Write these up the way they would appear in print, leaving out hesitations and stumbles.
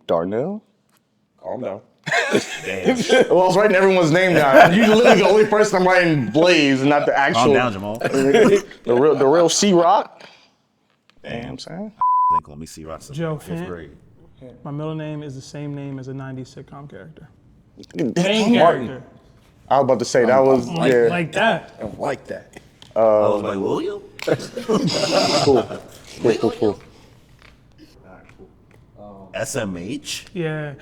Darnell? Calm down. Damn. Well, I was writing everyone's name down. You're literally the only person I'm writing Blaze and not the actual. Calm down, Jamal. the real C-Rock. Damn, I'm saying. They call me C-Rock since Joe fifth Hint. grade. My middle name is the same name as a 90s sitcom character. Main character. I was about to say that was Like that. I don't like that. I was like, William? Cool. SMH? Yeah.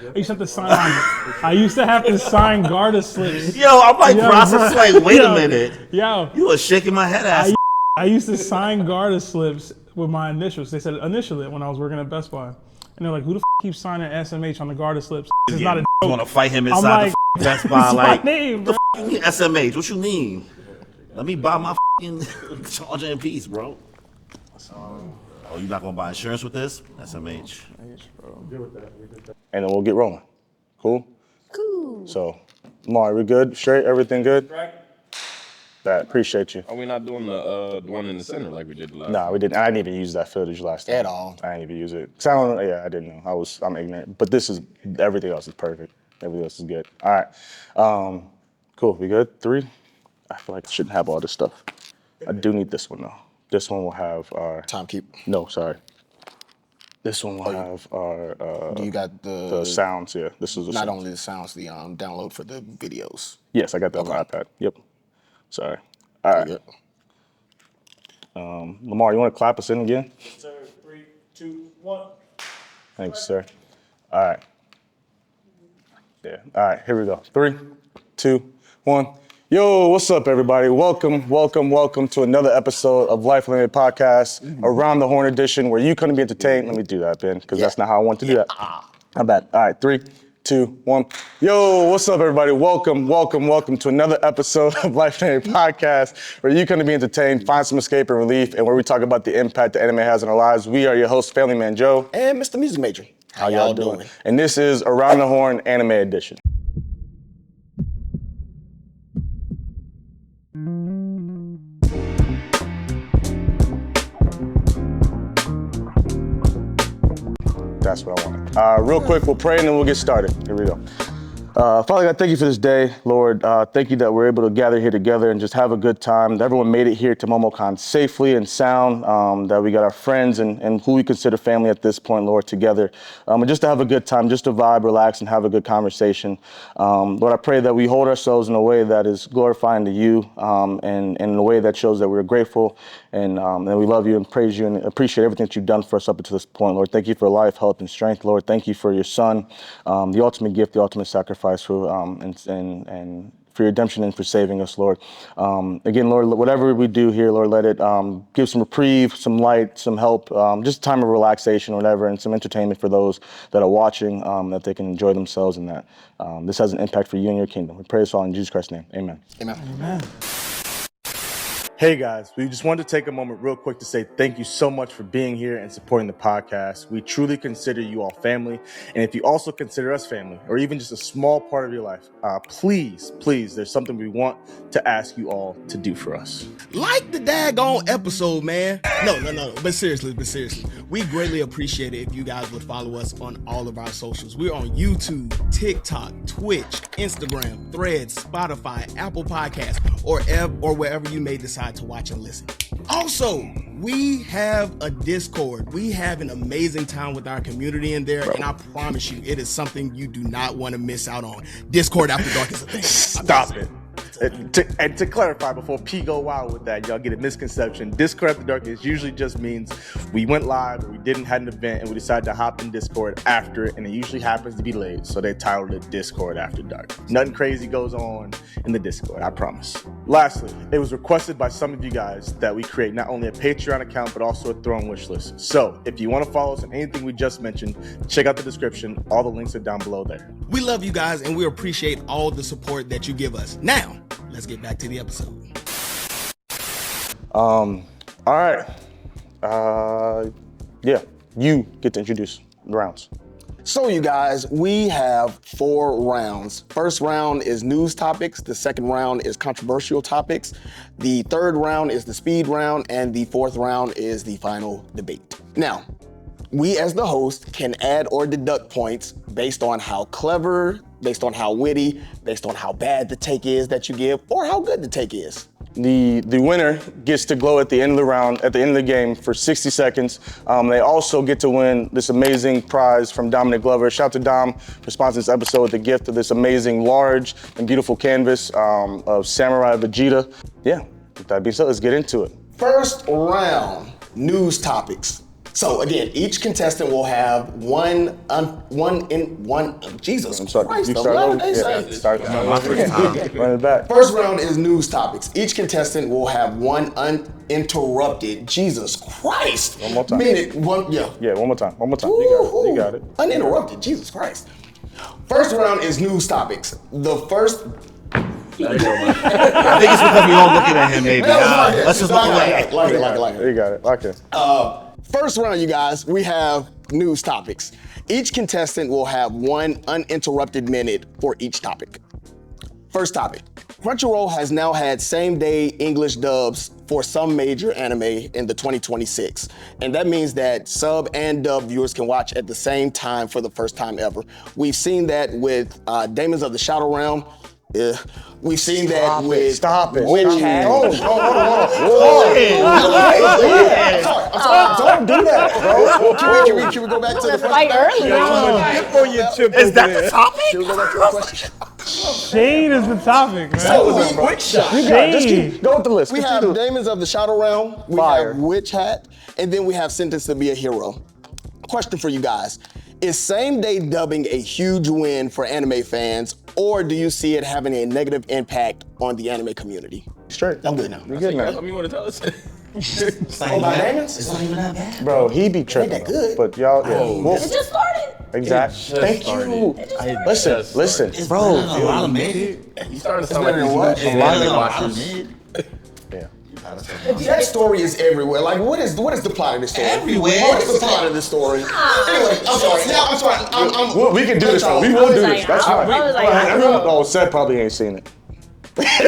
I used to have to sign Garda slips. Yo, I'm like processing, like, wait a minute. Yo. You was shaking my head ass. I used to sign Garda slips with my initials. They said initial it when I was working at Best Buy. And they're like, who the keeps signing SMH on the Garda slips? It's not a joke. You want to fight him I'm inside like, the Best Buy, it's like, my name, bro. the you mean SMH? What you mean? Let me buy my charger in peace, bro. Oh, you not gonna buy insurance with this? SMH. And then we'll get rolling. Cool? Cool. So, Mari, we good? Straight? Everything good? Right. That, appreciate you. Are we not doing the one in the center like we did the last No, we didn't. I didn't even use that footage last time. At all. I didn't even use it. Cause I don't know. Yeah, I didn't know. I'm ignorant. But this is, everything else is perfect. Everything else is good. All right. Cool. We good? 3? I feel like I shouldn't have all this stuff. I do need this one though. This one will have our Time keep. No, sorry. This one will have our You got the sounds. Yeah, this is the not sounds. only the sounds, the download for the videos. Yes, I got that on my iPad. Yep. Sorry. All right. Yep. Lamar, you want to clap us in again? Yes, sir. 3, 2, 1. Thanks, sir. All right. Yeah. All right. Here we go. 3, 2, 1. Yo, what's up, everybody? Welcome to another episode of Life Limited Podcast, Around the Horn edition, where you couldn't be entertained. Let me do that, Ben, because that's not how I want to do that. How bad? All right, 3, 2, 1. Yo, what's up, everybody? Welcome to another episode of Life Limited Podcast, where you couldn't be entertained, find some escape and relief, and where we talk about the impact that anime has on our lives. We are your host, Family Man Joe. And Mr. Music Major. How y'all doing? And this is Around the Horn Anime Edition. That's what I wanted. Real quick, we'll pray and then we'll get started. Here we go. Father God, thank you for this day, Lord. Thank you that we're able to gather here together and just have a good time. That everyone made it here to MomoCon safely and sound, that we got our friends and who we consider family at this point, Lord, together. And just to have a good time, just to vibe, relax, and have a good conversation. Lord, I pray that we hold ourselves in a way that is glorifying to you, and in a way that shows that we're grateful and we love you and praise you and appreciate everything that you've done for us up until this point, Lord. Thank you for life, health, and strength, Lord. Thank you for your son, the ultimate gift, the ultimate sacrifice for and for your redemption and for saving us, Lord. Again, Lord, whatever we do here, Lord, let it give some reprieve, some light, some help, just time of relaxation or whatever, and some entertainment for those that are watching, that they can enjoy themselves and that this has an impact for you and your kingdom. We pray this all in Jesus Christ's name. Amen. Amen. Amen. Hey guys, we just wanted to take a moment real quick to say thank you so much for being here and supporting the podcast. We truly consider you all family. And if you also consider us family, or even just a small part of your life, please, there's something we want to ask you all to do for us. Like the daggone episode, man. No. But seriously, we greatly appreciate it if you guys would follow us on all of our socials. We're on YouTube, TikTok, Twitch, Instagram, Threads, Spotify, Apple Podcasts, or wherever you may decide to watch and listen. Also, we have a Discord. We have an amazing time with our community in there, and I promise you, it is something you do not want to miss out on. Discord After Dark is a thing. Stop it. And to clarify, before P go wild with that, y'all get a misconception. Discord After Dark usually just means we went live or we had an event and we decided to hop in Discord after it, and it usually happens to be late, so they titled it Discord After Dark. Nothing crazy goes on in the Discord, I promise. Lastly, it was requested by some of you guys that we create not only a Patreon account, but also a Throne wish list. So if you want to follow us on anything we just mentioned, check out the description. All the links are down below there. We love you guys, and we appreciate all the support that you give us. Now, let's get back to the episode. All right. Yeah, you get to introduce the rounds. So you guys, we have 4 rounds. First round is news topics. The second round is controversial topics. The third round is the speed round. And the fourth round is the final debate. Now, we as the host can add or deduct points based on how clever, based on how witty, based on how bad the take is that you give, or how good the take is. The winner gets to glow at the end of the round, at the end of the game for 60 seconds. They also get to win this amazing prize from Dominic Glover. Shout out to Dom for sponsoring this episode with the gift of this amazing, large and beautiful canvas of Samurai Vegeta. Yeah, with that being said, let's get into it. First round, news topics. So again, each contestant will have Jesus I'm sorry, Christ, you start 11 over? days Yeah, late. start My first time. run it back. First round is news topics. Each contestant will have one uninterrupted, Jesus Christ. One more time. Minute, yeah. Yeah, one more time. Woo-hoo. You got it. Uninterrupted, Jesus Christ. First round is news topics. The first. I think it's because we all looking at him, maybe. Let's just look away. Like it. You got it. Okay. First round, you guys, we have news topics. Each contestant will have one uninterrupted minute for each topic. First topic. Crunchyroll has now had same-day English dubs for some major anime in the 2026. And that means that sub and dub viewers can watch at the same time for the first time ever. We've seen that with Demons of the Shadow Realm. We've seen that with Stop it. Witch Stop it. Hat. Hold on. I'm sorry. Don't do that, bro. Can we go back to the first Fight early. Is that the topic? Can we go back to the question? Shade is the topic, man. Quick shot. You got it. Just keep, go with the list. We Just have keep the- Demons of the Shadow Realm, we Fire. have Witch Hat, and then we have Sentenced to be a Hero. Question for you guys. Is same-day dubbing a huge win for anime fans, or do you see it having a negative impact on the anime community? Straight. I'm good now. You good That's now. what you want to tell us. Oh, by Demons? It's not even that bad. Bro, he be tripping. that good. But y'all, yeah. Well, It just started. exactly. Thank you. Listen. It's Bro, better than a lot of mid. You starting to sound like better these than what? new It's better anime than a lot of watchers. mid. yeah. That story is everywhere. Like, what is the plot of this story? Everywhere. What is the plot of this story? Anyway, I'm sorry. Now, I'm sorry. Well, we can do this though. We will do this. That's I fine. was like, Everyone, oh, Seth probably ain't seen it.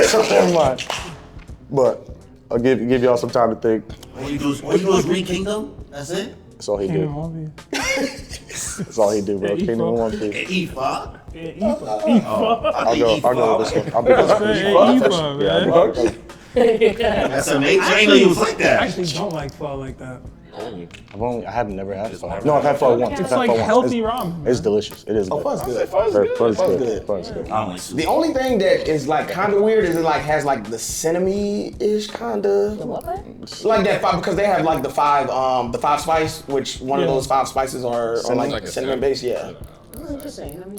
So never mind. But I'll give y'all some time to think. What you do is read Kingdom. That's it. That's all he Kingdom do. One That's all he do, bro. Yeah, Kingdom Ephah. One Piece. E5. I'll go with this one. I'll be this one. Ephah, Yeah, man. I'll be- That's amazing. I didn't know you was like I that. actually don't like pho like that. I have never had pho. No, I've had pho once. It's like healthy ramen. It's delicious. It is good. Fuzz good. Fuzz is good. I don't like soup. The only thing that is like kind of weird is it like has like the cinnamon-ish kind of like that five, because they have like the five spice, which one of Yeah. those 5 spices are Like like a cinnamon based. Yeah. Interesting. I mean,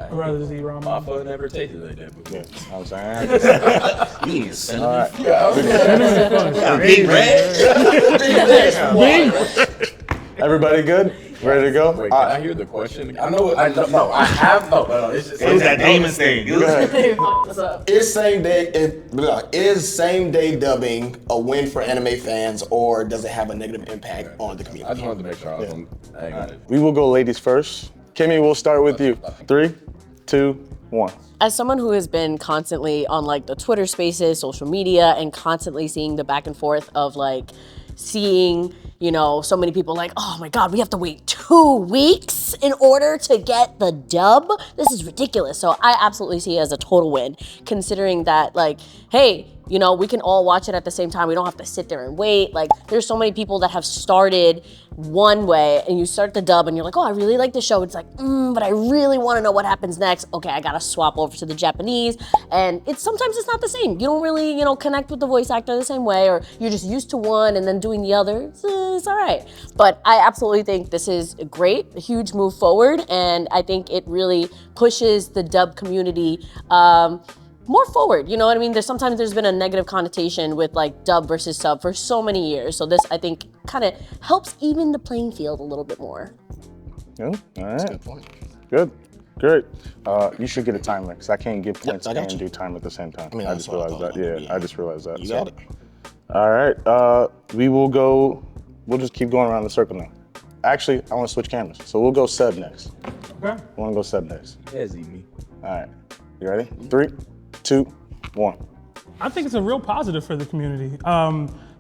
I'd rather just eat ramen. My pho never tasted like that before. You know what I'm saying? You need cinnamon. Big Big red. Everybody good? Ready to go? Wait, can I hear the question? I know. I have. No. It's just. It was that Damon's thing. Go ahead. they fucked us up. Is same day dubbing a win for anime fans, or does it have a negative impact on the I community? just wanted to make sure I was on. Hang on. We will go ladies first. Kimmy, we'll start with you. 3, 2, 1. As someone who has been constantly on like the Twitter spaces, social media, and constantly seeing the back and forth of like seeing, you know, so many people like, oh my God, we have to wait 2 weeks in order to get the dub. This is ridiculous. So I absolutely see it as a total win, considering that like, hey, you know, we can all watch it at the same time. We don't have to sit there and wait. Like, there's so many people that have started one way and you start the dub and you're like, oh, I really like the show. It's like, but I really want to know what happens next. Okay, I gotta swap over to the Japanese. And sometimes it's not the same. You don't really, you know, connect with the voice actor the same way, or you're just used to one and then doing the other. It's all right. But I absolutely think this is great, a huge move forward. And I think it really pushes the dub community more forward, you know what I mean? Sometimes there's been a negative connotation with like dub versus sub for so many years. So this, I think, kind of helps even the playing field a little bit more. Yeah, all right. Good point. Good. Great. You should get a timer because I can't give points I got and you. do time at the same time. mean, I that's just what I realized that. thought. Yeah, Yeah. I just realized that. You got it. All right. We will go. We'll just keep going around the circle now. Actually, I want to switch cameras. So we'll go Seb next. Okay. I want to go Seb next. me. All right. You ready? 3, 2, 1. I think it's a real positive for the community.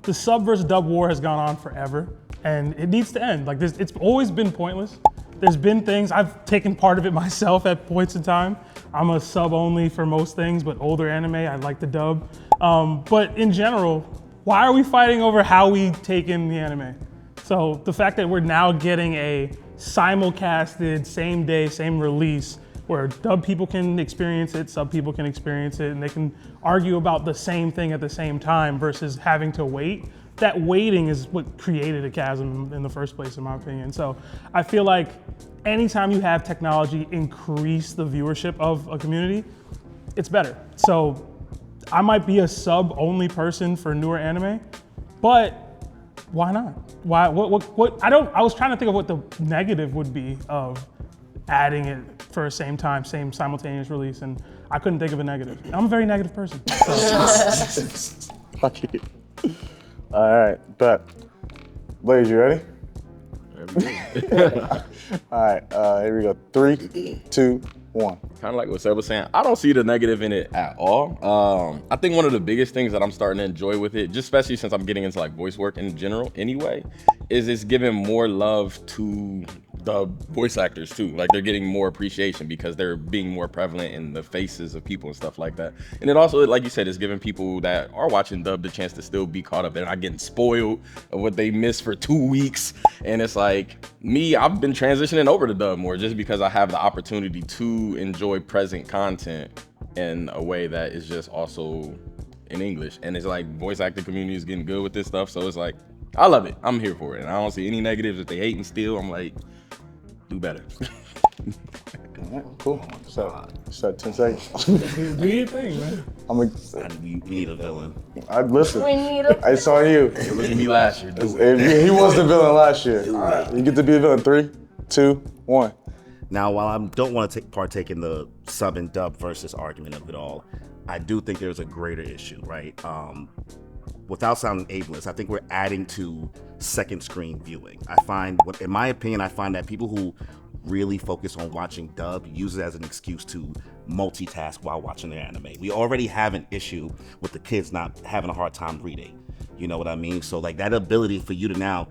The sub versus dub war has gone on forever. and it needs to end. Like it's always been pointless. There's been things, I've taken part of it myself at points in time. I'm a sub only for most things, but older anime, I like the dub. But in general, why are we fighting over how we take in the anime? So the fact that we're now getting a simulcasted, same day, same release, where dub people can experience it, sub people can experience it, and they can argue about the same thing at the same time versus having to wait. That waiting is what created a chasm in the first place, in my opinion. So I feel like anytime you have technology increase the viewership of a community, it's better. So I might be a sub-only person for newer anime, but why not? Why? What? I was trying to think of what the negative would be of adding it for a same time, same simultaneous release, and I couldn't think of a negative. I'm a very negative person. So. Fuck you. All right, bet. Blaze, you ready? All right, here we go. 3, 2, 1. Kind of like what Seb was saying, I don't see the negative in it at all. I think one of the biggest things that I'm starting to enjoy with it, just especially since I'm getting into like voice work in general anyway, is it's giving more love to the voice actors too. Like they're getting more appreciation because they're being more prevalent in the faces of people and stuff like that. And it also, like you said, is giving people that are watching dub the chance to still be caught up. They're not getting spoiled of what they missed for 2 weeks. And it's like me, I've been transitioning over to dub more just because I have the opportunity to enjoy present content in a way that is just also in English. And it's like voice acting community is getting good with this stuff. So it's like, I love it. I'm here for it. And I don't see any negatives. If they hate and steal, I'm like, do better. All right, cool. So 10 seconds. Do your thing, man. We need a villain. Listen. We need a- It's on you. It was me last year. Do it. He was the villain last year. All right, you get to be the villain. 3, 2, 1. Now, while I don't want to partake in the sub and dub versus argument of it all, I do think there's a greater issue, right? Without sounding ableist, I think we're adding to second screen viewing. I find, in my opinion, that people who really focus on watching dub use it as an excuse to multitask while watching their anime. We already have an issue with the kids not having a hard time reading. You know what I mean? So like that ability for you to now,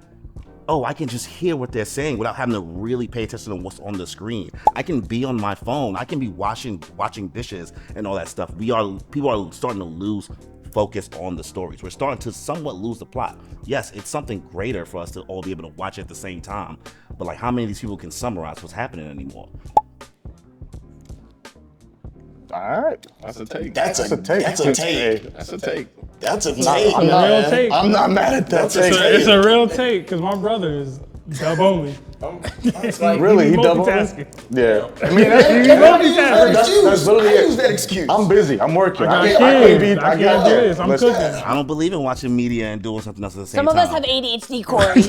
oh, I can just hear what they're saying without having to really pay attention to what's on the screen. I can be on my phone. I can be watching dishes and all that stuff. People are starting to lose focus on the stories. We're starting to somewhat lose the plot. Yes, it's something greater for us to all be able to watch it at the same time. But like, how many of these people can summarize what's happening anymore? All right. That's a take. That's a take. That's a take. That's a take. I'm not, Real take. I'm not mad at that take. It's a real take, because my brother is dub only. Really? He double? multitasking. Yeah. I mean, that's literally I it. use that excuse. I'm busy. I'm working. I can't can't be. do this. I'm Listen, cooking. I don't believe in watching media and doing something else at the same Some time. of us have ADHD, Corey.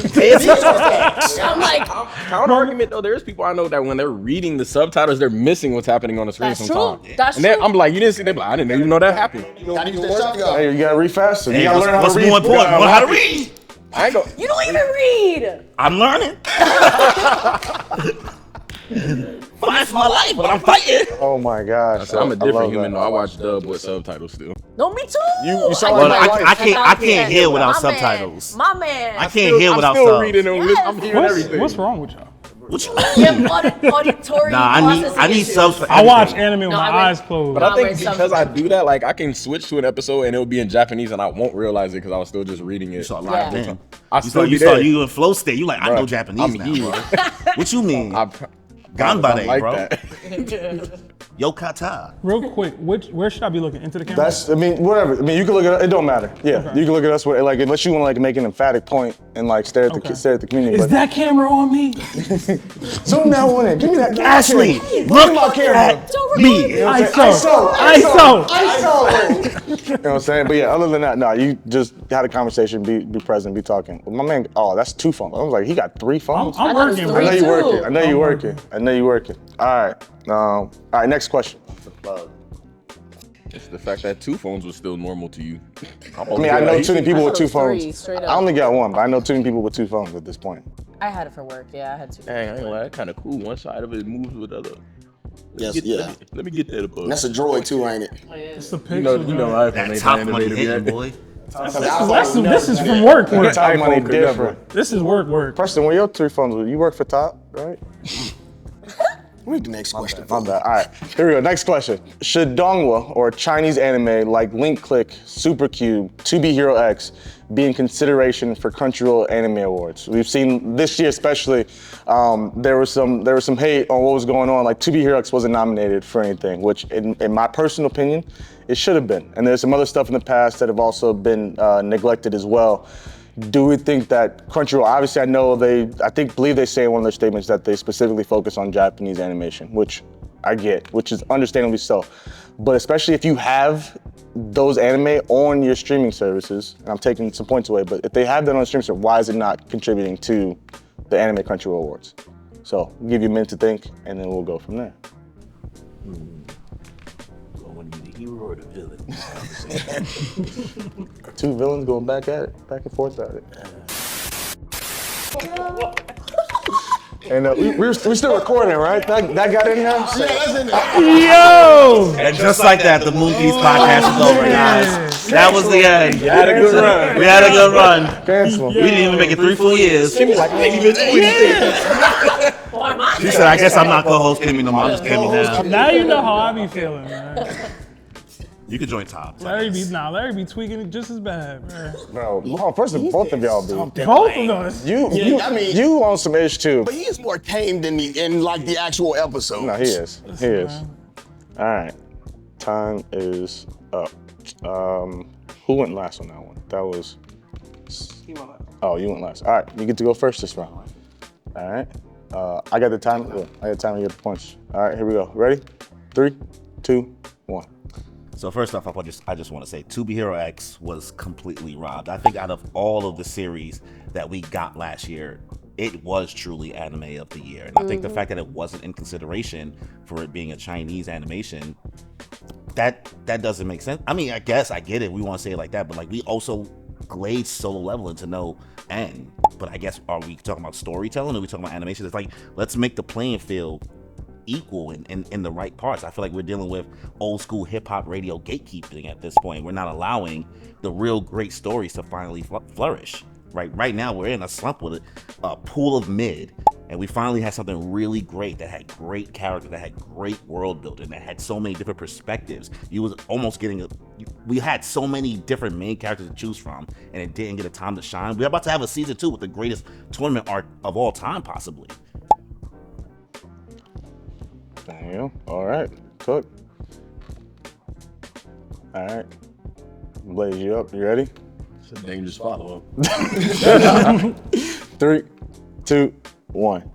I'm like, Counter argument though, there's people I know that when they're reading the subtitles, they're missing what's happening on the screen that's sometimes. true. That's And then true. I'm like, you didn't see that? I didn't even know that happened. Gotta use that shotgun. Hey, you gotta read faster. You Hey, gotta learn how what's to read. more important? Learn how to read. I ain't go. You don't even read. I'm learning. Fight for my life, but I'm fighting. Oh my gosh. I'm a I different love human that. though. I watch dub with subtitles still. No, me too. You sound Well, like my wife. I can't hear without My man, subtitles. My man. I can't hear without I'm still subs. reading and Yes. I'm hearing everything. What's wrong with y'all? What you Yeah, auditory Nah, I need processing subs for I watch everything. anime with No, my I read- eyes closed. But I think read because I subtitles. do that, like I can switch to an episode and it'll be in Japanese and I won't realize it because I was still just reading it. You saw Yeah. live then. I You still saw be you there. in flow state. You like, I Bruh, know Japanese I'm now, here. bro. What you mean? I Ganbare, like bro. that. Yo kata. Real quick, where should I be looking? Into the camera? That's, I mean, whatever. I mean, you can look at it don't matter. Yeah, Okay. you can look at us with, like, unless you want to like make an emphatic point and like stare at the Okay. community. Is but that camera on me? zoom that one in. Give me that. Ashley, Look at my camera. Don't me. record. You know what I'm saying? ISO. You know what I'm saying? But yeah, other than that, no, you just had a conversation, be present, be talking. With my man, oh, that's 2 phones. I was like, he got 3 phones. I'm I thought it was working, I bro. know three. you working. too. I know you working. I know you working. All right, next question. It's the fact that 2 phones was still normal to you. I mean, I know too many people I with thought 2 it was three, phones. straight I up. only got 1, but I know too many people with 2 phones at this point. I had it for work. Yeah, I had to. Dang, I ain't gonna lie, that kind of cool. One side of it moves with the other. Yes, yeah. Let me get that above. That's a droid too, ain't it? It's the You know, pixel. you know, iPhone That ain't top that money innovative hitting, yet. boy. This is from work. Top money different. This is work. Preston, where your 3 phones? You work for Top, right? Read the next question. My bad. All right, here we go. Next question. Should Donghua or Chinese anime like Link Click, Supercube, 2B Hero X be in consideration for Crunchyroll Anime Awards? We've seen this year especially, there was some hate on what was going on. Like 2B Hero X wasn't nominated for anything, which in my personal opinion, it should have been. And there's some other stuff in the past that have also been neglected as well. Do we think that Crunchyroll, obviously I believe they say in one of their statements that they specifically focus on Japanese animation, which I get, which is understandably so. But especially if you have those anime on your streaming services, and I'm taking some points away, but if they have that on the streaming service, why is it not contributing to the Anime Crunchyroll Awards? So I'll give you a minute to think, and then we'll go from there. Want to be the hero or the villain in this conversation? 2 villains going back and forth at it. And we're still recording, right? That got in there? Yeah, that's in there. Yo! And just like that, the MOONPIECE podcast is over, guys. That was the end. You had a good run. We had a good run. Cancel. We didn't even make it 3 full years. She said, I guess I'm not co-host Kimmy no more. I'm just Kimmy now. Now you know how I be feeling, man. You can join Top. Larry be tweaking it just as bad, man. Bro, first of both of y'all do. Both of those. You on some ish too. But he is more tame than in like the actual episode. No, he is. He is. All right. Time is up. Who went last on that one? That was. Oh, you went last. All right, you get to go first this round. All right. I got the time. I got the time to get the points. All right, here we go. Ready? 3, 2, 1. So first off, I just want to say 2B Hero X was completely robbed. I think out of all of the series that we got last year, it was truly anime of the year. And I think the fact that it wasn't in consideration for it being a Chinese animation, that doesn't make sense. I mean, I guess I get it. We want to say it like that, but like we also glazed Solo Leveling to no end. But I guess, are we talking about storytelling or are we talking about animation? It's like, let's make the playing field equal in the right parts. I feel like we're dealing with old school hip hop radio gatekeeping at this point. We're not allowing the real great stories to finally flourish. Right now we're in a slump with a pool of mid, and we finally had something really great that had great character, that had great world building, that had so many different perspectives. You was almost getting we had so many different main characters to choose from, and it didn't get a time to shine. We're about to have a season 2 with the greatest tournament arc of all time, possibly. Damn. All right. Cook. All right. Blaze, you up? You ready? It's a dangerous follow-up. 3, 2, 1.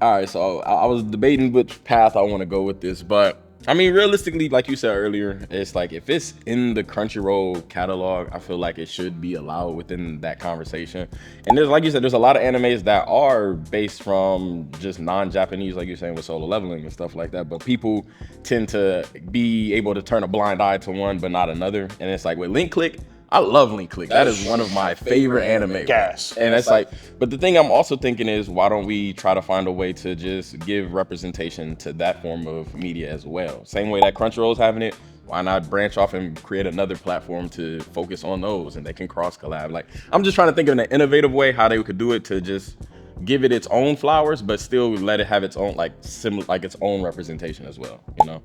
All right, so I was debating which path I want to go with this, but I mean, realistically, like you said earlier, it's like if it's in the Crunchyroll catalog, I feel like it should be allowed within that conversation. And there's, like you said, there's a lot of animes that are based from just non-Japanese, like you're saying with Solo Leveling and stuff like that. But people tend to be able to turn a blind eye to one, but not another. And it's like with Link Click, I love Link Click. That is one of my favorite anime. Gas. And it's like, but the thing I'm also thinking is, why don't we try to find a way to just give representation to that form of media as well? Same way that Crunchyroll's having it, why not branch off and create another platform to focus on those and they can cross collab? Like, I'm just trying to think of an innovative way how they could do it to just give it its own flowers, but still let it have its own, like its own representation as well, you know?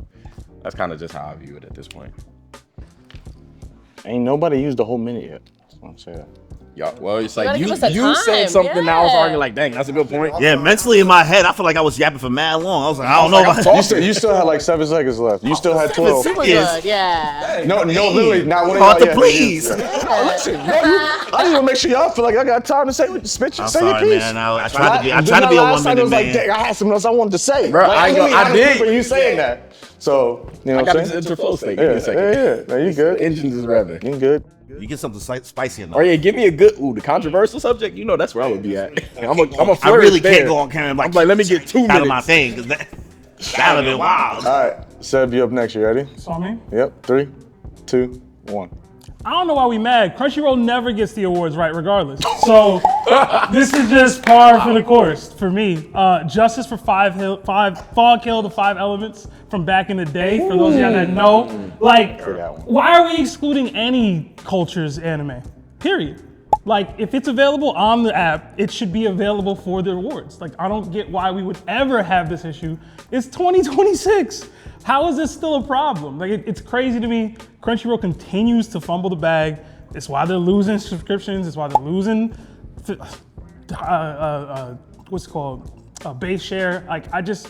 That's kind of just how I view it at this point. Ain't nobody used the whole minute yet. Just want to say that. Yeah, well, it's like You gotta give us a you said time, something now I was yeah. arguing like, dang, that's a good point. Yeah, mentally in my head, I feel like I was yapping for mad long. I was like, I don't know about You still had like 7 seconds left. You still had 12. Super Yes. good, yeah. No, literally, not one of Hard y'all. to please. Listen, I just want to make sure y'all feel like I got time to say I'm say your sorry, piece. man. I tried to be a last time it 1 minute was like, man. dang, I had something else I wanted to say. Bro, like, I did. For you saying that. So, you know I what got I'm this saying? interflow state. Give me a second. Yeah. No, you good. The engines is revving. You good. You get something spicy enough. Or yeah, give me a good, the controversial subject. You know, that's where I would be at. I'm a I really can't go on camera. I'm like, let me get 2 minutes. out of my thing, because that would have been wild. All right. Seb, you up next. You ready? Saw me? Yep. 3, 2, 1. I don't know why we mad. Crunchyroll never gets the awards right regardless. So this is just par for the course for me. Justice for Fog Hill, the 5 Elements from back in the day, for those of y'all that know. Like, why are we excluding any culture's anime? Period. Like, if it's available on the app, it should be available for the awards. Like, I don't get why we would ever have this issue. It's 2026. How is this still a problem? Like, it's crazy to me. Crunchyroll continues to fumble the bag. It's why they're losing subscriptions. It's why they're losing, what's it called, base share. Like, I don't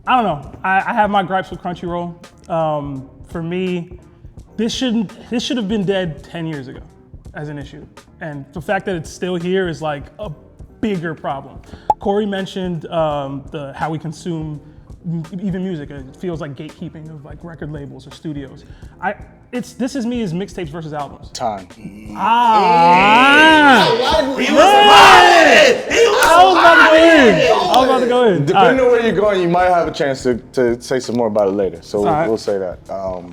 know. I have my gripes with Crunchyroll. For me, this should have been dead 10 years ago as an issue. And the fact that it's still here is like a bigger problem. Corey mentioned how we consume even music. It feels like gatekeeping of like record labels or studios. This is me as mixtapes versus albums. Time. He was I was about to go in. Depending on where you're going, you might have a chance to say some more about it later. So we'll say that. All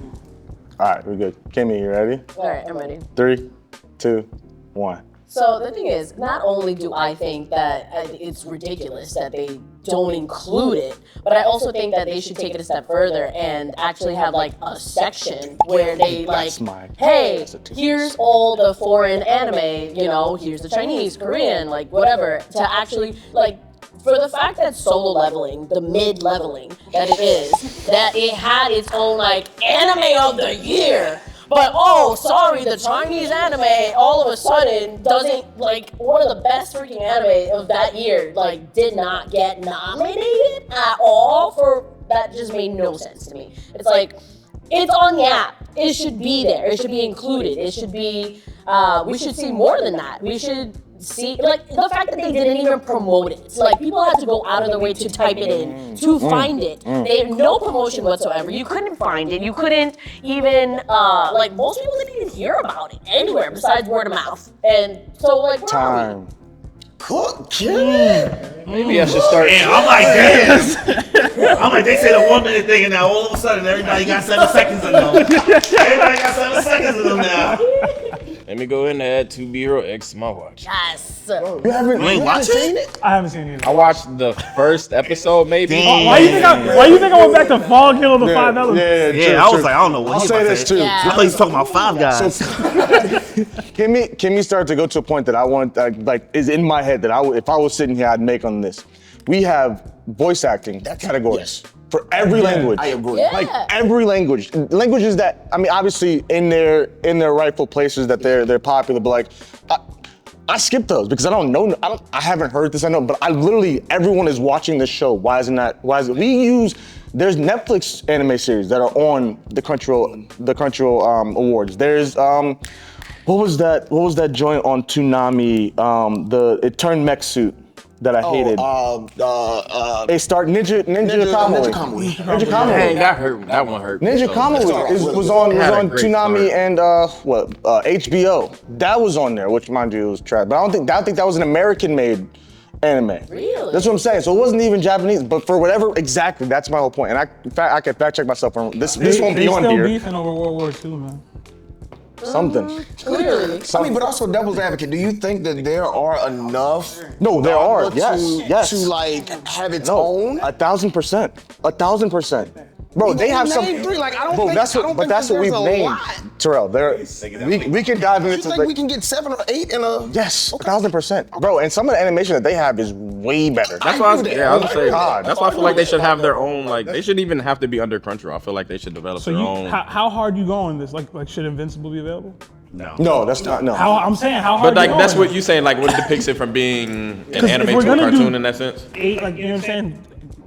right, we're good. Kimmy, you ready? All right, I'm ready. 3, 2, 1. So the thing is, not only do I think that it's ridiculous that they don't include it, but I also think that they should take it a step further and actually have like a section where they like, hey, here's all the foreign anime, you know, here's the Chinese, Korean, like whatever, to actually like, for the fact that solo leveling, the mid-leveling that it is, that it had its own like anime of the year. But oh, sorry, the Chinese anime all of a sudden doesn't, like, one of the best freaking anime of that year, like, did not get nominated at all for, that just made no sense to me. It's like, it's on the app. It should be there. It should be included. It should be, we should see more than that. We should see, like, the fact that they didn't even promote it. It's like, people had to go out of their way to type it in, to find it. They had no promotion whatsoever. You couldn't find it. You couldn't even, like, most people didn't even hear about it anywhere besides word of mouth. And so, like, where are we? Maybe I should start. Yeah, I'm like, damn. I'm like, they said a 1 minute thing, and now all of a sudden everybody got 7 seconds in them. Everybody got 7 seconds in them now. Let me go ahead and add 2 B-Hero X to my watch. Yes. You haven't watching it? I haven't seen it either. I watched the first episode, maybe. Why you think I went back to Fog Hill of the 5 Elements? Yeah, I was like, I don't know what he's I'll say about this to say. too. Yeah. I thought he was talking about Five Guys. Kimmy started to go to a point that I want, like, is in my head that if I was sitting here, I'd make on this. We have voice acting categories for every language. I agree. Yeah. Like every language, languages that, I mean, obviously in their rightful places that they're popular, but like, I skip those because I don't know. I haven't heard this. I know, but everyone is watching this show. Why is it? There's Netflix anime series that are on the Crunchyroll awards. There's what was that joint on Toonami? It turned mech suit that I hated. They start Ninja Kamui. Dang, that one hurt. Ninja Kamui was on Toonami and HBO. That was on there, which mind you was trash. But I don't think that was an American-made anime. Really? That's what I'm saying. So it wasn't even Japanese, but for whatever, exactly, that's my whole point. And I can fact check myself on this. This won't be on They here. still beefing over World War II, man. Something. Clearly. I mean, but also devil's advocate. Do you think that there are enough? No, there are. drama Yes. To like have its No, own. 1,000%. 1,000%. Bro, they have some. Name 3. Like I don't Bro, think. that's I don't what think we've there's a named. lot. Terrell, we can dive You into think we can get 7 or 8 in a? Yes, 1,000%. Bro, and some of the animation that they have is way better. That's why I was gonna say. God. That's why I feel like they should have their own. Like they shouldn't even have to be under Crunchyroll. I feel like they should develop So their own. how hard you go on this? Like should Invincible be available? No, that's not. No. I'm saying how hard. But like you that's going? what you saying. Like what depicts it from being an if anime we're to a gonna do cartoon in that sense. 8, like, you know what I'm saying?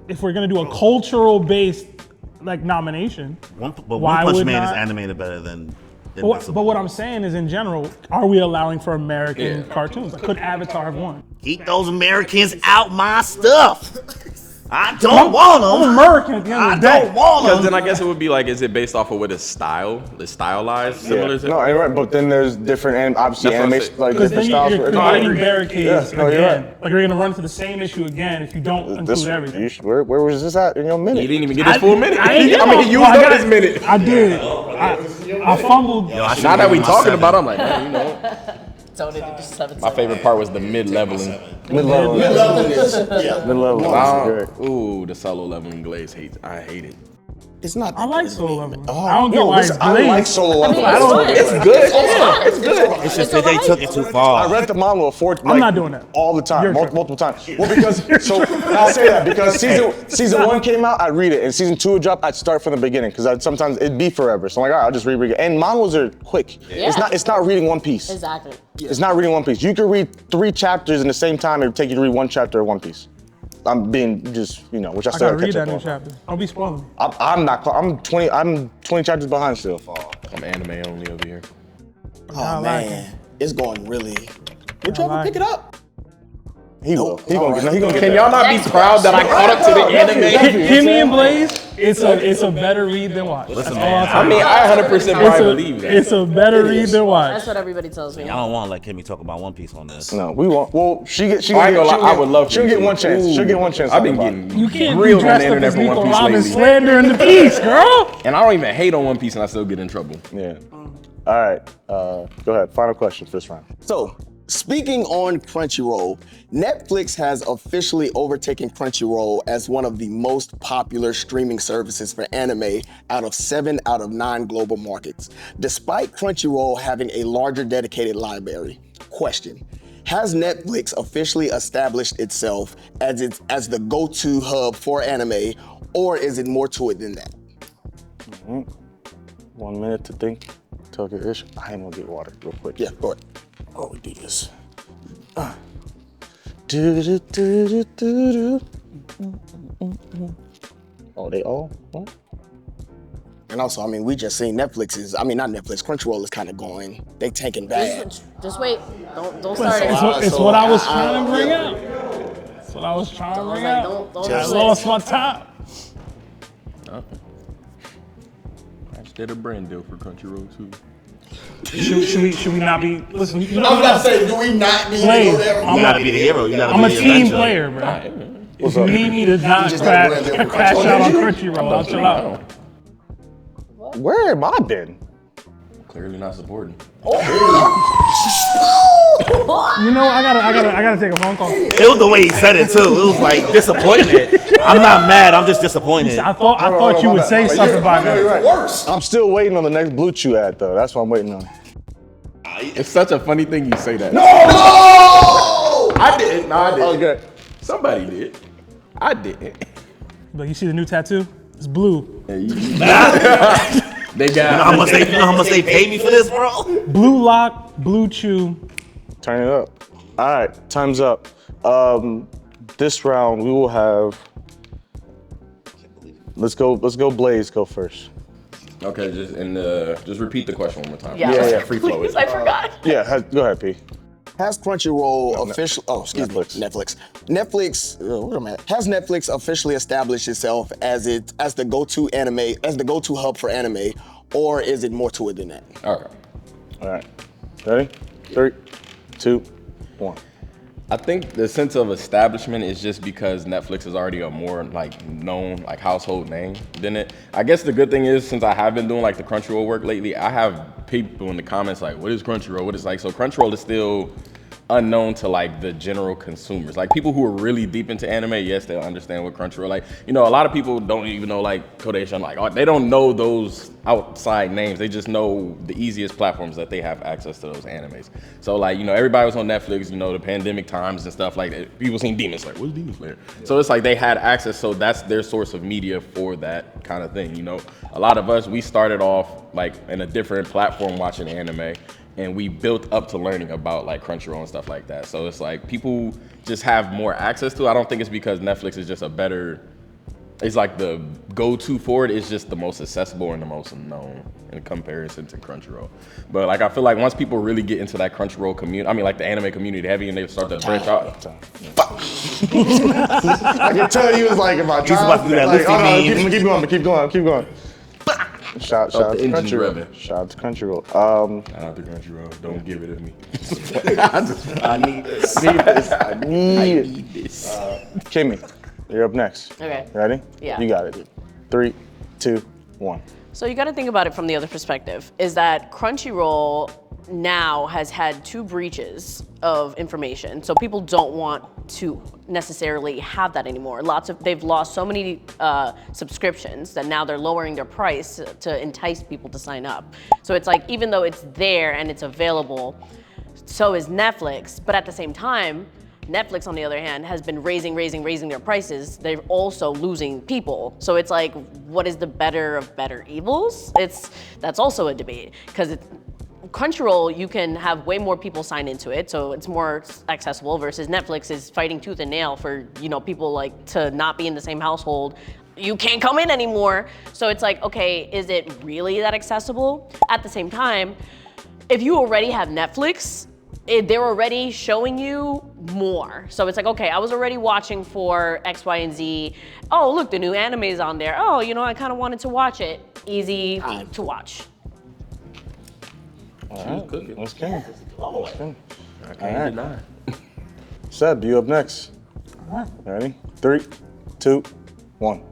If we're gonna do a cultural based like nomination, One Why Punch would Man is not? animated better than but what I'm saying is in general, are we allowing for American cartoons? Like, could Avatar have won? Keep those Americans out my stuff. I don't want them. I'm American at the end I of the day. don't want Because them. then I guess it would be like, is it based off of what is stylized, similar to? No, you're right. But then there's different, obviously, That's what I'm animation, saying. like Because different then styles. you're for creating everything. barricades Yeah, no, you're again. right. Like you're gonna run into the same issue again if you don't include everything. Where was this at in your minute? He didn't even get his full minute. I I mean, you I know got his minute. I did. I fumbled. Yo, I should've Now that given we him my talking 7. about it, I'm like, man, you know. So did it just 7 My favorite part was the mid-leveling. Mid-level. Mid-level is, yeah. Mid-level. Ooh, the solo leveling Glaze hate. I hate it. It's not. I like solo leveling. Oh, I don't get why it's I like Blaze. solo leveling. It's good. Yeah, it's good. It's just that they took it too far. I read the manga I'm not doing that. all the time, You're multiple times. Well, because I say that because season 1 came out, I'd read it, and season 2 would drop, I'd start from the beginning because sometimes it'd be forever. So I'm like, all right, I'll just read it. And mangas are quick. Yeah. It's not reading One Piece. Exactly. It's not reading One Piece. You could read 3 chapters in the same time. It would take you to read 1 chapter of One Piece. I'm being just, which I I still gotta read catch that up new on. chapter. Don't be spoiling me. I'm 20 chapters behind still. I'm anime only over here. Oh man, it's going really. Would you ever like pick it up? He will. He gonna get Can that. y'all not be proud that I caught up to the anime? Kimmy and Blaze, it's a better read than watch. Listen, That's all I'll man, tell I you. mean, I 100% probably believe that. It's a better read than watch. That's what everybody tells me. I don't want to let Kimmy talk about One Piece on this. No, we won't. Well, she I ain't gonna lie, I would love She'll for get you one to. chance. She'll get one chance. I've been to talk about getting You can't be real on dressed the up internet as for Nico One Piece Robin lately. slandering the piece, girl. And I don't even hate on One Piece and I still get in trouble. it. Yeah. All right. Go ahead. Final question for this round. So, speaking on Crunchyroll, Netflix has officially overtaken Crunchyroll as one of the most popular streaming services for anime out of 7 out of 9 global markets, despite Crunchyroll having a larger dedicated library. Question: has Netflix officially established itself as the go-to hub for anime, or is it more to it than that? 1 minute to think. Talk your ish. I am gonna get water real quick. Yeah, go ahead. Oh, we do this. Do. Oh, they all? What? And also, I mean, we just seen Crunchyroll is kind of going, they tanking bad. Just wait. Don't start it. It's what I was trying to bring out. That's what I was trying to bring like, out. don't I say lost my top. I just did a brand deal for Crunchyroll too. Should we not be? Listen, you know, I was about to say, do we not need Blaze, to go there? You gotta be the hero. You gotta I'm be a the team adventure. player, bro. If you up? need me to not just got a crash brand deal for out on Crunchyroll, I'll chill out. Where have I been? Clearly not supporting. You know, I gotta take a phone call. It was the way he said it too. It was like disappointment. I'm not mad. I'm just disappointed. I thought you would say something about You're that. right. I'm still waiting on the next Blue Chew ad though. That's what I'm waiting on. It's such a funny thing you say that. No! I didn't. No, I didn't. Okay. Somebody did. I didn't. But you see the new tattoo? It's blue. They You know how got. much they paid me for this, bro? Blue lock, blue chew. Turn it up. All right, time's up. This round we will have. Let's go. Blaze go first. Okay, just repeat the question one more time. Yeah. Free flow. Please, I forgot. Yeah, go ahead, P. Has Crunchyroll officially? Oh, excuse Netflix. me, Netflix. What am I at? Has Netflix officially established itself as the go-to hub for anime, or is it more to it than that? Okay. All right. Ready? 3, 2, 1. I think the sense of establishment is just because Netflix is already a more known household name than it. I guess the good thing is, since I have been doing the Crunchyroll work lately, I have people in the comments like, what is Crunchyroll? What is so Crunchyroll is still unknown to the general consumers. People who are really deep into anime, yes, they'll understand what Crunchyroll. A lot of people don't even know Kodansha. They don't know those outside names. They just know the easiest platforms that they have access to those animes. So everybody was on Netflix, the pandemic times and stuff like that. People seen Demon Slayer. What's Demon Slayer? So it's they had access, so that's their source of media for that kind of thing. A lot of us, we started off in a different platform watching anime, and we built up to learning about Crunchyroll and stuff like that. So it's people just have more access to it. I don't think it's because Netflix is just it's the go-to for it. It's just the most accessible and the most known in comparison to Crunchyroll. But I feel once people really get into that Crunchyroll community, the anime community heavy, and they start to branch out. I can tell you it's about He's about to do that Luffy meme. Keep going. Shout out to engine Crunchyroll. revving. Shout out to Crunchyroll. Shout out to Crunchyroll. Don't give it to me. I need this. I need this. Kimmy, you're up next. Okay. Ready? Yeah. You got it. 3, 2, 1. So you got to think about it from the other perspective, is that Crunchyroll now has had 2 breaches of information. So people don't want to necessarily have that anymore. They've lost so many subscriptions that now they're lowering their price to entice people to sign up. So it's like, even though it's there and it's available, so is Netflix, but at the same time, Netflix, on the other hand, has been raising their prices. They're also losing people. So it's like, what is the better of better evils? That's also a debate, because Crunchyroll, you can have way more people sign into it, so it's more accessible, versus Netflix is fighting tooth and nail for, people like to not be in the same household. You can't come in anymore. So it's like, okay, is it really that accessible? At the same time, if you already have Netflix, they're already showing you more. So it's like, okay, I was already watching for X, Y, and Z. Oh, look, the new anime is on there. Oh, I kind of wanted to watch it. Easy to watch. All right, let's go. I can't deny. Seb, you up next. Ready? 3, 2, 1.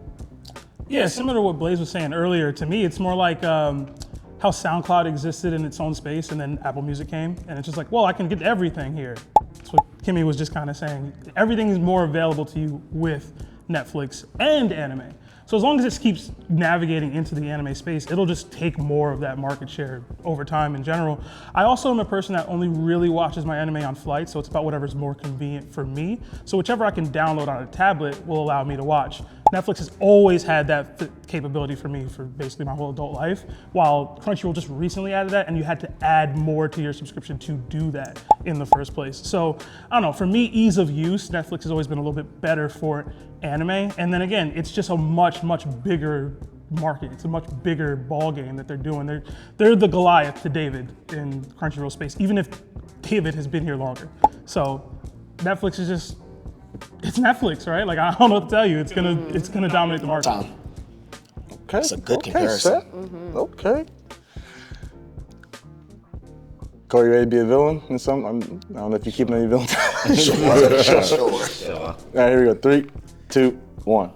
Yeah, similar to what Blaze was saying earlier, to me, it's more like how SoundCloud existed in its own space and then Apple Music came. And it's just like, well, I can get everything here. That's what Kimmy was just kind of saying. Everything is more available to you with Netflix and anime. So as long as it keeps navigating into the anime space, it'll just take more of that market share over time in general. I also am a person that only really watches my anime on flight, so it's about whatever's more convenient for me. So whichever I can download on a tablet will allow me to watch. Netflix has always had that capability for me for basically my whole adult life, while Crunchyroll just recently added that, and you had to add more to your subscription to do that in the first place. So I don't know, for me, ease of use, Netflix has always been a little bit better for anime. And then again, it's just a much bigger market. It's a much bigger ball game that they're doing. They're the Goliath to David in Crunchyroll space, even if David has been here longer. So Netflix is just, it's Netflix, right? Like, I don't know what to tell you. It's gonna dominate the market. Tom. Okay. It's a good comparison. Seb. Okay. Corey, you ready to be a villain in some? I don't know if you keep any villains. Sure. All right, here we go. 3, 2, 1.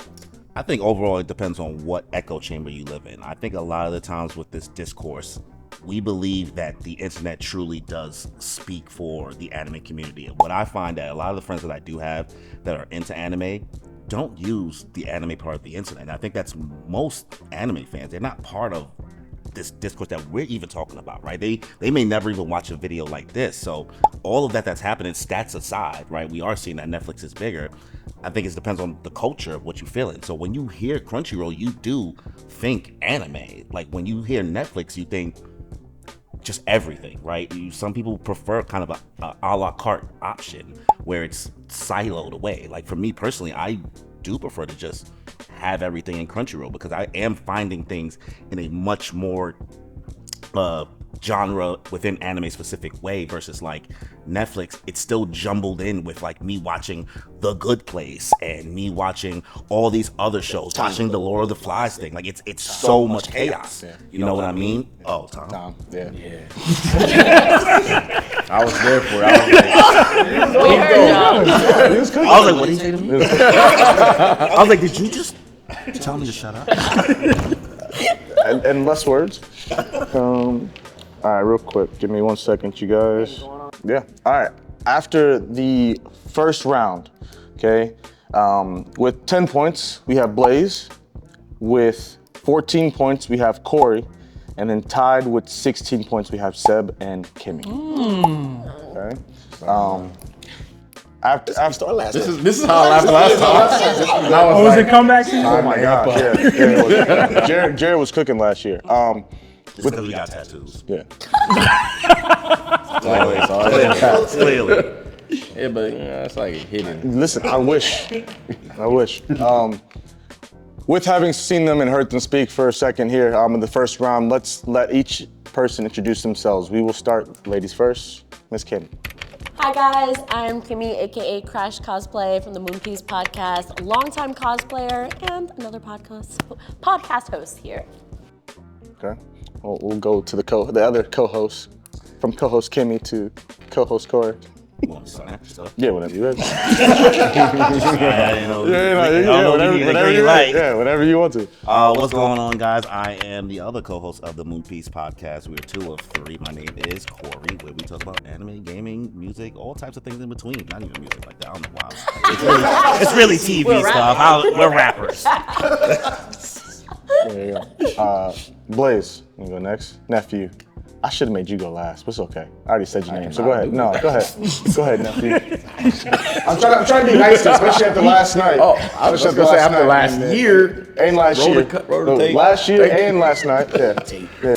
I think overall it depends on what echo chamber you live in. I think a lot of the times with this discourse, we believe that the internet truly does speak for the anime community. And what I find that a lot of the friends that I do have that are into anime don't use the anime part of the internet. And I think that's most anime fans. They're not part of this discourse that we're even talking about, right? They may never even watch a video like this. So all of that's happening, stats aside, right? We are seeing that Netflix is bigger. I think it depends on the culture of what you feel in. So when you hear Crunchyroll, you do think anime. Like when you hear Netflix, you think just everything, right? Some people prefer kind of a la carte option where it's siloed away. Like for me personally, I do prefer to just have everything in Crunchyroll because I am finding things in a much more genre within anime specific way versus like Netflix. It's still jumbled in with like me watching The Good Place and me watching all these other shows, watching the Lord of the Flies thing. Like it's so much chaos. You know what I mean? Oh, Tom. Yeah. I was there for it. I was like, We heard y'all. I was like, what did he say to me? I was like, did you just tell me to shut up? And less words. All right, real quick. Give me 1 second, you guys. Yeah. All right. After the first round, okay, with 10 points, we have Blaze. With 14 points, we have Corey. And then tied with 16 points, we have Seb and Kimmy. Okay. After this is how I laughed last time. I was Was like, it comeback season? oh my God, yeah, Jared was cooking last year. Just because we got tattoos. Yeah. Clearly. yeah, but it's like hidden. Listen, I wish. With having seen them and heard them speak for a second here in the first round, let's let each person introduce themselves. We will start, ladies first. Miss Kim. Hi guys, I'm Kimmy, aka Crash Cosplay from the MOONPIECE podcast, longtime cosplayer and another podcast host here. Okay. We'll go to the other co-host, from co-host Kimmy to co-host Corey. You want to start stuff? Yeah, whenever you're ready. Whenever you want to. What's going on, guys? I am the other co-host of the MOONPIECE podcast. We're 2 of 3. My name is Corey, where we talk about anime, gaming, music, all types of things in between. Not even music like that. I don't know why. It's really TV stuff. We're rappers. There you go. Blaze, you go next. Nephew. I should have made you go last, but it's okay. I already said your name, so go ahead. No, go ahead. Go ahead, nephew. I'm trying to be nice, especially after last night. Oh, I was just gonna say after last year. And last Roll year. the cut, roll the tape. Last year and last night. Yeah. Yeah.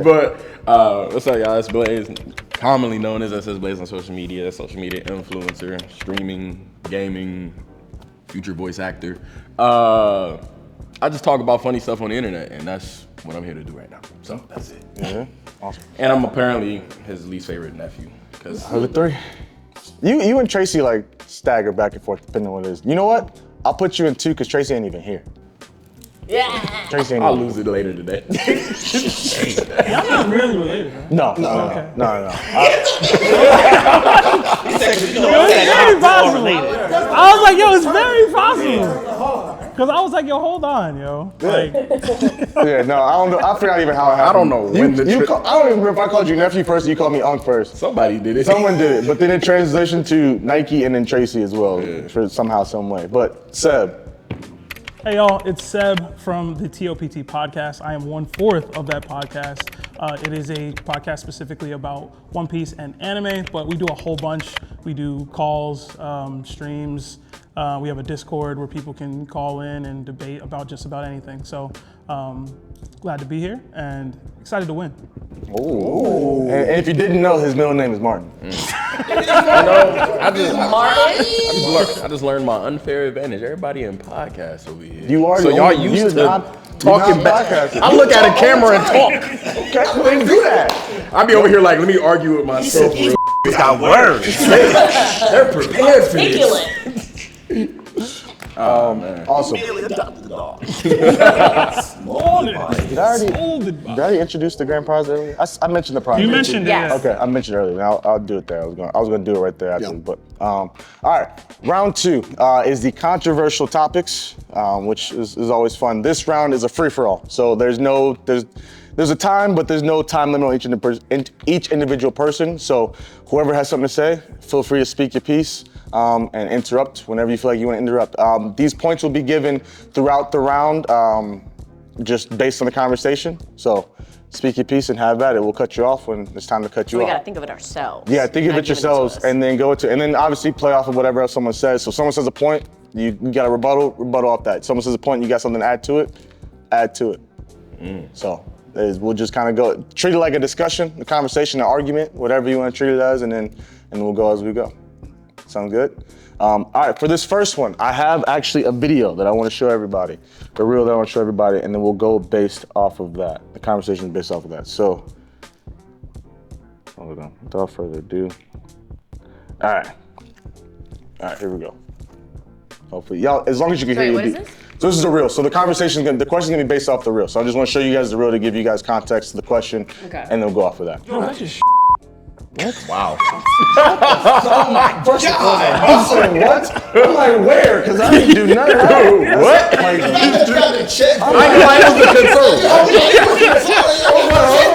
But what's up, y'all? It's Blaze, commonly known as SSBLAYZE on social media influencer, streaming, gaming, future voice actor. I just talk about funny stuff on the internet, and that's what I'm here to do right now. So that's it. Yeah. Awesome. And I'm apparently his least favorite nephew. Cause Are the 3? You and Tracy like stagger back and forth depending on what it is. You know what? I'll put you in 2 because Tracy ain't even here. Yeah. Tracy ain't I'll even lose it later today. Y'all not really related, right? No. Okay. No. It's very possible. I was like, yo, it's very possible. Because I was like, yo, hold on, yo. Like, Yeah, no, I don't know. I forgot even how it happened. I don't know when the I don't even remember if I called you nephew first or you called me Unc first. Somebody did it. Someone did it, but then it transitioned to Nike and then Tracy as well for somehow, some way. But Seb. hey, y'all, it's Seb from the TOPT podcast. I am 1/4 of that podcast. It is a podcast specifically about One Piece and anime, but we do a whole bunch. We do calls, streams. We have a Discord where people can call in and debate about just about anything. So glad to be here and excited to win. Ooh. And if you didn't know, his middle name is Martin. I just learned my unfair advantage. Everybody in podcasts over here. You are so the y'all only- used you're to not talking back. podcasting. I look at a camera and talk. Okay, we didn't do that. I be over here like, let me argue with myself. Real. It's got words. They're prepared for this. Articulate. Awesome. Did I already introduce the grand prize earlier? I mentioned the prize. You mentioned it. Yes. Okay, I mentioned it earlier. Now I'll do it there. I was gonna do it right there after. But all right, round 2 is the controversial topics, which is always fun. This round is a free for all. So there's a time, but there's no time limit on each individual person. So whoever has something to say, feel free to speak your piece and interrupt whenever you feel like you want to interrupt. These points will be given throughout the round, just based on the conversation. So speak your piece and have at it. We'll cut you off when it's time to cut you We off. gotta think of it ourselves. Yeah, think of Not it given to yourselves us. and then and then obviously play off of whatever else someone says. So if someone says a point, you got a rebuttal off that. Someone says a point, you got something to add to it. So we'll just kind of go, treat it like a discussion, a conversation, an argument, whatever you want to treat it as, and we'll go as we go. Sound good? All right, for this first one, I have actually a video that I want to show everybody, a reel that I want to show everybody, and then we'll go based off of that. The conversation is based off of that. So, hold on, without further ado. All right, here we go. Hopefully, y'all, as long as you can hear Wait, me. what is this? So this is a reel. So the question's gonna be based off the reel. So I just want to show you guys the reel to give you guys context to the question, Okay. and then we'll go off of that. Wow. First of all, I'm saying what? I'm like, where? Because I didn't do none of that. What? Like,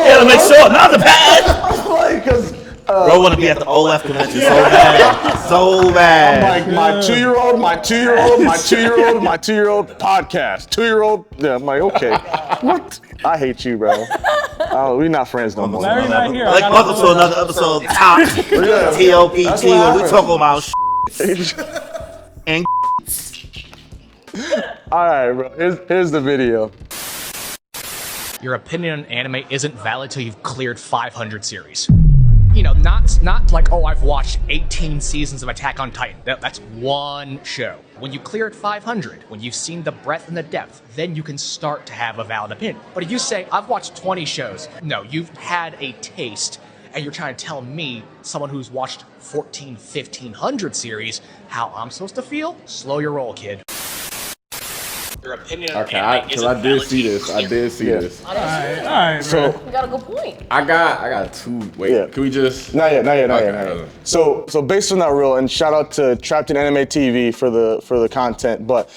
Gotta make sure another pad. because Bro, want to be at the OF convention so bad, so bad. like my 2-year-old podcast. 2-year-old. Yeah, I'm like, okay. What? I hate you, bro. Oh, we're not friends no more. Larry's not here. Like, welcome to another episode of Top TOPT, That's where what we happened. talk about and All right, bro. Here's the video. Your opinion on anime isn't valid till you've cleared 500 series. not like, oh, I've watched 18 seasons of Attack on Titan. That's one show. When you clear at 500, when you've seen the breadth and the depth, then you can start to have a valid opinion. But if you say, I've watched 20 shows, no, you've had a taste, and you're trying to tell me, someone who's watched 1,500 series, how I'm supposed to feel? Slow your roll, kid. Your opinion on Okay, because I did see this. I did see this. All right, So You got a good point. I got two. Wait, Yeah. can we just? not yet. Okay. So based on that reel, and shout out to Trapped in Anime TV for the content. But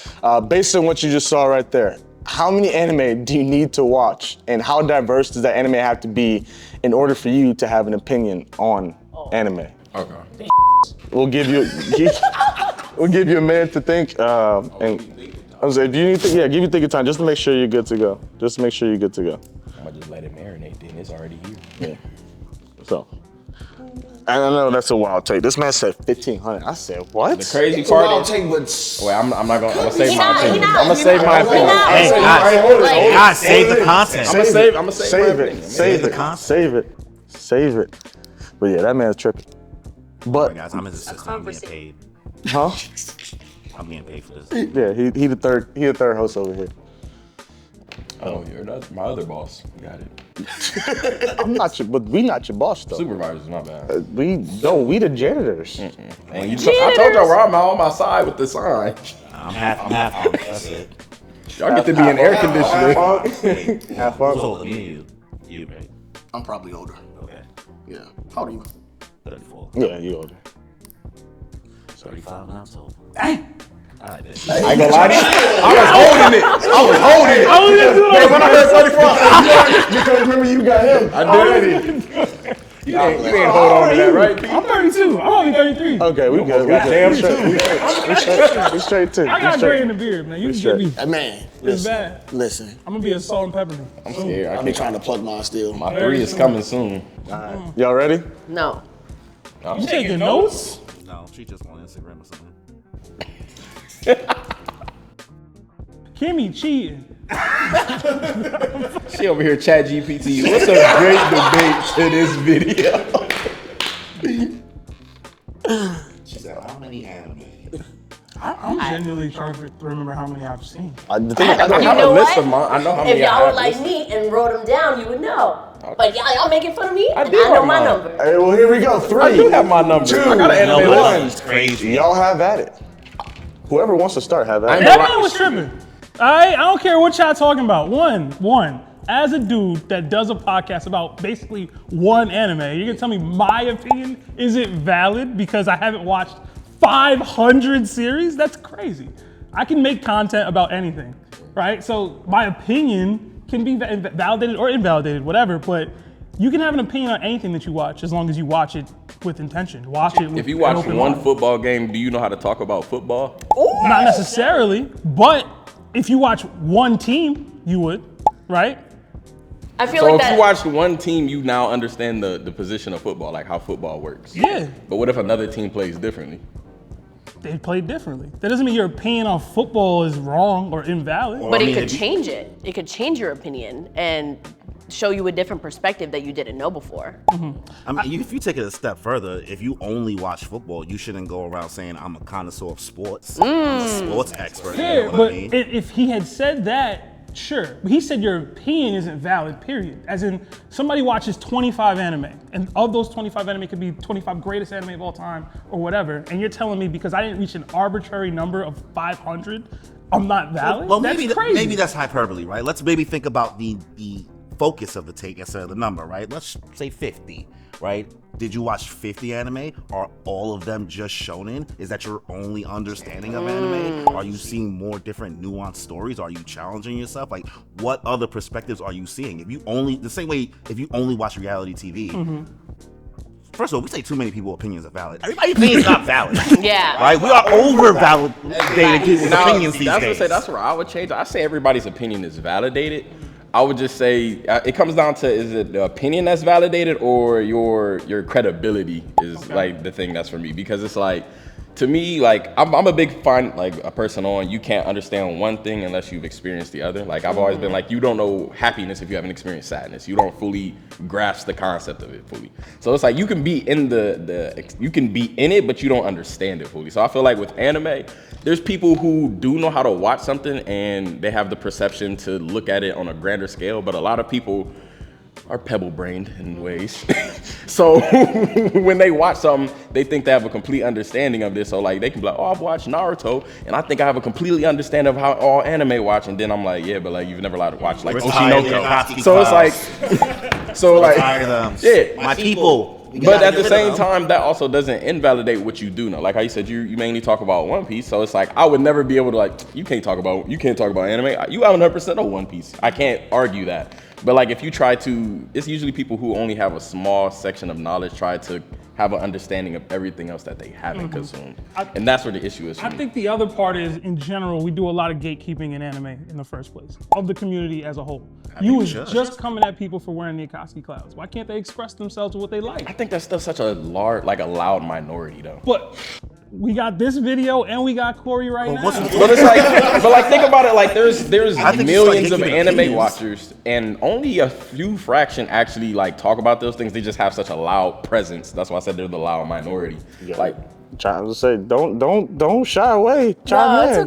based on what you just saw right there, how many anime do you need to watch, and how diverse does that anime have to be in order for you to have an opinion on anime? Okay. We'll give you a minute to think. And I was like, if you need to, give you think of time just to make sure you're good to go. Just to make sure you're good to go. I'm gonna just let it marinate. Then it's already here. Yeah. So. I don't know, that's a wild take. This man said 1,500. I said, what? The crazy It's a part wild is. take, but Wait, I'm not gonna. I'm gonna save He my not- he opinion. not- I'm gonna save my opinion. not- Hey, Like- guys, save the content. I'm gonna save my opinion. Save it. content. Save it. But yeah, that man's tripping. But, Guys, I'm his assistant. I'm getting paid. huh? I'm getting paid for this. Yeah, he the third host over here. Oh, that's my other boss. Got it. I'm not your, but we not your boss though. Supervisor's not bad. We the janitors. And I told y'all we're on my side with the sign. I'm half on. That's it. Y'all get to be in air conditioning. Have Who's fun. older, me or you? You, right? I'm probably older. Okay. Yeah. How old are you? 34. Yeah, you older. 35 now, so. All right, then. I ain't gonna lie to you. I was holding it. Man, when I heard 34, Because remember you got him. I did. You ain't hold on to that, right? I'm 32. I'm only 33. Okay, we good. Goddamn We straight too. I got gray in the beard, man. You can get me. Man, It's listen. bad. Listen. I'm gonna be a salt and pepper. I'm scared. I I've been can't. trying to plug mine still. My 3 is coming soon. Y'all ready? No. You taking notes? No, she just on Instagram or something. Kimmy cheating. She over here chat GPT. What's a great debate to this video? She said, how many anime? I'm genuinely trying to remember how many I've seen. The thing is, I I don't have know a list what? of mine. I know how If many I y'all were have like listed. me and wrote them down, you would know. But y'all making fun of me, and I did know write my mine. number. Hey, well, here we go. 3. I do have my number. I got an anime one. It's crazy. Y'all have at it. Whoever wants to start, have at it. I That man was tripping. I don't care what y'all talking about. One. As a dude that does a podcast about basically one anime, you're gonna tell me my opinion isn't valid because I haven't watched 500 series? That's crazy. I can make content about anything, right? So my opinion can be validated or invalidated, whatever, but you can have an opinion on anything that you watch as long as you watch it with intention. Watch it with If you an watch open one mind. football game, do you know how to talk about football? Not necessarily, but if you watch one team, you would, right? I feel So like if that. you watch one team, you now understand the position of football, like how football works. Yeah, But what if another team plays differently? they play differently. That doesn't mean your opinion on football is wrong or invalid. But I it mean, could if you- change it. It could change your opinion and show you a different perspective that you didn't know before. I mean, if you take it a step further, if you only watch football, you shouldn't go around saying I'm a connoisseur of sports. I'm a sports expert. Yeah, You know what but I mean? if he had said that, sure. But he said your opinion isn't valid, period. As in, somebody watches 25 anime, and of those 25 anime could be 25 greatest anime of all time, or whatever, and you're telling me because I didn't reach an arbitrary number of 500, I'm not valid? Well, That's maybe crazy. maybe that's hyperbole, right? Let's maybe think about the focus of the take instead of the number, right? Let's say 50, right? Did you watch 50 anime? Are all of them just shonen? Is that your only understanding of anime? Are you seeing more different nuanced stories? Are you challenging yourself? Like, what other perspectives are you seeing? If you only, the same way, if you only watch reality TV, first of all, we say too many people's opinions are valid. Everybody's opinion is not valid. Yeah. Right? We are over-validating people's Now, opinions these days. That's where I would change. I say everybody's opinion is validated. I would just say it comes down to, is it the opinion that's validated or your credibility is like the thing that's for me, because it's like, to me, like I'm a big a person on you can't understand one thing unless you've experienced the other. Like I've always been like, you don't know happiness if you haven't experienced sadness. You don't fully grasp the concept of it fully. So it's like you can be in you can be in it, but you don't understand it fully. So I feel like with anime, there's people who do know how to watch something and they have the perception to look at it on a grander scale, but a lot of people are pebble-brained in ways. So when they watch something, they think they have a complete understanding of this. So like they can be like, oh, I've watched Naruto, and I think I have a completely understanding of how all anime watch. And then I'm like, yeah, but like you've never allowed to watch like Oshinoko. So it's like, yeah, my people. But at the same time, that also doesn't invalidate what you do know. Like how you said, you mainly talk about One Piece. So it's like I would never be able to like, you can't talk about anime. You 100% know One Piece. I can't argue that. But like if you try to, it's usually people who only have a small section of knowledge try to have an understanding of everything else that they haven't consumed. And that's where the issue is for I me. think the other part is, in general, we do a lot of gatekeeping in anime in the first place, of the community as a whole. You was just coming at people for wearing the Akatsuki clouds. Why can't they express themselves with what they like? I think that's still such a loud minority though. But we got this video and we got Corey right now. But it's like, think about it. Like there's millions of anime opinions. watchers, and only a few fraction actually like talk about those things. They just have such a loud presence. That's why I said they're the loud minority. Like, Trying to say, don't shy away. No, it's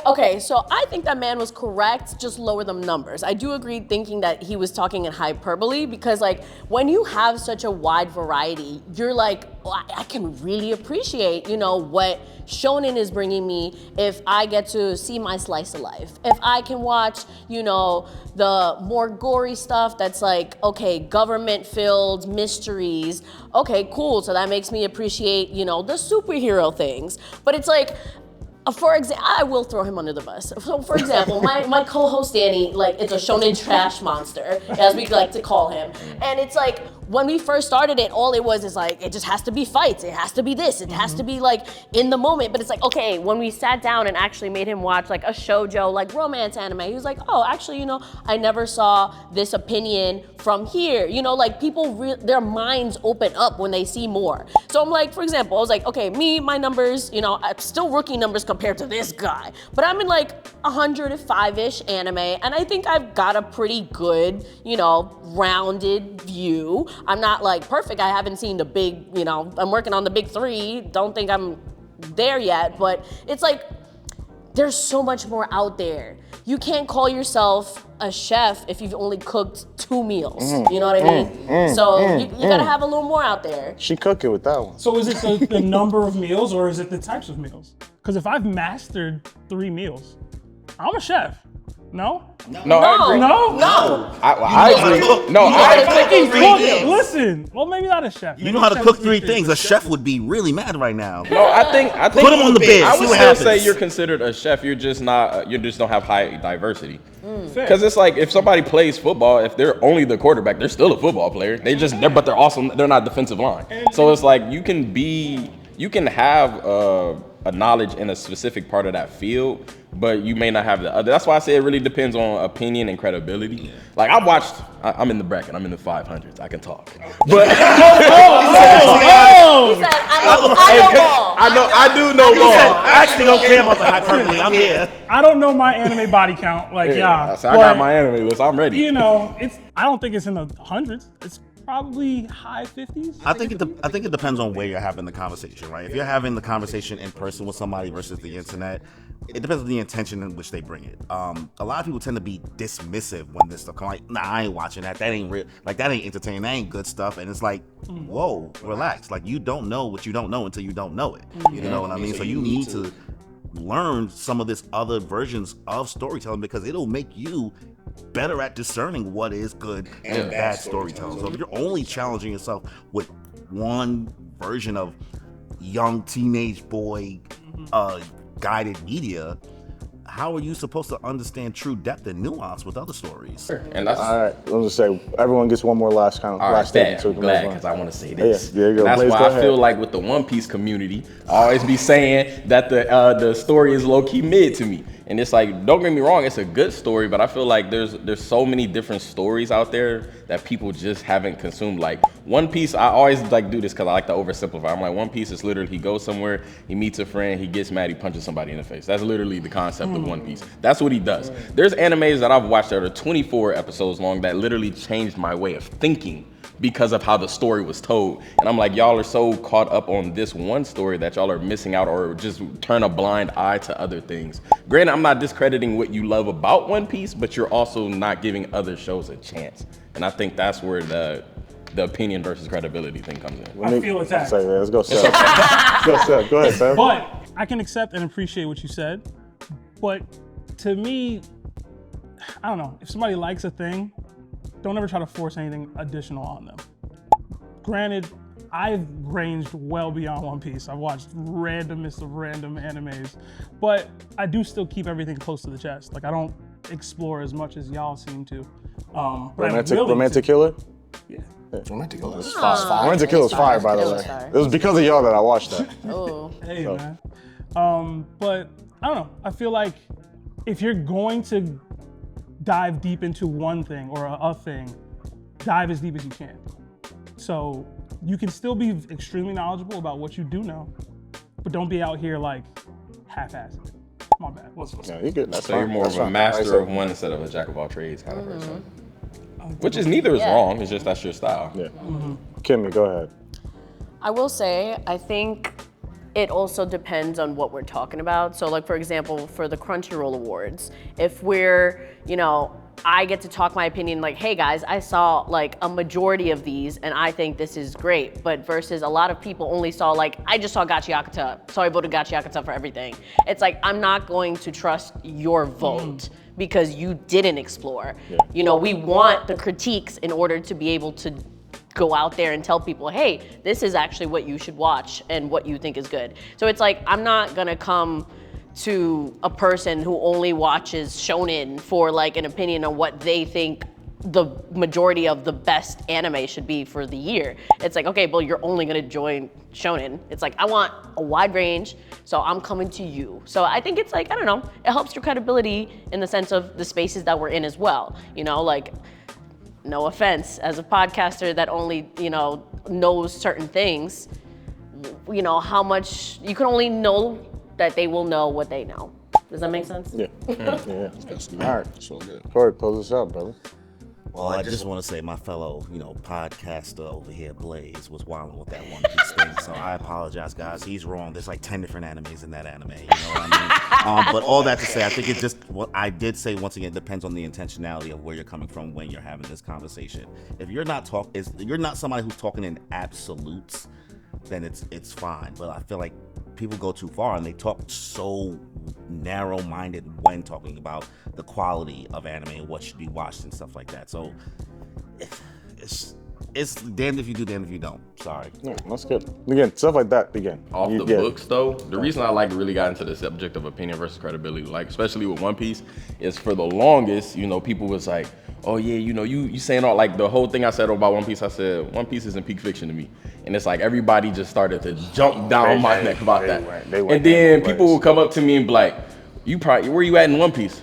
okay. So I think that man was correct. Just lower them numbers. I do agree, thinking that he was talking in hyperbole, because like when you have such a wide variety, you're like, well, I can really appreciate, what shonen is bringing me if I get to see my slice of life. If I can watch, the more gory stuff that's like, okay, government-filled mysteries. Okay, cool. So that makes me appreciate, the superhero things. But it's like, for example, I will throw him under the bus. So for example, my co-host Danny, like, it's a shonen trash monster, as we like to call him. And it's like, when we first started it, all it was is like, it just has to be fights. It has to be this. It has to be like in the moment. But it's like, okay, when we sat down and actually made him watch like a shoujo, like romance anime, he was like, oh, actually, I never saw this opinion from here. Like people, their minds open up when they see more. So I'm like, for example, I was like, okay, my numbers, I'm still rookie numbers compared to this guy. But I'm in like 105-ish anime, and I think I've got a pretty good, rounded view. I'm not like perfect. I haven't seen the big, I'm working on the big 3. Don't think I'm there yet, but it's like, there's so much more out there. You can't call yourself a chef if you've only cooked 2 meals. You know what I mean? So you gotta have a little more out there. She cooking with that one. So is it the number of meals or is it the types of meals? Because if I've mastered 3 meals, I'm a chef. No? No, I agree. No. I agree. No, I agree. Listen, well, maybe not a chef. You know how to cook 3 things. A chef would be really mad right now. No, I think Put him on the bed. I See would what still happens. say you're considered a chef. You're just not. You just don't have high diversity. Because it's like if somebody plays football, if they're only the quarterback, they're still a football player. But they're awesome. They're not defensive line. So it's like you can have a knowledge in a specific part of that field, but you may not have the other. That's why I say it really depends on opinion and credibility. Like I'm in the bracket. I'm in the 500s. I can talk. But He said, I do know ball. I actually don't care about the hyperbole. I'm here. I don't know my anime body count. Like, I but, got my anime list. I'm ready. I don't think it's in the hundreds. It's probably high 50s. I think it depends on where you're having the conversation, right? If you're having the conversation in person with somebody versus the internet, it depends on the intention in which they bring it. A lot of people tend to be dismissive when this stuff comes. Like, nah, I ain't watching that. That ain't real. Like, that ain't entertaining. That ain't good stuff. And it's like, whoa, relax. Like, you don't know what you don't know until you don't know it. You know what I mean? So you need to learn some of this other versions of storytelling, because it'll make you better at discerning what is good and bad storytelling. So if you're only challenging yourself with one version of young teenage boy guided media, how are you supposed to understand true depth and nuance with other stories? And that's All right, let me just say, everyone gets one more last statement. I'm glad, because I want to say this. Yeah, there you go. That's Blaze, why go I ahead. feel like with the One Piece community, I always be saying that the story is low key mid to me. And it's like, don't get me wrong, it's a good story, but I feel like there's so many different stories out there that people just haven't consumed. Like One Piece, I always like do this because I like to oversimplify. I'm like, One Piece is literally, he goes somewhere, he meets a friend, he gets mad, he punches somebody in the face. That's literally the concept of One Piece. That's what he does. There's animes that I've watched that are 24 episodes long that literally changed my way of thinking because of how the story was told. And I'm like, y'all are so caught up on this one story that y'all are missing out or just turn a blind eye to other things. Granted, I'm not discrediting what you love about One Piece, but you're also not giving other shows a chance. And I think that's where the opinion versus credibility thing comes in. I feel attacked. Say, let's go, Seth. Let's go, Seth. Go ahead, Seth. But I can accept and appreciate what you said. But to me, I don't know. If somebody likes a thing, don't ever try to force anything additional on them. Granted, I've ranged well beyond One Piece. I've watched randomest of random animes, but I do still keep everything close to the chest. Like I don't explore as much as y'all seem to. Romantic Killer? Yeah. Romantic Killer is fire. fire. Romantic Killer is fire, by the It way. was fire. It was because of y'all that I watched that. Oh. Hey, man. But I don't know. I feel like if you're going to dive deep into one thing or a thing, dive as deep as you can. So you can still be extremely knowledgeable about what you do know, but don't be out here like half-assed. My bad. Yeah, you good. That's So you're fine. more That's of a fine. master of one instead of a jack of all trades kind of person. Which is neither is wrong, it's just that's your style. Yeah. Kimmy, go ahead. I will say, I think it also depends on what we're talking about. So like, for example, for the Crunchyroll Awards, if we're, I get to talk my opinion like, hey guys, I saw like a majority of these and I think this is great. But versus a lot of people only saw like, I just saw Gachi Yakuta, so I voted Gachi Yakuta for everything. It's like, I'm not going to trust your vote because you didn't explore. Yeah. We want the critiques in order to be able to go out there and tell people, hey, this is actually what you should watch and what you think is good. So it's like, I'm not gonna come to a person who only watches shonen for like an opinion on what they think the majority of the best anime should be for the year. It's like, okay, well, you're only gonna join shonen. It's like, I want a wide range, so I'm coming to you. So I think it's like, I don't know, it helps your credibility in the sense of the spaces that we're in as well. Like, no offense, as a podcaster that only, knows certain things, how much, you can only know that they will know what they know. Does that make sense? Yeah. Yeah. All right. So good. Corey, close us out, brother. Well, I just want to say my fellow, podcaster over here, Blaze, was wilding with that One Piece thing. So I apologize, guys. He's wrong. There's like 10 different animes in that anime. You know what I mean? But all that to say, I think it just, what I did say once again, depends on the intentionality of where you're coming from when you're having this conversation. If you're not you're not somebody who's talking in absolutes, then it's fine. But I feel like people go too far and they talk so narrow-minded when talking about the quality of anime and what should be watched and stuff like that. So it's damned if you do, damned if you don't. Sorry. Yeah, that's good. Again, stuff like that, again. Off the books though, the reason I really got into the subject of opinion versus credibility, like especially with One Piece, is for the longest, people was like, oh yeah, you saying all, like the whole thing I said about One Piece, I said, One Piece isn't peak fiction to me. And it's like everybody just started to jump down my neck about that. And then people will come up to me and be like, where you at in One Piece?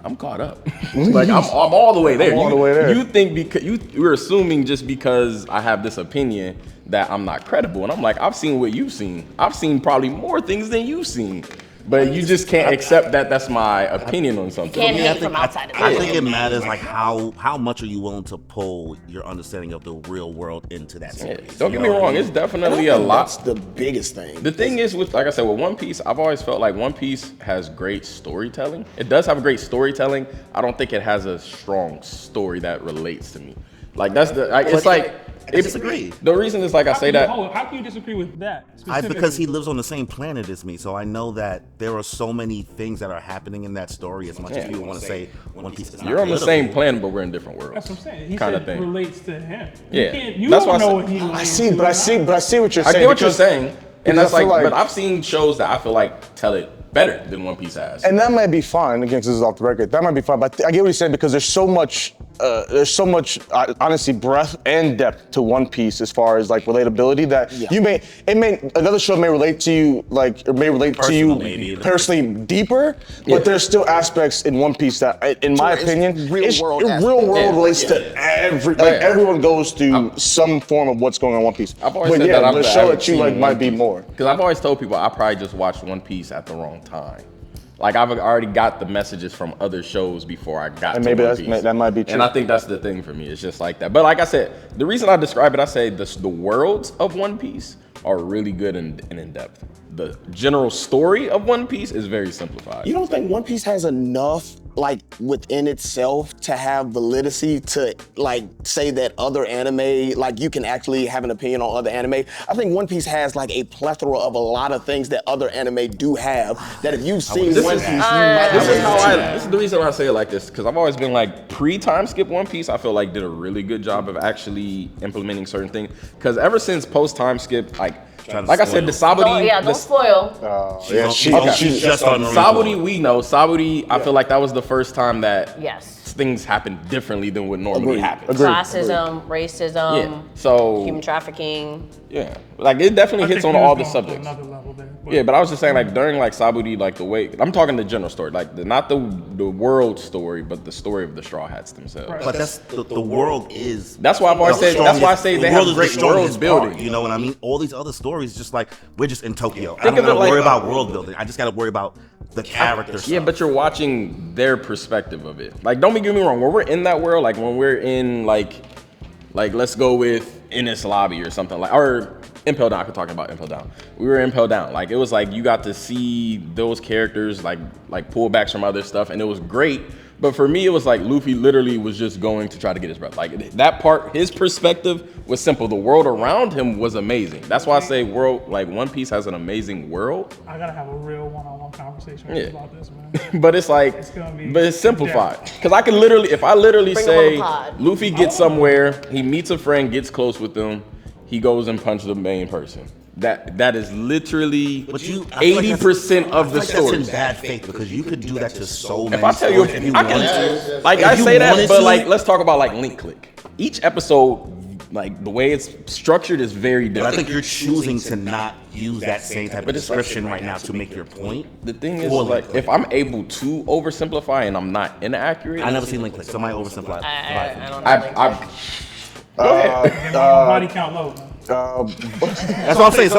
I'm caught up. Like I'm all the way there. I'm all the way there. You think because you're assuming just because I have this opinion that I'm not credible. And I'm like, I've seen what you've seen. I've seen probably more things than you've seen. But you just can't accept that that's my opinion on something. Can't hate from outside of I think it matters like how much are you willing to pull your understanding of the real world into that series. Don't get me wrong, it's definitely a lot. That's the biggest thing. The thing is, like I said, with One Piece, I've always felt like One Piece has great storytelling. It does have great storytelling. I don't think it has a strong story that relates to me. Like it's like. I disagree. The reason is like I say that. How can you disagree with that? Because he lives on the same planet as me, so I know that there are so many things that are happening in that story. As much as you want to say One Piece is not You're on the political. same planet, but we're in different worlds. That's what I'm saying. He kind said of thing. Relates to him. Yeah, You that's don't why know what he I see what you're saying. I get what you're saying, and that's I feel like, but I've seen shows that I feel like tell it better than One Piece has. And that might be fine, again, 'cause this is off the record. That might be fine, but I get what you're saying because there's so much there's so much honestly breadth and depth to One Piece as far as like relatability that another show may relate to you personally deeper, but there's still aspects in One Piece that, in my opinion, real world relates to everyone goes through some form of what's going on in One Piece. I've always said that the show that you like might be more. Because I've always told people I probably just watched One Piece at the wrong time. Like I've already got the messages from other shows before I got to One Piece. That might be true. And I think that's the thing for me. It's just like that. But like I said, the reason I describe it, I say the worlds of One Piece are really good and in depth. The general story of One Piece is very simplified. You don't think One Piece has enough, like, within itself to have validity to, like, say that other anime, like, you can actually have an opinion on other anime? I think One Piece has, like, a plethora of a lot of things that other anime do have, that if you've seen One Piece, you might This is the reason why I say it like this, because I've always been like, pre-time skip One Piece, I feel like did a really good job of actually implementing certain things. Because ever since post-time skip, like I said, the Sabaody. Don't spoil. She's just on Sabaody, we know. Sabaody, I feel like that was the first time that Yes. things happened differently than what normally happens. Classism, racism, So human trafficking. yeah, like it definitely hits on all the subjects. Another level there, but Yeah, but I was just saying, like during like Sabaody, like the way I'm talking the general story, like not the world story, but the story of the Straw Hats themselves. But that's the world is. That's why I've always said. That's why I say they have great world building. You know what I mean? All these other stories, just like we're just in Tokyo. I Think don't of it gotta like- worry about world building. I just gotta worry about the characters. Yeah, but you're watching their perspective of it. Like, don't get me wrong. When we're in that world, like when we're in like let's go with Enies Lobby or something like, or Impel Down. I could talk about Impel Down. We were Impel Down. Like it was like you got to see those characters like pullbacks from other stuff, and it was great. But for me, it was like Luffy literally was just going to try to get his breath. Like that part, his perspective was simple. The world around him was amazing. That's why I say One Piece has an amazing world. I gotta have a real one-on-one conversation with you about this, man. But it's like, but it's simplified. Because I can literally, if I literally Bring him on say, the pod. Luffy gets somewhere, he meets a friend, gets close with them, he goes and punches the main person. That is literally 80% of the story. That's in bad faith because you could do that to so many. If I tell you, stories if I wanted can, to. like If I you say that, wanted but to. like let's talk about like Link Click. Each episode, like the way it's structured is very But I different. think you're choosing to not use that same type of description right now to make your point. The thing is, Or like, if I'm able to oversimplify and I'm not inaccurate, I never seen Link Click. Somebody oversimplified. I don't know. Go ahead. Body count low, man. That's what I'm saying.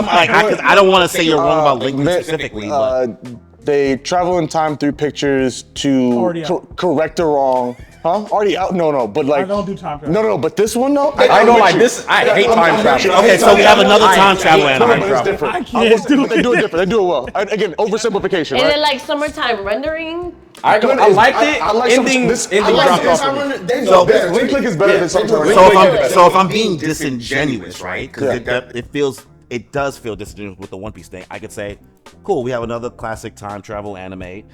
I don't want to say you're wrong about Link Click specifically, but they travel in time through pictures to Already out. correct a wrong. Huh? Already out? No, but like. I don't do time travel. No, but this one though. I know, like this. I hate time travel. okay, so we have another time travel No, anime. but it's different. I can't do They do it different. They do it well. Again, oversimplification, And right? then like summertime rendering. I liked it. I like ending this. ending dropped off for me. Link Click is better than sometimes. So if I'm being disingenuous, right? Because it does feel disingenuous with the One Piece thing. I could say, cool, we have another classic time travel anime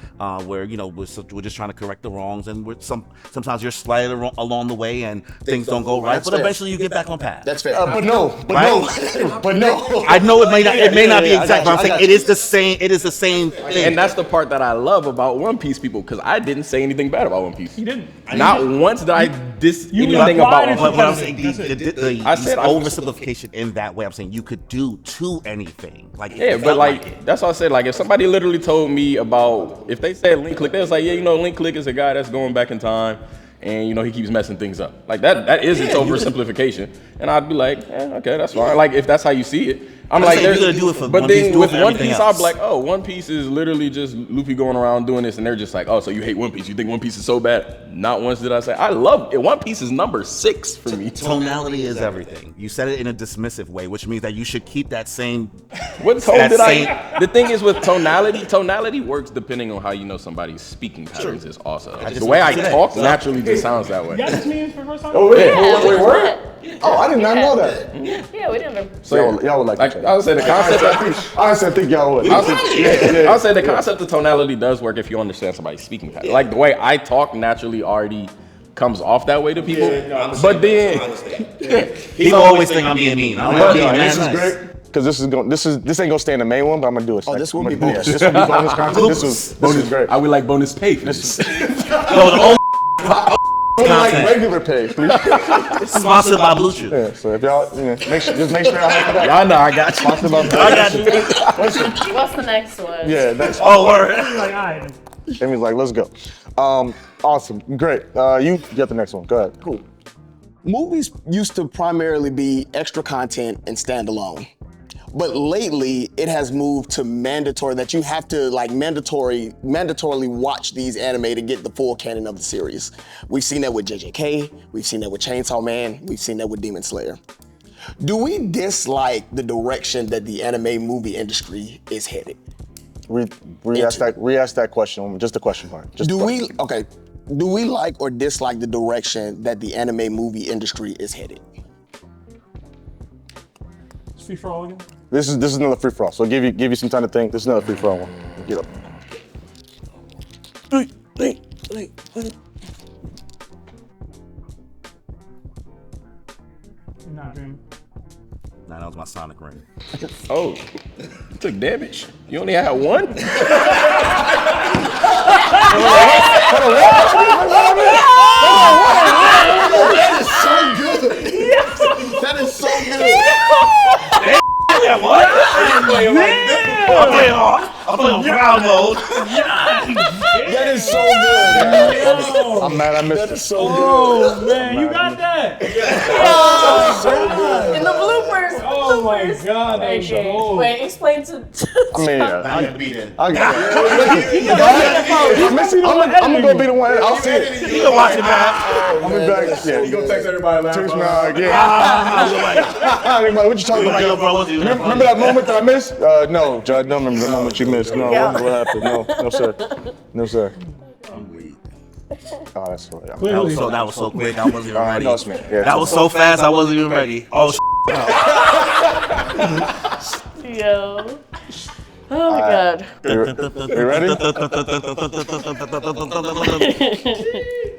where we're just trying to correct the wrongs, and sometimes you're slightly along the way and things don't go right, but eventually you get back on path. That's fair. But no. I know it may not be exact, but I'm saying it is the same. It is the same thing. And that's the part that I love about One Piece people, because I didn't say anything bad about One Piece. He didn't. Not once did I diss You anything about applied it One But Piece. what I'm saying, the I said I- oversimplification in that way, I'm saying you could do to anything. Like if Yeah, you but felt like it. that's what I said. Like if somebody literally told me about, if they said Link Click, they was like, yeah, Link Click is a guy that's going back in time, and he keeps messing things up. Like that is its oversimplification, and I'd be like, okay, that's fine. Like if that's how you see it, I'm like, saying you're gonna do it for but One Piece, then do it with for One everything Piece, else. I'd be like, oh, One Piece is literally just Luffy going around doing this, and they're just like, oh, so you hate One Piece? You think One Piece is so bad? Not once did I say I love it. One Piece is number 6 for me. Tonality is everything. You said it in a dismissive way, which means that you should keep that same. What tone That did same- I? The thing is with tonality works depending on how somebody's speaking patterns is also. just The way I said that. talk naturally just sounds that way. You guys mean for the first time? Oh wait, Yeah, wait, we word? did. Oh, I did not know that. Yeah, we didn't. So y'all would like Like to. I would say the concept. I honestly think y'all would. I would say the concept of tonality does work if you understand somebody's speaking pattern. Like the way I talk naturally already comes off that way to people. But then People always think I'm being mean. I'm not being This is nice. great. Because this ain't gonna stay in the main one, but I'm gonna do it. Oh, this will I'm be gonna- bonus. yeah, this will be bonus content. This is great. I would like bonus pay for this. No, the only like regular page, please. Sponsored by Blue Chew. Yeah, so if y'all, make sure y'all hype it up. Y'all know I got you. Sponsored by Blue I got you. What's the next one? Yeah, next. Oh, word. Like, all right. Amy's like, let's go. Awesome, great. You get the next one. Go ahead. Cool. Movies used to primarily be extra content and standalone. But lately, it has moved to mandatory that you have to mandatorily watch these anime to get the full canon of the series. We've seen that with JJK, we've seen that with Chainsaw Man, we've seen that with Demon Slayer. Do we dislike the direction that the anime movie industry is headed? Re-ask that question, just the question part. Do we like or dislike the direction that the anime movie industry is headed? It's free for all again. This is another free for all. So give you some time to think. This is another free for all one. Get up. Nah, dream. Nah, that was my Sonic ring. Oh, you took damage. You only had one? That is so good. Yeah, what? I'm playing on proud mode. That is so good. I'm mad I missed it. That is so Oh man, you got that? In the bloopers. Oh my god, that was gold. Wait, explain to. I mean, I got beat in. I'm gonna go be the one. I'll see it. You can watch it, man. I'll be back. Yeah, You gonna text everybody laugh? text me out again. What you talking Like, yo, about? bro, what you Remember that moment that I missed? No, Judd, don't remember the moment you missed. No, what happened? No, sir. No, sir. Oh, that's right. That was so quick. I wasn't even ready. No, it's me. Yeah, That was so fast. I wasn't even ready. Oh, Yo. Oh my god. You ready?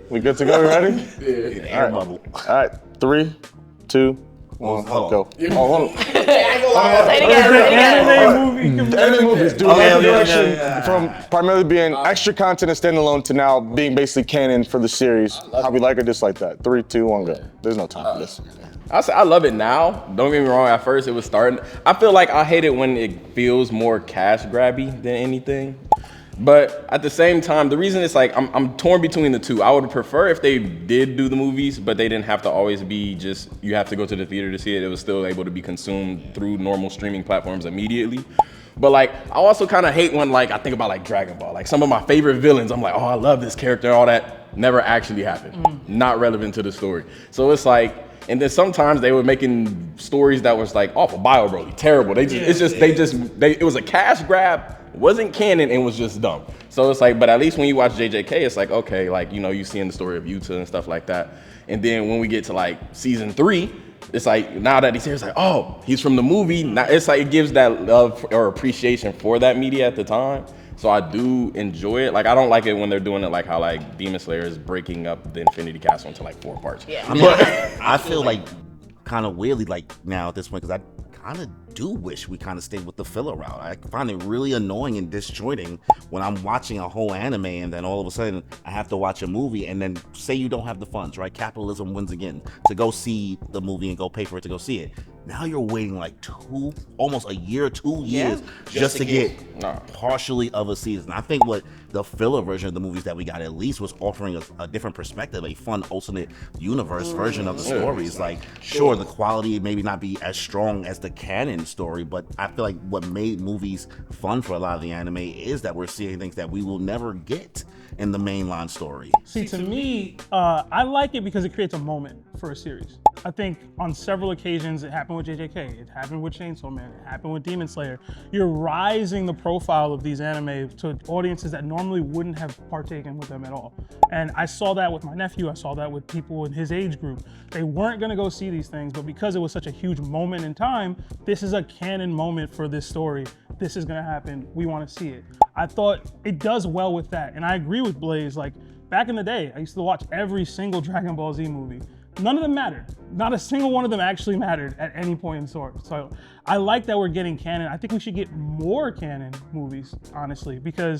We good to go? You ready? yeah. Air bubble. All right. 3, 2, 1, Hold go. Oh, hold on. Say it again. Anime movies do Okay, love the okay, direction yeah. from primarily being extra content and standalone to now being basically canon for the series. How we like or dislike that? 3, 2, 1, go. There's no time for this. I love it now. Don't get me wrong. At first, it was starting. I feel like I hate it when it feels more cash grabby than anything. But at the same time, the reason it's like I'm torn between the two. I would prefer if they did do the movies, but they didn't have to always be just you have to go to the theater to see it. It was still able to be consumed through normal streaming platforms immediately. But like, I also kind of hate when like I think about like Dragon Ball. Like some of my favorite villains, I'm like, oh, I love this character, all that never actually happened. Not relevant to the story. So it's like. And then sometimes they were making stories that was like awful, Bio Broly, terrible. It was a cash grab, wasn't canon, and was just dumb. So it's like, but at least when you watch JJK, it's like, okay, like, you know, you seeing the story of Yuta and stuff like that. And then when we get to like season 3, it's like, now that he's here, it's like, oh, he's from the movie. Now it's like, it gives that love or appreciation for that media at the time. So I do enjoy it. Like, I don't like it when they're doing it like how like Demon Slayer is breaking up the Infinity Castle into like 4 parts. Yeah. I mean, I feel like kind of weirdly like now at this point because I kind of do wish we kind of stayed with the filler route. I find it really annoying and disjointing when I'm watching a whole anime and then all of a sudden I have to watch a movie and then say you don't have the funds, right? Capitalism wins again to go see the movie and go pay for it to go see it. Now you're waiting like almost a year, 2 years just to get partially of a season. I think what the filler version of the movies that we got at least was offering a different perspective, a fun alternate universe version of the stories. Like, sure, the quality maybe not be as strong as the canon story, but I feel like what made movies fun for a lot of the anime is that we're seeing things that we will never get in the mainline story. See, to me, I like it because it creates a moment for a series. I think on several occasions it happened with JJK, it happened with Chainsaw Man, it happened with Demon Slayer. You're rising the profile of these anime to audiences that normally wouldn't have partaken with them at all. And I saw that with my nephew, I saw that with people in his age group. They weren't gonna go see these things, but because it was such a huge moment in time, this is a canon moment for this story. This is gonna happen, we wanna see it. I thought it does well with that, and I agree with Blaze. Like, back in the day, I used to watch every single Dragon Ball Z movie. none of them mattered. Not a single one of them actually mattered at any point in the story. So I like that we're getting canon. I think we should get more canon movies, honestly, because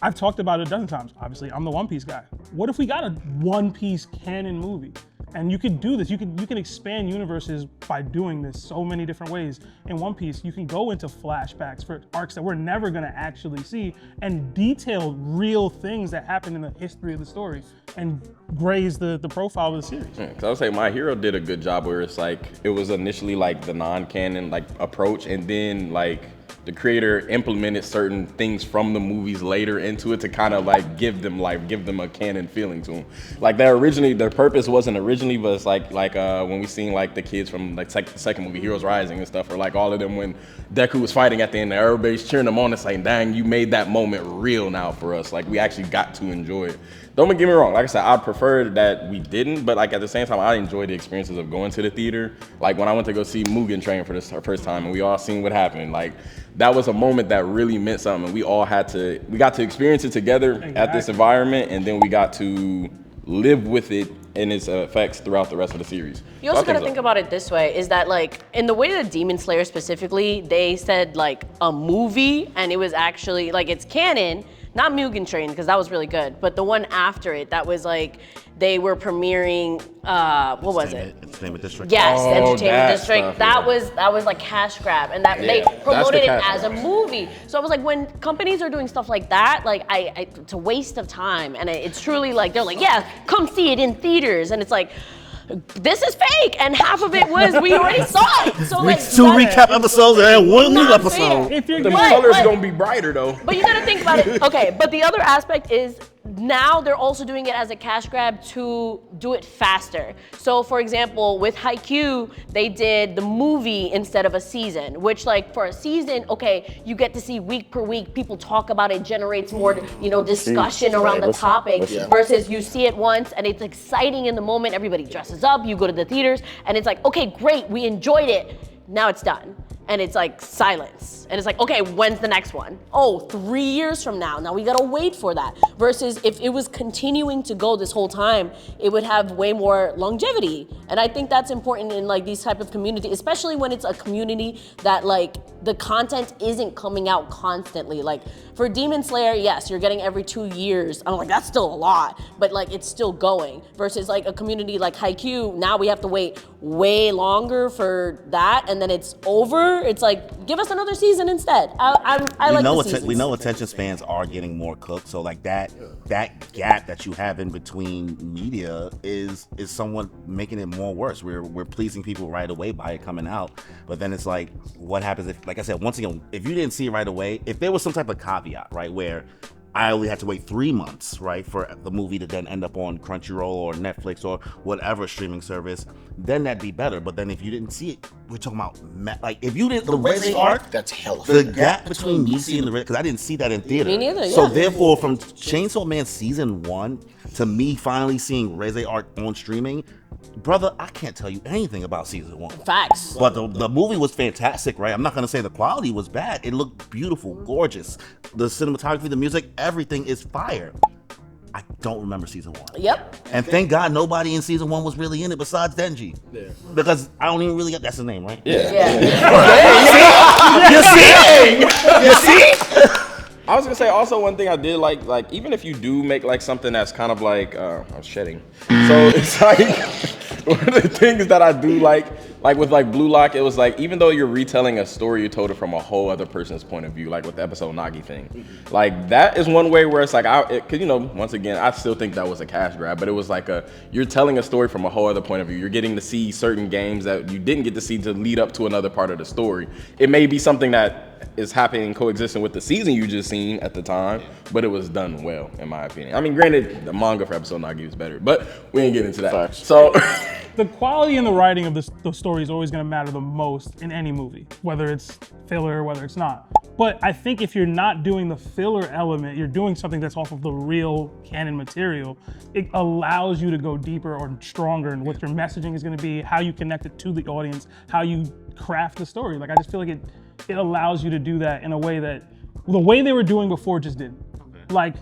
I've talked about it a dozen times. Obviously, I'm the One Piece guy. What if we got a One Piece canon movie? And you could do this. You can expand universes by doing this so many different ways. In One Piece, you can go into flashbacks for arcs that we're never gonna actually see and detail real things that happen in the history of the story and raise the profile of the series. Yeah, 'cause I would say My Hero did a good job where it's like, it was initially like the non-canon like approach, and then like the creator implemented certain things from the movies later into it to kind of like give them a canon feeling to them. Like their purpose wasn't originally, but it's like when we seen like the kids from like the second movie, Heroes Rising and stuff, or like all of them when Deku was fighting at the end, everybody's cheering them on and saying, dang, you made that moment real now for us. Like we actually got to enjoy it. Don't get me wrong, like I said, I'd prefer that we didn't, but like at the same time, I enjoy the experiences of going to the theater. Like when I went to go see Mugen Train for the first time and we all seen what happened, like that was a moment that really meant something. And we got to experience it together at this environment, and then we got to live with it and its effects throughout the rest of the series. You also gotta think about it this way, is that like, in the way that Demon Slayer specifically, they said like a movie, and it was actually, like it's canon, not Mugen Train, because that was really good, but the one after it, that was like, they were premiering, what was it? Entertainment District. Yes, Oh, Entertainment that District. stuff, That yeah. was like cash grab, and that Yeah, they that's promoted the it cash as a grab. movie. So I was like, when companies are doing stuff like that, like it's a waste of time, and it's truly like they're like, yeah, come see it in theaters, and it's like, this is fake, and half of it was we already saw it. So like Two recap episodes and one new Not episode. fair. If you're The gonna- color's gonna be brighter though. But you gotta think about it. Okay, but the other aspect is now they're also doing it as a cash grab to do it faster. So for example, with Haikyuu, they did the movie instead of a season, which like for a season, okay, you get to see week per week, people talk about it, generates more, discussion around the topic, versus you see it once and it's exciting in the moment, everybody dresses up, you go to the theaters, and it's like, okay, great, we enjoyed it, now it's done. And it's like silence. And it's like, okay, when's the next one? Oh, 3 years from now. Now we gotta wait for that. Versus if it was continuing to go this whole time, it would have way more longevity. And I think that's important in like these type of community, especially when it's a community that like the content isn't coming out constantly. Like for Demon Slayer, yes, you're getting every 2 years. I'm like, that's still a lot, but like it's still going. Versus like a community like Haikyuu, now we have to wait way longer for that, and then it's over. It's like, give us another season instead. I like the seasons. We know attention spans are getting more cooked, so like that gap that you have in between media is somewhat making it more worse. We're pleasing people right away by it coming out, but then it's like, what happens if, like I said, once again, if you didn't see it right away, if there was some type of caveat, right, where I only had to wait 3 months, right, for the movie to then end up on Crunchyroll or Netflix or whatever streaming service, then that'd be better. But then if you didn't see it, we're talking about, like, if you didn't, the Resi arc, That's hella. the gap between me seeing the, because I didn't see that in theater. Me neither, So yeah. therefore, from Chainsaw Man season 1 to me finally seeing Resi arc on streaming, brother, I can't tell you anything about season 1. Facts. But the movie was fantastic, right? I'm not gonna say the quality was bad. It looked beautiful, gorgeous. The cinematography, the music, everything is fire. I don't remember season 1. Yep. And thank God nobody in season 1 was really in it besides Denji. Yeah. Because I don't even really get, that's his name, right? Yeah. You see? I was gonna say also one thing I did like even if you do make like something that's kind of like I'm shedding. So it's like one of the things that I do like with like Blue Lock, it was like even though you're retelling a story, you told it from a whole other person's point of view, like with the episode Nagi thing. Like that is one way where it's like cause once again, I still think that was a cash grab, but it was like you're telling a story from a whole other point of view. You're getting to see certain games that you didn't get to see to lead up to another part of the story. It may be something that is happening coexisting with the season you just seen at the time, but it was done well, in my opinion. I mean, granted, the manga for episode Nagi was better, but we ain't get into that. Facts. So The quality and the writing of the story is always going to matter the most in any movie, whether it's filler, whether it's not. But I think if you're not doing the filler element, you're doing something that's off of the real canon material, it allows you to go deeper or stronger in what your messaging is going to be, how you connect it to the audience, how you craft the story. Like, I just feel like it allows you to do that in a way that the way they were doing before just didn't. Like,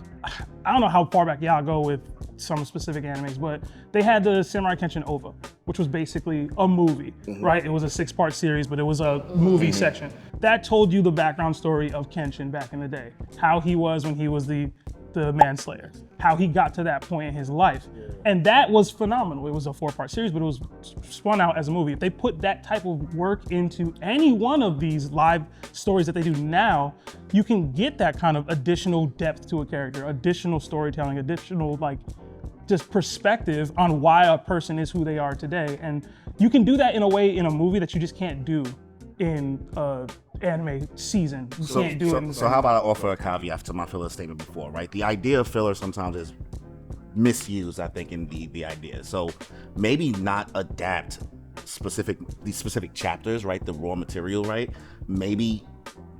I don't know how far back y'all go with some specific animes, but they had the Samurai Kenshin OVA, which was basically a movie, right? It was a 6-part series, but it was a movie section. That told you the background story of Kenshin back in the day, how he was when he was the manslayer, how he got to that point in his life. And that was phenomenal. It was a 4-part series, but it was spun out as a movie. If they put that type of work into any one of these live stories that they do now, you can get that kind of additional depth to a character, additional storytelling, additional like just perspective on why a person is who they are today. And you can do that in a way in a movie that you just can't do in anime season. You can't do it. So how about I offer a caveat to my filler statement before, right? The idea of filler sometimes is misused, I think, in the idea. So maybe not adapt these specific chapters, right? The raw material, right? Maybe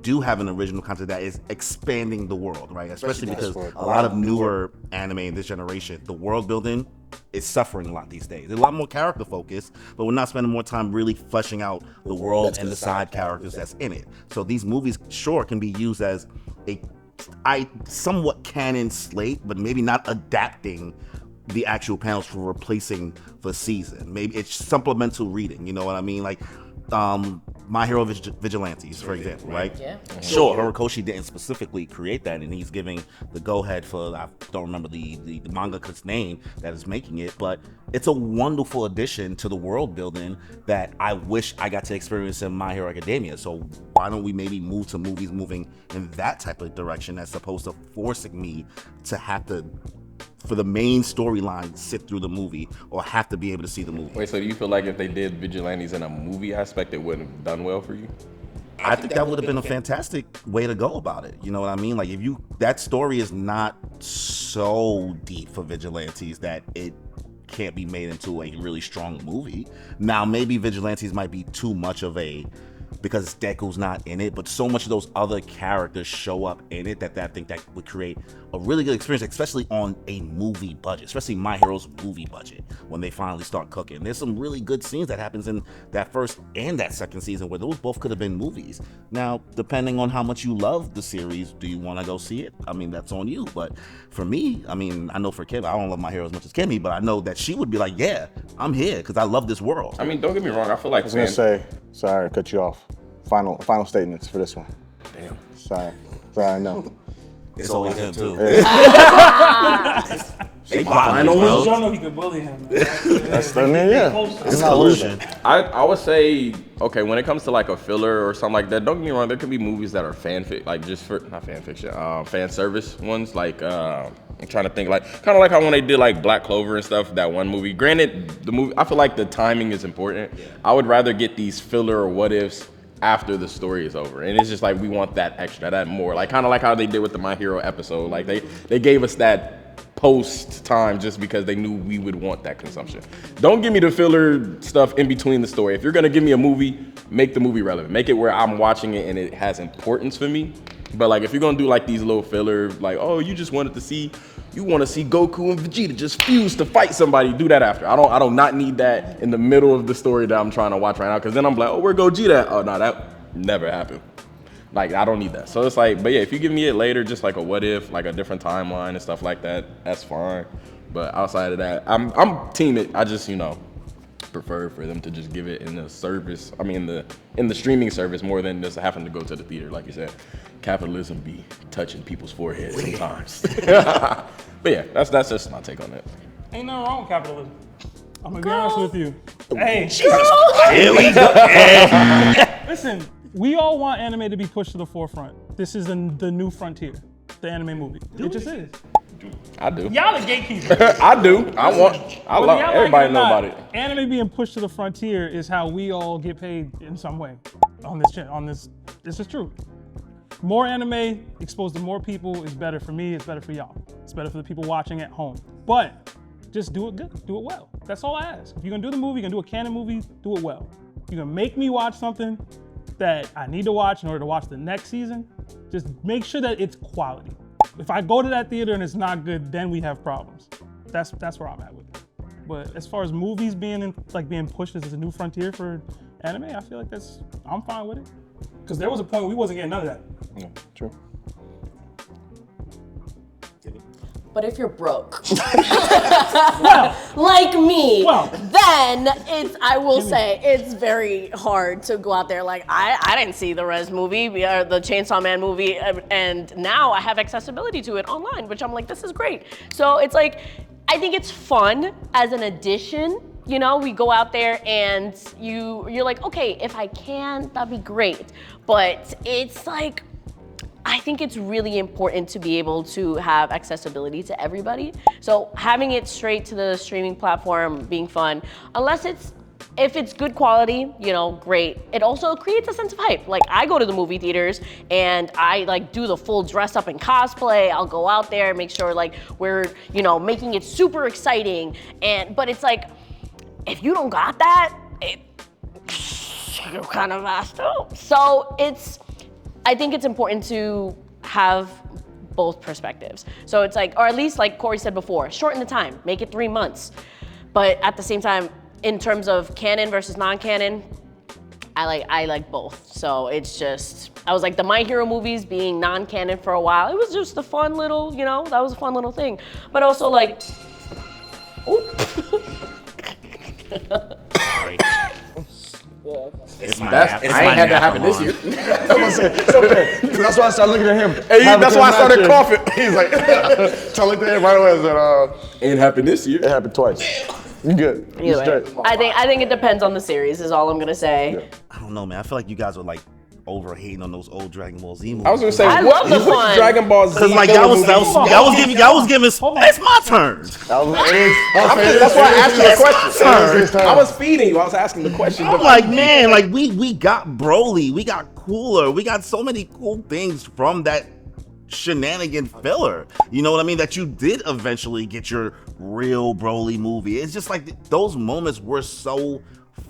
do have an original content that is expanding the world, right? Especially because a lot of newer anime in this generation, the world building is suffering a lot these days. There's a lot more character focus, but we're not spending more time really fleshing out the world and the side characters that's in it. So these movies, sure, can be used as a somewhat canon slate, but maybe not adapting the actual panels for replacing the season. Maybe it's supplemental reading, you know what I mean? Like My Hero Vigilantes, for example, right? Yeah. Sure, Horikoshi didn't specifically create that, and he's giving the go-ahead for, I don't remember the mangaka's name that is making it, but it's a wonderful addition to the world building that I wish I got to experience in My Hero Academia. So why don't we maybe move to movies moving in that type of direction as opposed to forcing me to have to, for the main storyline, sit through the movie or have to be able to see the movie. Wait, so do you feel like if they did Vigilantes in a movie aspect, it wouldn't have done well for you? I think that would have been a fantastic way to go about it. You know what I mean? Like that story is not so deep for Vigilantes that it can't be made into a really strong movie. Now, maybe Vigilantes might be too much of a, because Deku's not in it, but so much of those other characters show up in it that I think that would create a really good experience, especially on a movie budget, especially My Hero's movie budget, when they finally start cooking. There's some really good scenes that happens in that first and that second season where those both could have been movies. Now, depending on how much you love the series, do you want to go see it? I mean, that's on you. But for me, I mean, I know for Kim, I don't love My Hero as much as Kimmy, but I know that she would be like, yeah, I'm here because I love this world. I mean, don't get me wrong, I feel like I was gonna say, sorry to cut you off. Final statements for this one. Damn. Sorry, no. It's always him too. Y'all know he could bully him. That's, I mean, yeah. It's collusion. I would say, okay, when it comes to like a filler or something like that, don't get me wrong, there could be movies that are fanfic, like just for, not fan fiction, fan service ones, like, I'm trying to think, like, kind of like how when they did like Black Clover and stuff, that one movie. Granted, the movie, I feel like the timing is important. Yeah. I would rather get these filler or what ifs after the story is over, and it's just like we want that extra, that more, like kind of like how they did with the My Hero episode. Like they gave us that post time just because they knew we would want that consumption. Don't give me the filler stuff in between the story. If you're gonna give me a movie, make the movie relevant. Make it where I'm watching it and it has importance for me. But like if you're gonna do like these little filler, like, oh, you just wanted to see, you want to see Goku and Vegeta just fuse to fight somebody, do that after. I do not need that in the middle of the story that I'm trying to watch right now, because then I'm like, oh, where Gogeta? Oh no, that never happened. Like, I don't need that. So it's like, but yeah, if you give me it later, just like a what if, like a different timeline and stuff like that, that's fine. But outside of that, I'm team it. I just, prefer for them to just give it in the service. I mean, in the streaming service more than just having to go to the theater, like you said. Capitalism be touching people's foreheads sometimes. But yeah, that's just my take on that. Ain't nothing wrong with capitalism. I'm gonna be honest with you. Hey, Here we go. listen, we all want anime to be pushed to the forefront. This is the new frontier, the anime movie. It just is. I do. Y'all the gatekeepers. I do. I love everybody to know about it. Anime being pushed to the frontier is how we all get paid in some way on this channel. This is true. More anime exposed to more people is better for me, it's better for y'all. It's better for the people watching at home. But just do it good, do it well. That's all I ask. If you're gonna do the movie, you're gonna do a canon movie, do it well. If you're gonna make me watch something that I need to watch in order to watch the next season, just make sure that it's quality. If I go to that theater and it's not good, then we have problems. That's where I'm at with it. But as far as movies being pushed as a new frontier for anime, I feel like I'm fine with it. Because there was a point where we wasn't getting none of that. Yeah, true. But if you're broke, like me, then I will say it's very hard to go out there. Like I didn't see the Rez movie, or the Chainsaw Man movie, and now I have accessibility to it online, which I'm like, this is great. So it's like, I think it's fun as an addition. You know, we go out there and you're like, okay, if I can, that'd be great. But it's like, I think it's really important to be able to have accessibility to everybody. So having it straight to the streaming platform being fun, if it's good quality, you know, great. It also creates a sense of hype. Like I go to the movie theaters and I like do the full dress up and cosplay. I'll go out there and make sure like we're, you know, making it super exciting. But it's like, if you don't got that, you're kind of asked out. So I think it's important to have both perspectives. So it's like, or at least like Corey said before, shorten the time, make it 3 months. But at the same time, in terms of canon versus non-canon, I like both. So it's just, I was like the My Hero movies being non-canon for a while, it was just a fun little, you know, that was a fun little thing. But also like, I ain't had that happen this year. That's why I started looking at him. Hey, that's why I started coughing. He's like, so I looked at him right away and said, ain't happened this year. It happened twice. You good. You either way, straight. I think it depends on the series is all I'm gonna say. Yeah. I don't know, man. I feel like you guys are like overhating on those old Dragon Ball Z movies. I was gonna say, I what love the fun. Dragon Ball Z? Because like y'all was giving. It's my turn. That's why I asked you the question. I was feeding you. I was asking the question. I'm like, man, like we got Broly, we got Cooler, we got so many cool things from that shenanigan filler. You know what I mean? That you did eventually get your real Broly movie. It's just like those moments were so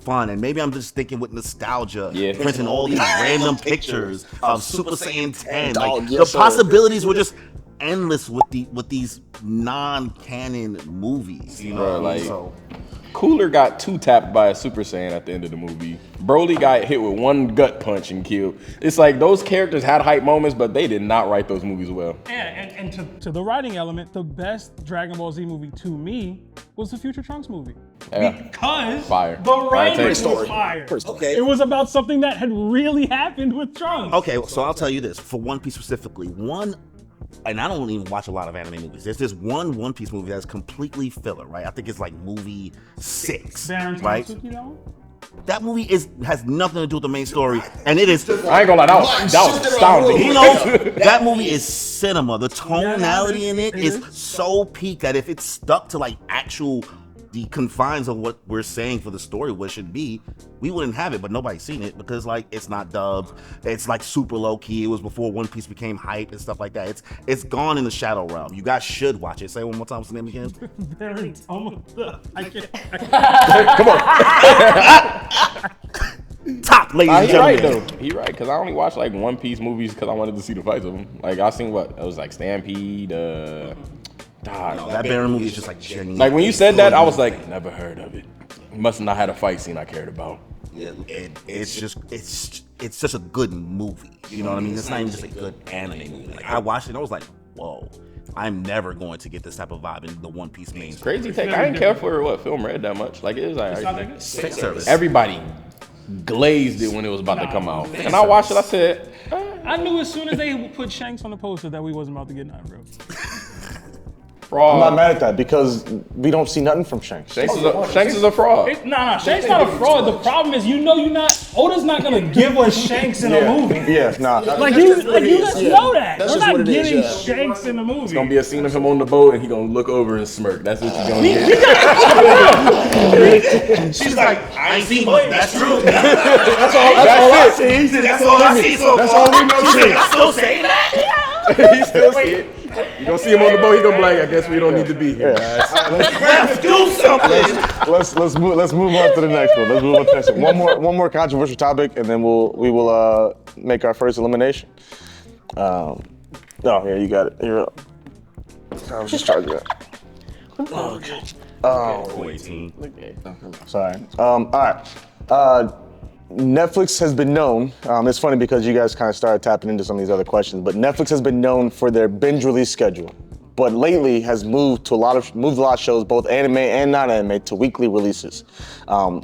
fun, and maybe I'm just thinking with nostalgia, printing all these random pictures of Super Saiyan 10. Like the possibilities were just endless with these non-canon movies. You know, like Cooler got 2-tapped by a Super Saiyan at the end of the movie. Broly got hit with 1 gut punch and killed. It's like those characters had hype moments, but they did not write those movies well. Yeah, and to the writing element, the best Dragon Ball Z movie to me was the Future Trunks movie. Yeah. Because Fire. the writing was story. fire. Okay. It was about something that had really happened with Trunks. Okay, so I'll tell you this, for One Piece specifically, and I don't even watch a lot of anime movies. There's this One Piece movie that's completely filler, right? I think it's like movie 6, right? That movie has nothing to do with the main story, and it is. I ain't gonna lie, that was astounding. You know, that movie is cinema. The tonality in it is so peak that if it's stuck to like the confines of what we're saying for the story, what it should be, we wouldn't have it, but nobody's seen it because like it's not dubbed. It's like super low key. It was before One Piece became hype and stuff like that. It's gone in the shadow realm. You guys should watch it. Say it one more time. What's the name again? I can't. Come on. Top, ladies and He gentlemen. right though. He right, because I only watched like One Piece movies because I wanted to see the fights of them. Like I seen it was like Stampede. That Baron movie is just like genuine. Like when you said that, I was like, never heard of it. Must not have had a fight scene I cared about. It's just a good movie. You know what I mean? It's not even just a good anime movie. Like I watched it and I was like, whoa. I'm never going to get this type of vibe in the One Piece main story. Crazy take. I didn't care for Film Red that much. Like it was like Sex service. everybody glazed it when it was about to come out, and I watched it. I said, I knew as soon as they put Shanks on the poster that we wasn't about to get none, bro. I'm not mad at that because we don't see nothing from Shanks. Shanks is a fraud. Nah, Shanks not a fraud. The problem is, Oda's not gonna give us Shanks in a movie. Yeah, nah. Like you guys know that. We're not getting Shanks in the movie. It's gonna be a scene of him on the boat, and he gonna look over and smirk. That's what you're gonna get. She's like, I ain't seen much. That's true. That's all I see. That's all I see so That's all we know. Shit, I still say that? He still see it. You gonna see him on the boat. He gonna be like, I guess we don't need to be here, guys. Let's do something. Let's move on to the next one. Let's move on to the next one. One more controversial topic, and then we will make our first elimination. Yeah, you got it. You're up. I was just charging that. Okay. Oh, 18. sorry. All right. Netflix has been known, it's funny because you guys kind of started tapping into some of these other questions, but Netflix has been known for their binge release schedule. but lately has moved a lot of shows, both anime and non-anime, to weekly releases.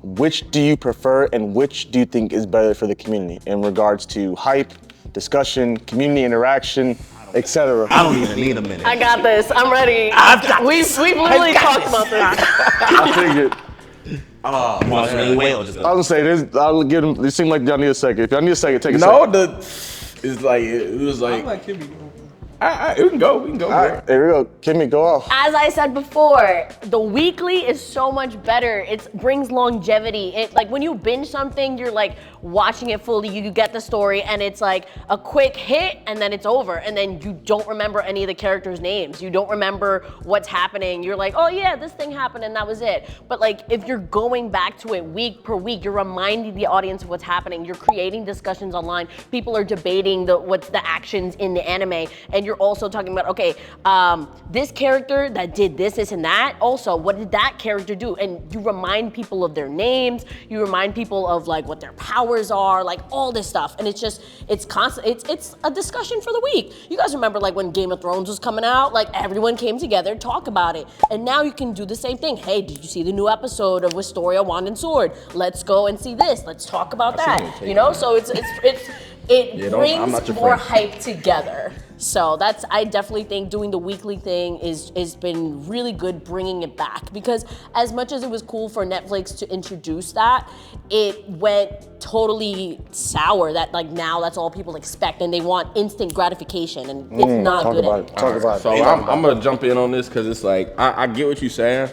Which do you prefer, and which do you think is better for the community in regards to hype, discussion, community interaction, etc.? I don't even need a minute. I got this. I'm ready. We've literally talked about this. I figured. You want me to wait or just I was gonna say, I'll give them. It seemed like y'all need a second. If y'all need a second, take a No, second. it's like it was like. I like Kimmy. We can go. All right, here we go. Kimmy, go off. As I said before, the weekly is so much better. It brings longevity. It like when you binge something, you're like watching it fully. You get the story, and it's like a quick hit, and then it's over. And then you don't remember any of the characters' names. You don't remember what's happening. You're like, oh yeah, this thing happened, and that was it. But like if you're going back to it week per week, you're reminding the audience of what's happening. You're creating discussions online. People are debating what's the actions in the anime, and you're also talking about, okay, this character that did this, and that. Also, what did that character do? And you remind people of their names. You remind people of like what their powers are, like all this stuff. And it's just, it's constant. It's a discussion for the week. You guys remember like when Game of Thrones was coming out? Like everyone came together to talk about it. And now you can do the same thing. Hey, did you see the new episode of Wisteria Wand and Sword? Let's go and see this. Let's talk about that. You know, so it brings more hype together. So I definitely think doing the weekly thing is been really good, bringing it back, because as much as it was cool for Netflix to introduce that, it went totally sour that like now that's all people expect and they want instant gratification, and it's not good anymore. Talk about it. So I'm gonna jump in on this because it's like I get what you're saying,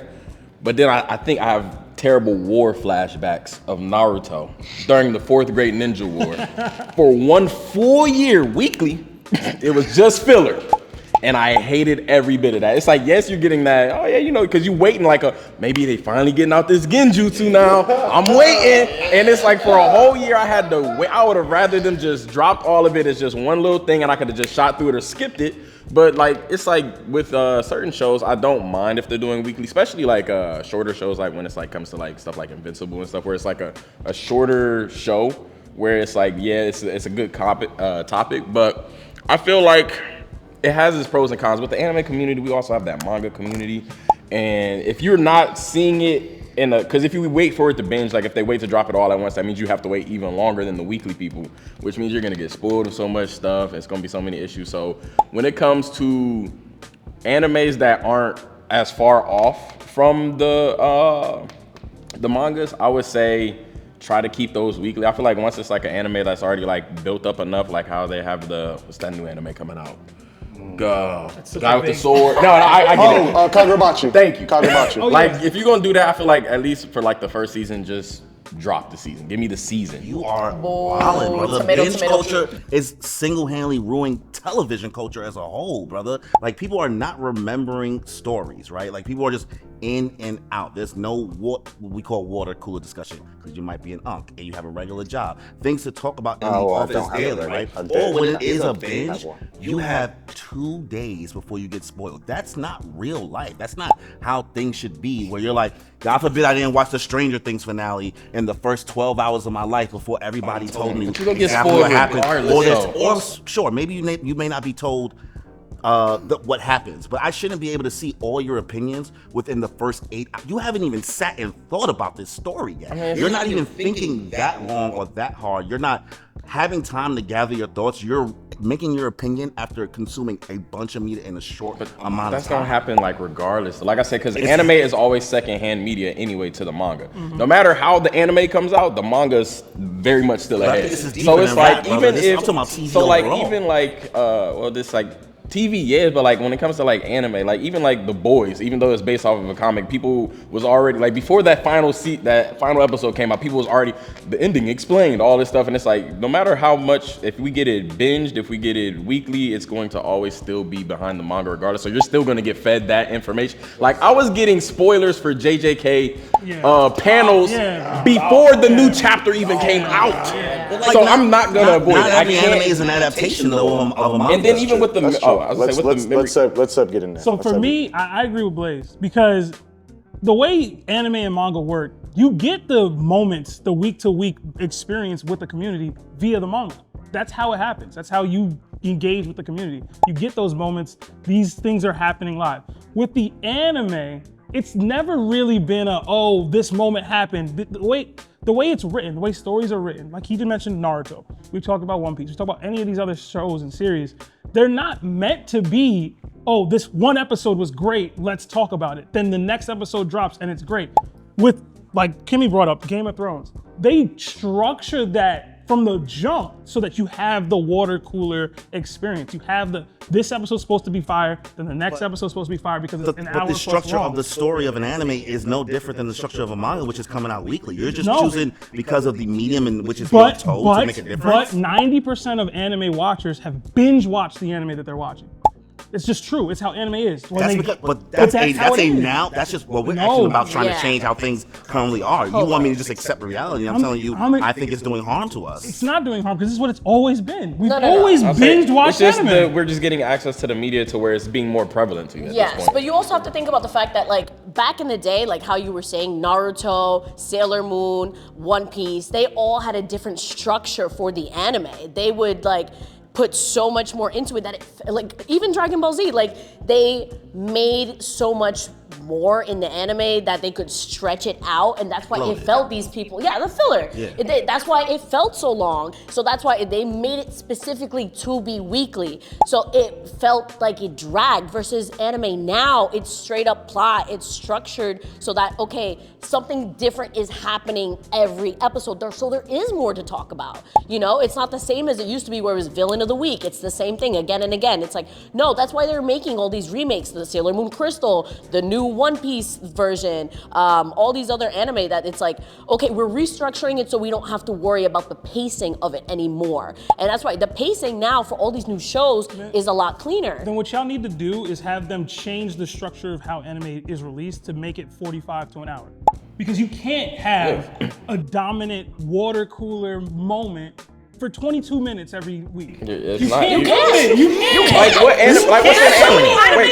but then I think I have terrible war flashbacks of Naruto during the 4th grade ninja war. For 1 full year weekly, it was just filler. And I hated every bit of that. It's like, yes, you're getting that, oh yeah, you know, because you're waiting like maybe they finally getting out this genjutsu now. I'm waiting. And it's like for a whole year I had to wait. I would have rather them just dropped all of it as just one little thing and I could have just shot through it or skipped it. But like, it's like with certain shows, I don't mind if they're doing weekly, especially like shorter shows, like when it's like comes to like stuff like Invincible and stuff, where it's like a shorter show where it's like, yeah, it's a good topic, but I feel like it has its pros and cons. With the anime community, we also have that manga community. And if you're not seeing it because if you wait for it to binge, like if they wait to drop it all at once, that means you have to wait even longer than the weekly people, which means you're gonna get spoiled with so much stuff. It's gonna be so many issues. So when it comes to animes that aren't as far off from the mangas, I would say try to keep those weekly. I feel like once it's like an anime that's already like built up enough, like how they have what's that new anime coming out? Guy with the sword. No, I get it. Kagurabachi. Thank you. Kagurabachi. Oh, Like, if you're gonna do that, I feel like at least for like the first season, just drop the season. Give me the season. You are wildin', brother. Tomato, Binge tomato. culture is single-handedly ruining television culture as a whole, brother. Like, people are not remembering stories, right? Like, people are just in and out. There's no what we call water cooler discussion because you might be an unk and you have a regular job. Things to talk about in the office daily, right? Or when it is a binge, you have 2 days before you get spoiled. That's not real life. That's not how things should be, where you're like, God forbid I didn't watch the Stranger Things finale in the first 12 hours of my life before everybody told me But you don't get exactly spoiled what happened. regardless, Or sure, maybe you may not be told what happens, but I shouldn't be able to see all your opinions within the first 8 hours. You haven't even sat and thought about this story yet. You're not even thinking that long or that hard. You're not having time to gather your thoughts. You're making your opinion after consuming a bunch of media in a short amount of time. That's gonna happen like regardless. Like I said, because anime is always secondhand media anyway to the manga. No matter how the anime comes out, the manga's very much still But I ahead. think this is deeper So it's than like rap, brother. even I'm if talking about TV so like overall. even like well this like TV, yes, but like when it comes to like anime, like even like The Boys, even though it's based off of a comic, people was already like before that final episode came out, people was already the ending explained, all this stuff, and it's like no matter how much, if we get it binged, if we get it weekly, it's going to always still be behind the manga regardless. So you're still going to get fed that information. Like I was getting spoilers for JJK panels before the new chapter even came out. So I'm not gonna avoid it. Not every I can't. anime is an adaptation though of a manga. And then even with the Let's get in there. So for me, I agree with Blaze, because the way anime and manga work, you get the moments, the week to week experience with the community via the manga. That's how it happens. That's how you engage with the community. You get those moments. These things are happening live. With the anime, it's never really been this moment happened. The way it's written, the way stories are written, like he just mentioned Naruto. We talked about One Piece. We talked about any of these other shows and series. They're not meant to be, this one episode was great, let's talk about it. Then the next episode drops and it's great. With, like Kimmy brought up, Game of Thrones, they structure that from the jump so that you have the water cooler experience. You have this episode's supposed to be fire, then the next episode's supposed to be fire because it's an hour plus long. But the structure of the story of an anime is no different than the structure of a manga, which is coming out weekly. You're just choosing because of the medium in which it's being told to make a difference. But 90% of anime watchers have binge watched the anime that they're watching. It's just true. It's how anime is. That's just what we're actually about trying to change how things currently are. You want me to just accept reality? I'm telling you, I think it's doing harm to us. It's not doing harm because this is what it's always been. We've always binge watched anime. We're just getting access to the media to where it's being more prevalent to you. Yes, but you also have to think about the fact that like back in the day, like how you were saying, Naruto, Sailor Moon, One Piece, they all had a different structure for the anime. They would like put so much more into it that like even Dragon Ball Z, like they made so much more in the anime that they could stretch it out, and that's why it felt these people, the filler. That's why it felt so long. So that's why they made it specifically to be weekly. So it felt like it dragged versus anime now, it's straight up plot, it's structured so that, okay, something different is happening every episode. So there is more to talk about. You know, it's not the same as it used to be where it was villain of the week. It's the same thing again and again. It's like, no, that's why they're making all these remakes, the Sailor Moon Crystal, the new One Piece version, all these other anime that it's like, okay, we're restructuring it so we don't have to worry about the pacing of it anymore. And that's why the pacing now for all these new shows is a lot cleaner. Then what y'all need to do is have them change the structure of how anime is released to make it 45 to an hour. Because you can't have a dominant water cooler moment for 22 minutes every week. You can't. Like what anime? Like what's an anime? Wait,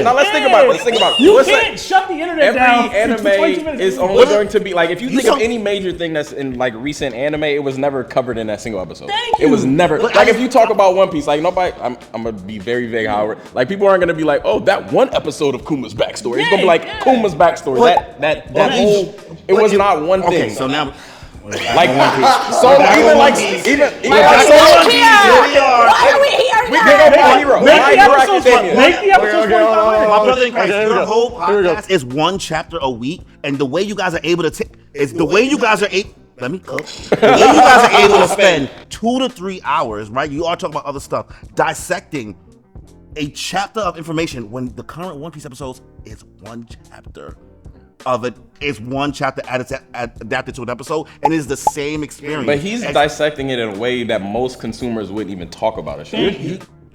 now let's think about it. You can't shut the internet down. Every anime is only going to be like, if you think of any major thing that's in like recent anime, it was never covered in that single episode. It was never like if you talk about One Piece, like nobody. I'm gonna be very vague, Howard. Like people aren't gonna be like, oh, that one episode of Kuma's backstory. It's gonna be like Kuma's backstory. That whole. It was not one thing. Okay, so now. Like so even like so why are we here we now? can go My Hero. Make the episode 45 minutes. My brother in Christ, your whole podcast is one chapter a week, and the way you guys are able to the way you guys are able to spend 2 to 3 hours, right? You are talking about other stuff, dissecting a chapter of information when the current One Piece episodes is one chapter of it is one chapter adapted to an episode, and it's the same experience. But he's dissecting it in a way that most consumers wouldn't even talk about it.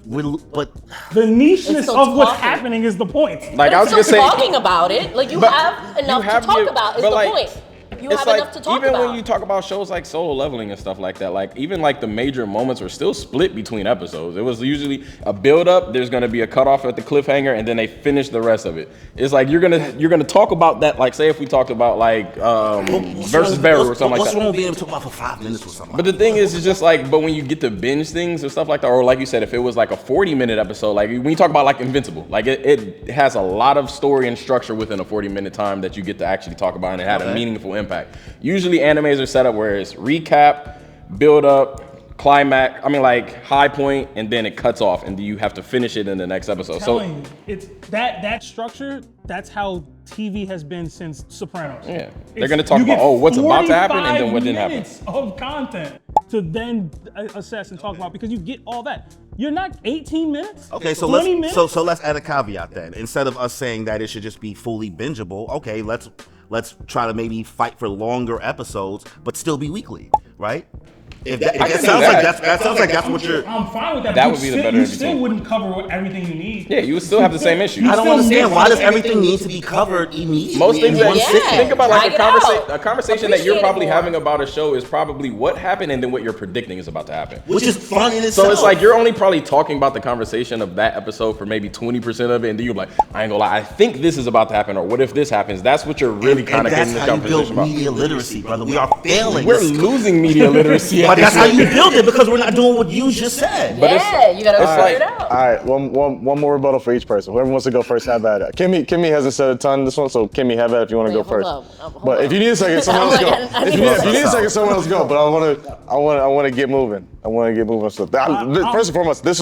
But the nicheness of what's happening is the point. Like I was still just saying, talking about it. Like you have enough to talk about is the point. You have enough to talk about. Even when you talk about shows like Solo Leveling and stuff like that, like even like the major moments were still split between episodes. It was usually a build up, there's gonna be a cutoff at the cliffhanger, and then they finish the rest of it. It's like you're gonna talk about that, like say if we talked about like versus Beru or something like that. What's wrong with being able to talk about for 5 minutes or something? But the thing is, it's just like, but when you get to binge things or stuff like that, or like you said, if it was like a 40-minute episode, like when you talk about like Invincible, like it has a lot of story and structure within a 40-minute time that you get to actually talk about, and it had a meaningful impact. Usually animes are set up where it's recap, build up, climax, like high point, and then it cuts off, and you have to finish it in the next episode. So it's that structure, that's how TV has been since Sopranos. Yeah, they're gonna talk about what's about to happen and then what didn't happen. Minutes of content to then assess and talk about, because you get all that. You're not 18 minutes. Okay, so 20 minutes? so let's add a caveat then. Instead of us saying that it should just be fully bingeable, okay, let's try to maybe fight for longer episodes, but still be weekly, right? That sounds like that's what you're. I'm fine with that. That would be the better. You still wouldn't cover everything you need. Yeah, you would still have the same issue. I don't understand, why does everything need to be covered immediately? Most things that think about like a conversation that you're probably having about a show is probably what happened and then what you're predicting is about to happen. Which is fun in itself. So it's like you're only probably talking about the conversation of that episode for maybe 20% of it, and then you're like, I ain't gonna lie, I think this is about to happen, or what if this happens? That's what you're really kind of getting the conversation about. Media literacy, brother. We are failing. We're losing media literacy But that's how you build it because we're not doing what you just said. But Yeah, you gotta figure like- it out. All right, one more rebuttal for each person. Whoever wants to go first, have at it. Kimmy hasn't said a ton this one, so Kimmy, have at it if you want to go Wait, hold first. up, hold But up. if you need a second, someone else go. I If need you a need a second, someone else go. But I want to get moving. I want to get moving. So first and foremost, this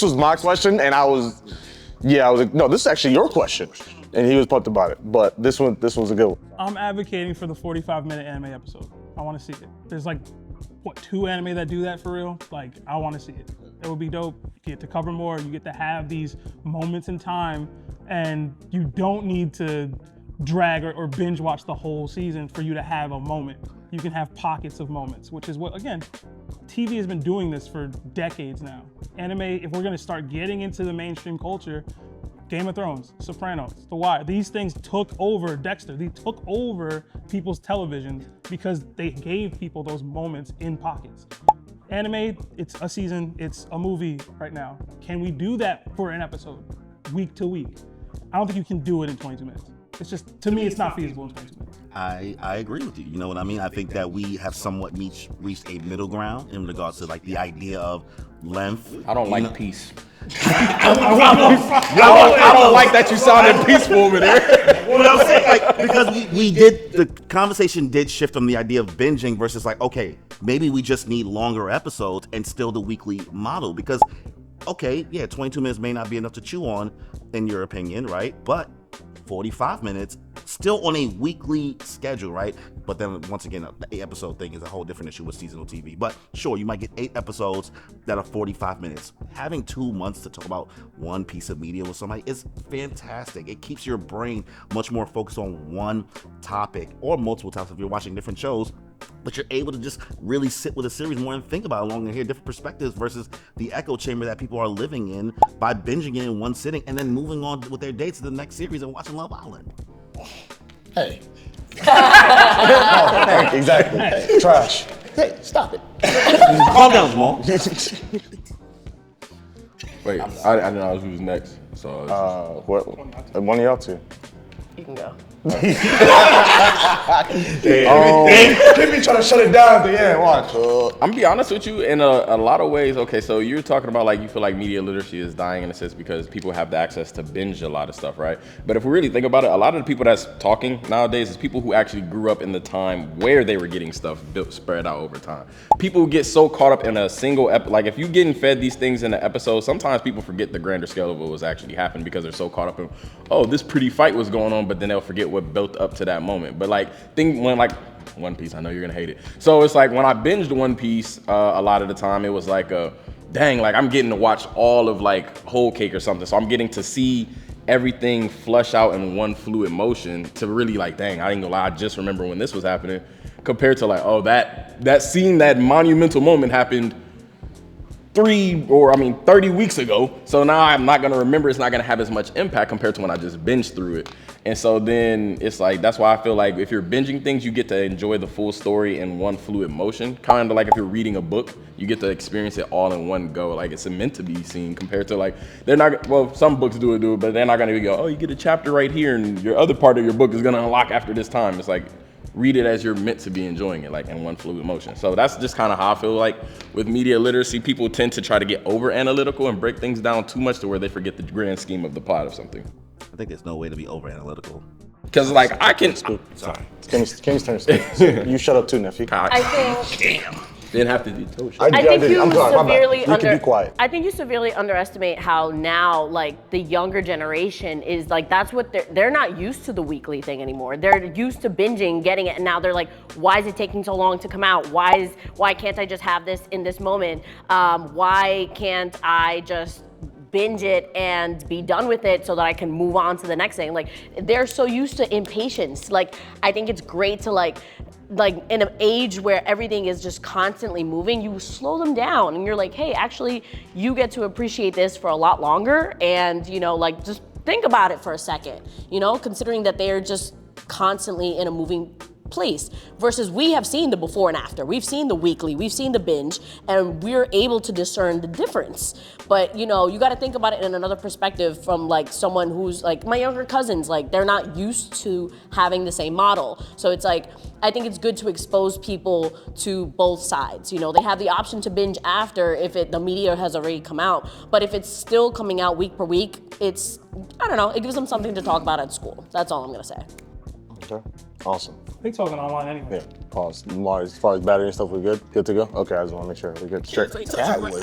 was my question, and I was like, no, this is actually your question, and he was pumped about it. But this was a good one. I'm advocating for the 45-minute anime episode. I want to see it. There's like, what, 2 anime that do that for real? Like, I want to see it. It would be dope. You get to cover more. You get to have these moments in time, and you don't need to drag or binge watch the whole season for you to have a moment. You can have pockets of moments, which is what, again, TV has been doing this for decades now. Anime, if we're gonna start getting into the mainstream culture, Game of Thrones, Sopranos, The Wire, these things took over Dexter. They took over people's televisions because they gave people those moments in pockets. Anime, it's a season, it's a movie right now. Can we do that for an episode, week to week? I don't think you can do it in 22 minutes. It's just, to me, it's not feasible in 22 minutes. I agree with you. You know what I mean? I think that we have somewhat reached a middle ground in regards to like the idea of length. I don't like peace. I don't like that you sounded peaceful over there. What I'm saying, like, because the conversation did shift from the idea of binging versus like, okay, maybe we just need longer episodes and still the weekly model because, okay, yeah, 22 minutes may not be enough to chew on in your opinion, right? But 45 minutes, still on a weekly schedule, right? But then once again, the 8-episode thing is a whole different issue with seasonal TV. But sure, you might get 8 episodes that are 45 minutes. Having 2 months to talk about one piece of media with somebody is fantastic. It keeps your brain much more focused on one topic or multiple topics if you're watching different shows. But you're able to just really sit with a series more and think about it long and hear different perspectives versus the echo chamber that people are living in by binging it in one sitting and then moving on with their day to the next series and watching Love Island. Hey. Exactly. Trash. Hey, stop it. Calm down, Jamal. Wait, I didn't know who was next. So One of y'all two. You can go. Kimmy trying to shut it down at the end. Watch. I'm gonna be honest with you, in a lot of ways, okay, so you're talking about like you feel like media literacy is dying in a sense because people have the access to binge a lot of stuff, right? But if we really think about it, a lot of the people that's talking nowadays is people who actually grew up in the time where they were getting stuff built, spread out over time. People get so caught up in a single like if you're getting fed these things in an episode, sometimes people forget the grander scale of what was actually happening because they're so caught up in, oh, this pretty fight was going on, but then they'll forget what built up to that moment. But like, think when like One Piece, I know you're gonna hate it. So it's like when I binged One Piece, a lot of the time it was like, dang, like I'm getting to watch all of like Whole Cake or something. So I'm getting to see everything flush out in one fluid motion to really like, dang, I ain't gonna lie, I just remember when this was happening. Compared to like, oh, that scene, that monumental moment happened 30 weeks ago. So now I'm not gonna remember, it's not gonna have as much impact compared to when I just binged through it. And so then it's like, that's why I feel like if you're binging things, you get to enjoy the full story in one fluid motion. Kind of like if you're reading a book, you get to experience it all in one go. Like it's meant to be seen compared to like, they're not, well, some books do it, but they're not gonna go, oh, you get a chapter right here and your other part of your book is gonna unlock after this time. It's like, read it as you're meant to be enjoying it, like in one fluid motion. So that's just kind of how I feel like with media literacy, people tend to try to get over analytical and break things down too much to where they forget the grand scheme of the plot of something. I think there's no way to be over analytical. Cause like I can, Sorry. Kimmy's turn to speak. You shut up too, nephew. I think didn't have to do toast. I think you I'm sorry, my bad. severely You can be quiet. I think you severely underestimate how now like the younger generation is like, that's what they're not used to the weekly thing anymore. They're used to binging, getting it, and now they're like, why is it taking so long to come out? Why can't I just have this in this moment? Why can't I just binge it and be done with it so that I can move on to the next thing? Like they're so used to impatience. Like I think it's great to like in an age where everything is just constantly moving, you slow them down and you're like, hey, actually you get to appreciate this for a lot longer, and you know, like just think about it for a second, you know, considering that they're just constantly in a moving place versus we have seen the before and after. We've seen the weekly, we've seen the binge, and we're able to discern the difference. But you know, you got to think about it in another perspective from like someone who's like my younger cousins, like they're not used to having the same model. So it's like, I think it's good to expose people to both sides. You know, they have the option to binge after if the media has already come out, but if it's still coming out week per week, it's, I don't know, it gives them something to talk about at school. That's all I'm gonna say. Okay, awesome. They talking online anyway. Yeah, pause. As far as battery and stuff, we're good? Good to go? Okay, I just want to make sure we're good. Straight. That was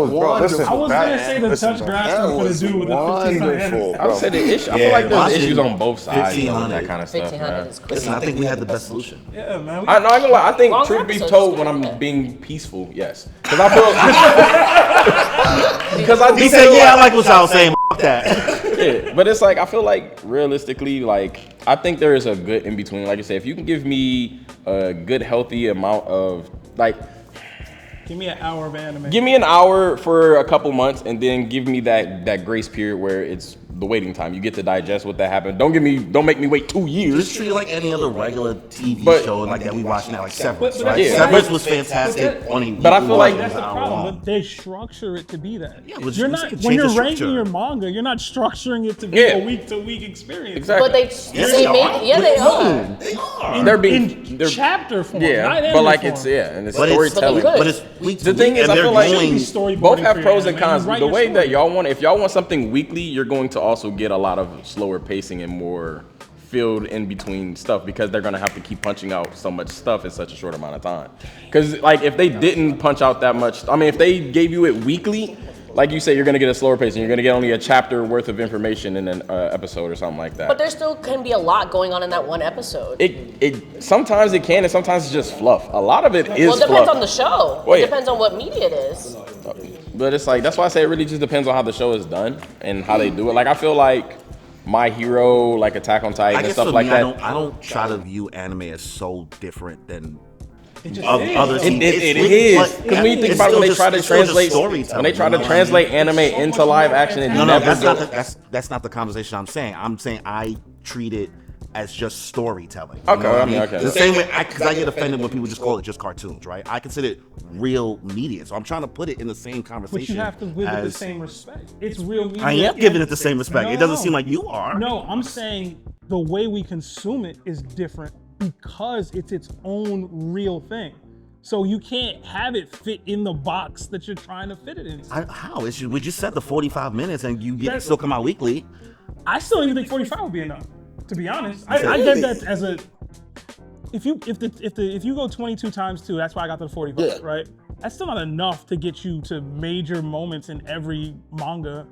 Bro, listen. I was gonna say the touch grass stuff for the dude with the 1500. I would say the issue. I feel like there's issues on both sides with that kind of stuff. 1500 Man. is crazy. Listen, I think we had the best solution. Yeah, man. I know. I ain't gonna lie. I think Longer truth be episodes told, is when good. I'm being peaceful, yes, because I feel because I do He said, feel "Yeah, I like- like what y'all saying." F that. Yeah, but it's like I feel like realistically, like I think there is a good in between. Like I said, if you can give me a good, healthy amount of like, Give me an hour of anime. give me an hour for a couple months, and then give me that grace period where it's the waiting time. You get to digest what that happened. Don't make me wait 2 Just years. treat it like any other regular TV But- show like that we watch now, like Severance, But right? yeah. Severance was fantastic. But I feel like- That's the problem. But they structure it to be that. Yeah, but You're we not can when change you're the ranking structure. your manga, you're not structuring it to be Yeah. a week-to-week experience. Exactly. But they are. They are. They're In chapter form, not yeah, anime but like form. it's and it's But storytelling. good. but it's week to The thing week, is, and I they're feel like going. Storyboarding both have for pros your and anime. cons. You write The your way story. that y'all want, if y'all want something weekly, you're going to also get a lot of slower pacing and more filled in between stuff because they're gonna have to keep punching out so much stuff in such a short amount of time. Because like if they didn't punch out that much, I mean, if they gave you it weekly, like you say, you're gonna get a slower pace and you're gonna get only a chapter worth of information in an episode or something like that. But there still can be a lot going on in that one episode. It sometimes it can and sometimes it's just fluff. A lot of it is Well, it depends fluff. on the show. Well, It yeah. depends on what media it is. But it's like, that's why I say it really just depends on how the show is done and how they do it. Like I feel like My Hero, like Attack on Titan I and guess stuff for like me, that. I don't try to view anime as so different than just of is, other though. TV. It is. Because when you think about it, when they try to translate, when they try to translate anime into live action, it No, never that's not goes. that's not the conversation I'm saying. I'm saying I treat it as just storytelling. Okay, know what I mean, okay. The same way, because I get offended when people just call it just cartoons, right? I consider it real media, so I'm trying to put it in the same conversation. But you have to give it the as- same respect. It's real media. I am giving it the same respect. No, It doesn't no. seem like you are. No, I'm saying the way we consume it is different because it's its own real thing. So you can't have it fit in the box that you're trying to fit it in. How? We just said the 45 minutes, and you get That's- still come out weekly. I still don't even think 45 would be enough. To be honest, I get that as a if you go 22 times 2, that's why I got to the 45, Yeah. right? That's still not enough to get you to major moments in every manga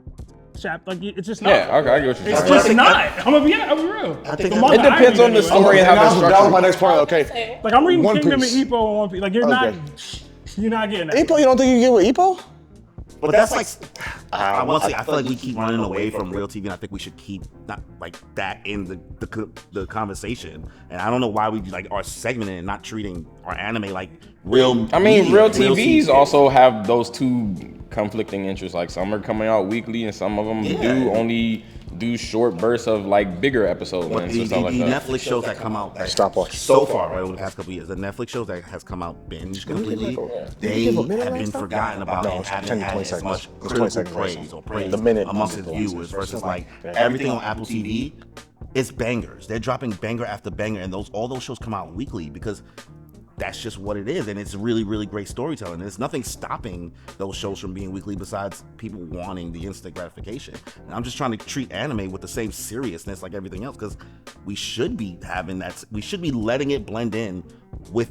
chapter. Like it's just not. Yeah, okay, I get what you're It's saying. just not. I'm gonna be real. I think The that- manga It depends I on the read anyway. story and how that they're was my structured. next point. Okay. Like I'm reading One Kingdom Piece. and Ippo and One Piece. Like you're Okay. not getting that. Ippo, you don't think you get with Ippo? But that's like, I feel like we keep running away from real TV, and I think we should keep not like that in the conversation. And I don't know why we like are segmenting and not treating our anime like real. I mean, media, real TV. TVs also have those two conflicting interests. Like some are coming out weekly, and some of them do only do short bursts of like bigger episodes But and the stuff like that. Netflix shows that come out Stopwatch. so far, right, over the past couple of years, the Netflix shows that has come out binge completely, they give a have minute been last time? forgotten about No, and it's haven't 10 to had 20 as seconds. much It's 20 critical seconds. praise or praise The minute amongst is its the viewers versus like Yeah. everything on Apple TV. It's bangers. They're dropping banger after banger, and all those shows come out weekly because that's just what it is, and it's really, really great storytelling. There's nothing stopping those shows from being weekly besides people wanting the instant gratification. And I'm just trying to treat anime with the same seriousness like everything else because we should be having that. We should be letting it blend in with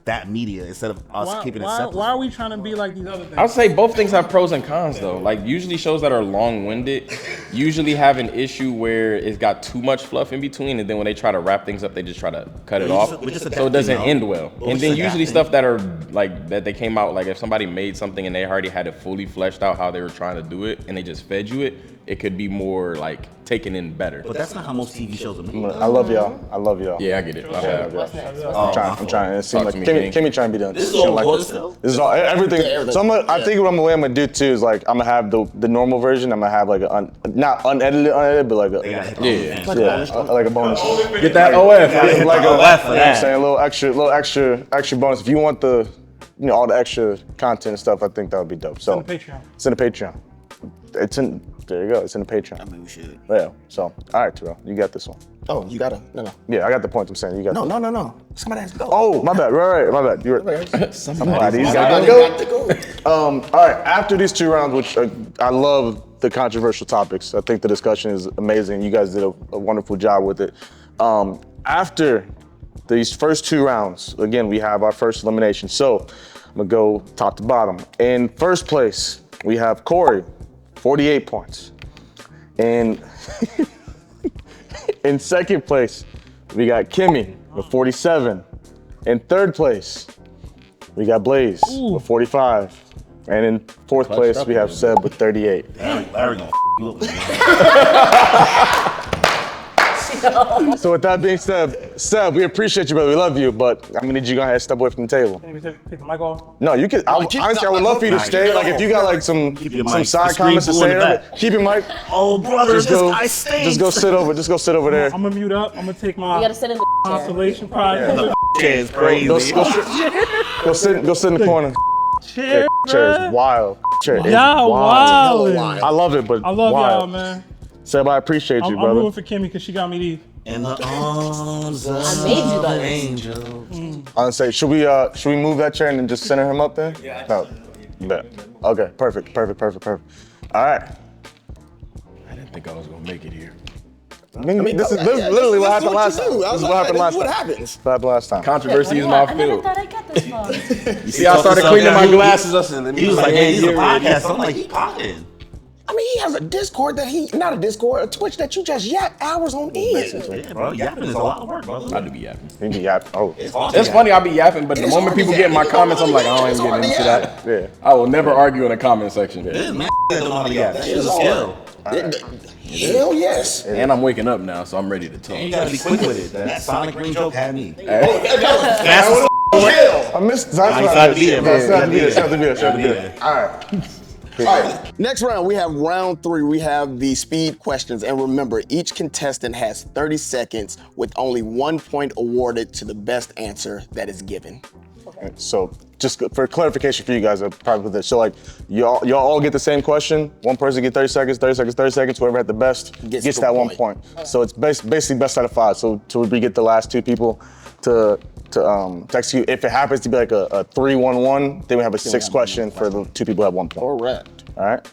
that media instead of us keeping it separate. Why are we trying to be like these other things? I would say both things have pros and cons though. Like usually shows that are long-winded usually have an issue where it's got too much fluff in between, and then when they try to wrap things up, they just try to cut it off, we're just so it adapting, doesn't though. end well. We're And just then usually adapting. stuff that are like that they came out like if somebody made something and they already had it fully fleshed out how they were trying to do it, and they just fed you it. it could be more like taken in better. But that's not how most TV shows are made. I love y'all. I love y'all. Yeah, I get it. My bad. What's next? I'm trying. It seems Talk like to me, Kimmy trying to be done. This is She don't all like good this. stuff. This is all everything. So I think what I'm gonna do too is like I'm gonna have the normal version. I'm gonna have like not unedited, but like a like a bonus. Get that OF. Like a OF for you know what I'm that. saying, a little extra bonus. If you want the all the extra content and stuff, I think that would be dope. So Patreon. it's in the Patreon. There you go. It's in the Patreon. I mean, we should. Yeah. So all right, Terrell, you got this one. Oh, you gotta. No. Yeah, I got the point. I'm saying you got. No. Somebody has to go. Oh, my bad. Right. My bad. You're. Somebody's Somebody got to got go. to go. All right. After these 2 rounds, which I love the controversial topics. I think the discussion is amazing. You guys did a wonderful job with it. After these first 2 rounds, again, we have our first elimination. So I'm gonna go top to bottom. In first place, we have Corey, 48 points. And in second place, we got Kimmy with 47. In third place, we got Blaze with 45. And in fourth place, we have Seb with 38. Larry gonna you up. So with that being said, Seb, we appreciate you, brother. We love you, but I'm gonna need you to go ahead and step away from the table. Can we take the mic off? No, you can. Honestly, I would love for you to stay. Like if you got like some your mic. side The screen comments to blue in say, the back. keep your mic. Oh, brother, Just this go, guy stinks. just go sit over. Just go sit over there. I'm gonna mute up. I'm gonna take my You gotta sit in the chair. consolation prize. Chair is crazy. Go sit in the corner. Chair, Chair is bruh. wild. Chair is Y'all wild. wild. I love it, but I love wild. y'all, man. Seb, I appreciate you, I'm brother. rooting for Kimmy because she got me these. In the arms of I made you those. angel. I was say, should we move that chair and then just center him up there? Yeah. No. Bet. Okay. Perfect. All right. I didn't think I was gonna make it here. This is literally what happened last time. This is what happened last time. What happens? What happened last time. Controversy is Yeah, my I never field. thought I'd get this far. You see, I started cleaning my glasses. I said, let me He was like, yeah, hey, he's a yeah, podcast. I'm like, he potting. I mean, he has a Discord that not a Discord, a Twitch that you just yap hours on end. Yeah, bro, yapping is a lot of work, brother. I do be yapping. You can yap. Oh. It's funny, I be yapping, but the moment people get in my comments, I'm like, I don't even get into that. Yeah. I will never argue in the comment section. This man don't know how to yap. That shit is a skill. Hell yes. And I'm waking up now, so I'm ready to talk. You gotta be quick with it. That Sonic Green joke had me. I missed. you tried to be there, bro. Shout out to be there. All right. All right, next round, we have round 3. We have the speed questions. And remember, each contestant has 30 seconds with only 1 point awarded to the best answer that is given. So just for clarification for you guys, I'll probably put this. So like y'all all get the same question. One person get 30 seconds, 30 seconds, 30 seconds. Whoever had the best gets that 1 point. So it's basically best out of 5. So we get the last 2 people to execute. If it happens to be like a 3-1-1, then we have a 6 question for the 2 people who have 1 point. Correct. All right.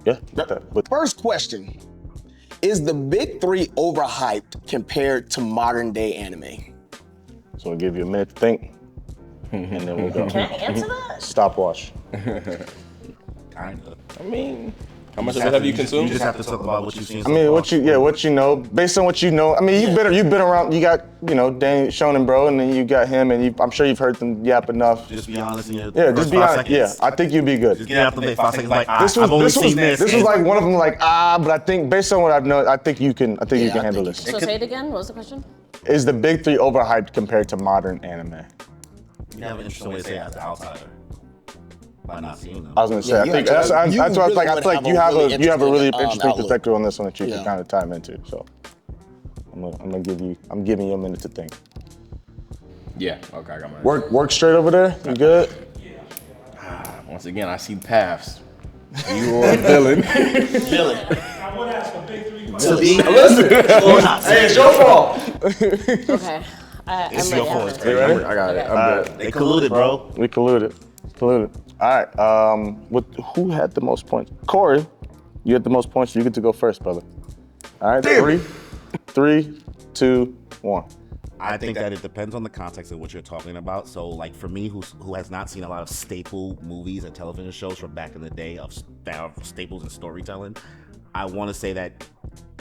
Yeah. First question. Is the big 3 overhyped compared to modern day anime? So we'll give you a minute to think, and then we'll go. Can I answer that? Stopwatch. Kinda. I mean, how much of it have you consumed? You just have to talk about what you've seen. I mean, what you know, based on what you know. I mean, you've been around. You got, Danny Shonen, bro, and then you got him, and I'm sure you've heard them yap enough. Just be honest in your Yeah, just be honest. seconds. Yeah, I think you'd be good. Just get out the 5 seconds like, This I've only seen this this. was like one of them, like but I think based on what I've known, I think you can handle this. So say it again. What was the question? Is the big 3 overhyped compared to modern anime? You have an interesting way to say it as an outsider. By not seeing them. I was gonna say, Yeah, I you think have that's to- why you I feel really like would you have a really interesting outlook. perspective on this one that you Yeah. can kind of time into. So I'm giving you a minute to think. Yeah, okay, I got my Work straight over there. You good? Once again, I see paths. You are a villain. I would ask a big 3 To be Hey, it's your fault. Okay. I'm It's ready. your I'm fault. ready. You ready? I got it. I'm good. They colluded, bro. We colluded. All right. Who had the most points? Corey, you had the most points. You get to go first, brother. All right. Damn. 3, 2, 1. I think that it depends on the context of what you're talking about. So, like for me, who has not seen a lot of staple movies and television shows from back in the day of staples in storytelling, I want to say that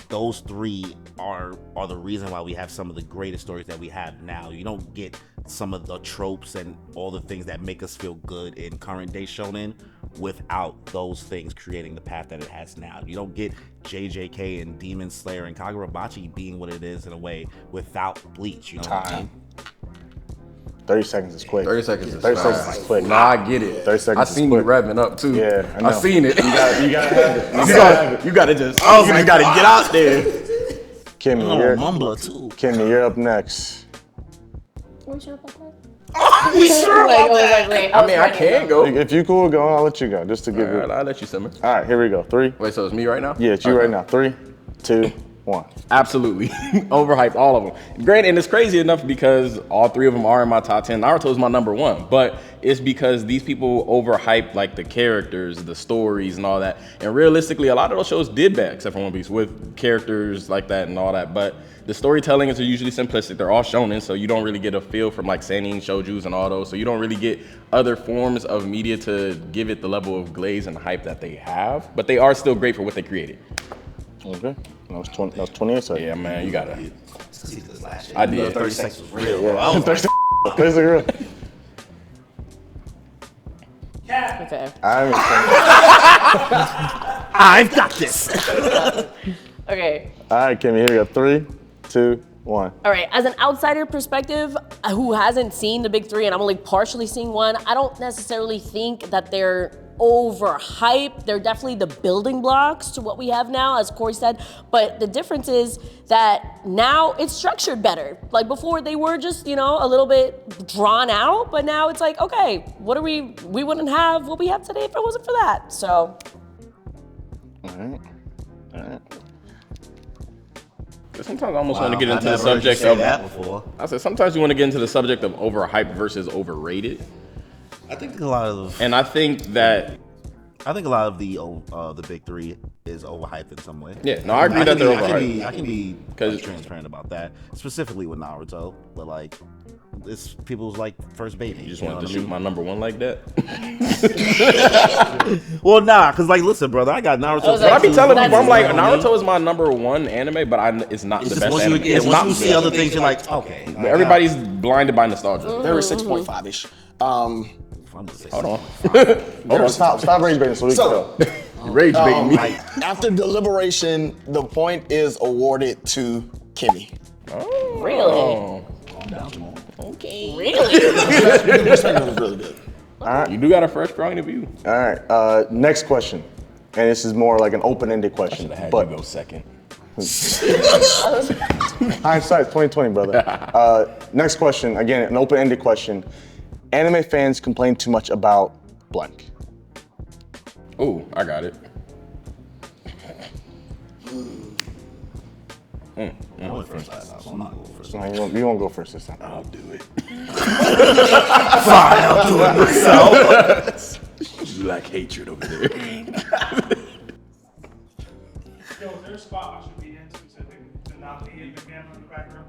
those 3 are the reason why we have some of the greatest stories that we have now. You don't get some of the tropes and all the things that make us feel good in current day shonen without those things creating the path that it has now. You don't get JJK and Demon Slayer and Kagurabachi being what it is in a way without Bleach. You know what I mean? 30 seconds is quick. 30 seconds is 30 fast. seconds is quick. Nah, I get it. 30 seconds I is seen you quick. revving up too. Yeah, I know. I seen it. You gotta have it. You gotta just. You gotta get out there. Kimmy, you're, Mumbler too. Kimmy, you're up next. Are we sure about that? We sure Wait, wait. I mean, I can go. If you cool going, I'll let you go, just to give All you. right, I'll let you simmer. All right, here we go. 3. Wait, so it's me right now? Yeah, it's you right now. 3, 2, 1. Absolutely. Overhyped, all of them. Granted, and it's crazy enough because all 3 of them are in my top 10. Naruto's my number 1, but it's because these people overhype like the characters, the stories and all that. And realistically, a lot of those shows did bad, except for One Piece, with characters like that and all that. But the storytelling is usually simplistic. They're all shonen, so you don't really get a feel from like seinen, shoujus and all those. So you don't really get other forms of media to give it the level of glaze and hype that they have. But they are still great for what they created. Okay. That was 28 seconds. Yeah, man, you gotta. I did. 30 seconds was real. Yeah. 30 seconds. Okay. I've got this. Okay. All right, Kimmy, here we go. 3, 2, 1. All right, as an outsider perspective, who hasn't seen the big 3 and I'm only partially seeing one, I don't necessarily think that they're overhyped. They're definitely the building blocks to what we have now, as Corey said, but the difference is that now it's structured better. Like before they were just, you know, a little bit drawn out, but now it's like, okay, what are we wouldn't have what we have today if it wasn't for that, so. All right. Sometimes I almost want to get into the subject of. that before. I said sometimes you want to get into the subject of overhyped versus overrated, I think a lot of and I think that the big 3 is overhyped in some way. yeah, no, I agree that they're overhyped. I can be Because- like, transparent about that, specifically with Naruto. But like, it's people's like first baby. You just wanted to shoot my number 1 like that. Well, nah, cause like, listen, brother, I got Naruto. was But I like, be telling people, I'm like, You know what I mean? Naruto is my number 1 anime, but it's not It's the just best once anime. you, It's once not you the see best. other things, you're like, okay. But everybody's blinded by nostalgia. There was 6.5-ish. I'm gonna say Hold on. Hold on, stop rage baiting so we can go. Rage baiting me. After deliberation, the point is awarded to Kimmy. Really? Oh. Okay. Really? This segment was really good. You do got a fresh point of view. All right, next question. And this is more like an open-ended question. I had But you go second. hindsight 2020, brother. Next question, again, an open-ended question. Anime fans complain too much about blank. Ooh, I got it. I went first last time, so I'm not going first. No, you won't go first this time. I'll do it. Fine, I'll do it myself. You like hatred over there. Yo, is there a spot I should be in specific to not be in the camera in the background?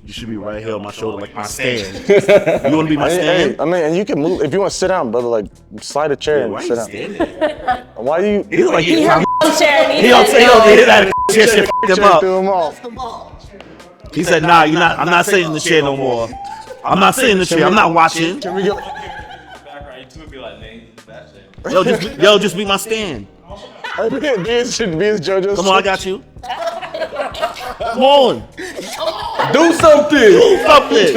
You should be right here on my shoulder like my stand. You want to be my Hey, stand? I mean, and you can move if you want to sit down, brother. Like slide a chair and Why sit you down. standing there? Why you? He's like, he I'm sharing. don't say that shit him up. Threw him off. He said, nah, you're not. I'm not sitting in the chair no more. I'm not sitting in the chair. I'm not watching. Can we go? Background, you two would be like names in the back. Just be my stand. Be his JoJo's. Come on, I got you. Come on, Do something. do something.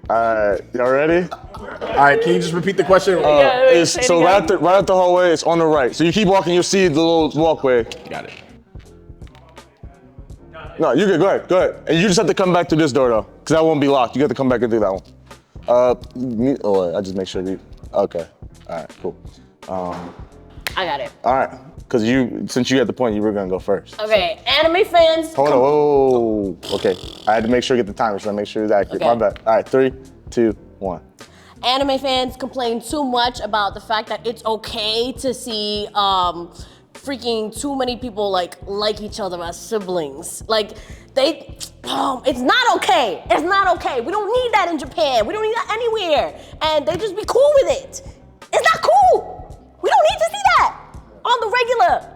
All right, y'all ready? All right, can you just repeat the question? So right up the hallway, it's on the right. So you keep walking, you'll see the little walkway. Got it. No, you good. Go ahead. And you just have to come back through this door though, because that won't be locked. You have to come back and through that one. I just make sure you. Okay. All right. Cool. I got it. All right. Because since you had the point, you were gonna go first. Okay, anime fans. Hold on. Whoa. Okay. I had to make sure you get the timer, so I make sure it's accurate. Okay. My bad. All right. 3, 2, 1. Anime fans complain too much about the fact that it's okay to see freaking too many people like each other as siblings. Like it's not okay. It's not okay. We don't need that in Japan. We don't need that anywhere. And they just be cool with it. It's not cool. We don't need to see that on the regular.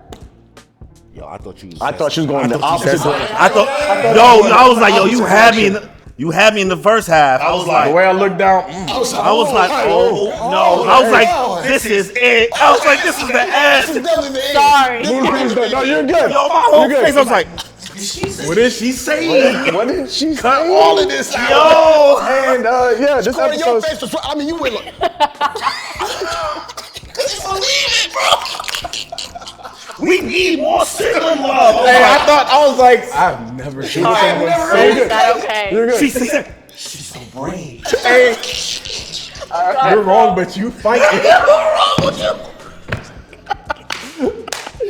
Yo, I thought you was I thought she was going the opposite way. I was like, yo, you had me. You had me in the first half. I was The like, way I looked down, I was like, oh no. I was like, this is it. I was like, this is the end. Sorry. MOONPIECE, no, you're good. Yo, my whole You're good. face, I was like, what is she saying? What did she Cut say? all of this out. yo. And yeah, this Corey, your episode. face was. I mean, you went like. We need more sibling love. Hey, I was like, I've never seen someone say Is that okay? You're good. She said, she's so brave. Hey, you're wrong, but you fight it.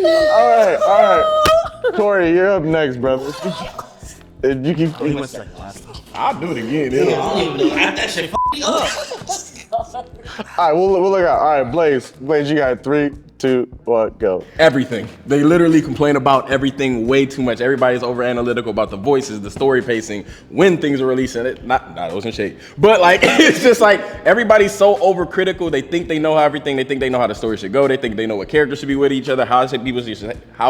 All right. Corey, you're up next, brother. If you keep. He went second last time. I'll do it again. That shit All right, we'll look out. All right, Blaze, you got 3, 2, 1, go. Everything. They literally complain about everything way too much. Everybody's over analytical about the voices, the story pacing, when things are releasing. It wasn't shade. But like it's just like everybody's so overcritical. They think they know everything. They think they know how the story should go. They think they know what characters should be with each other, how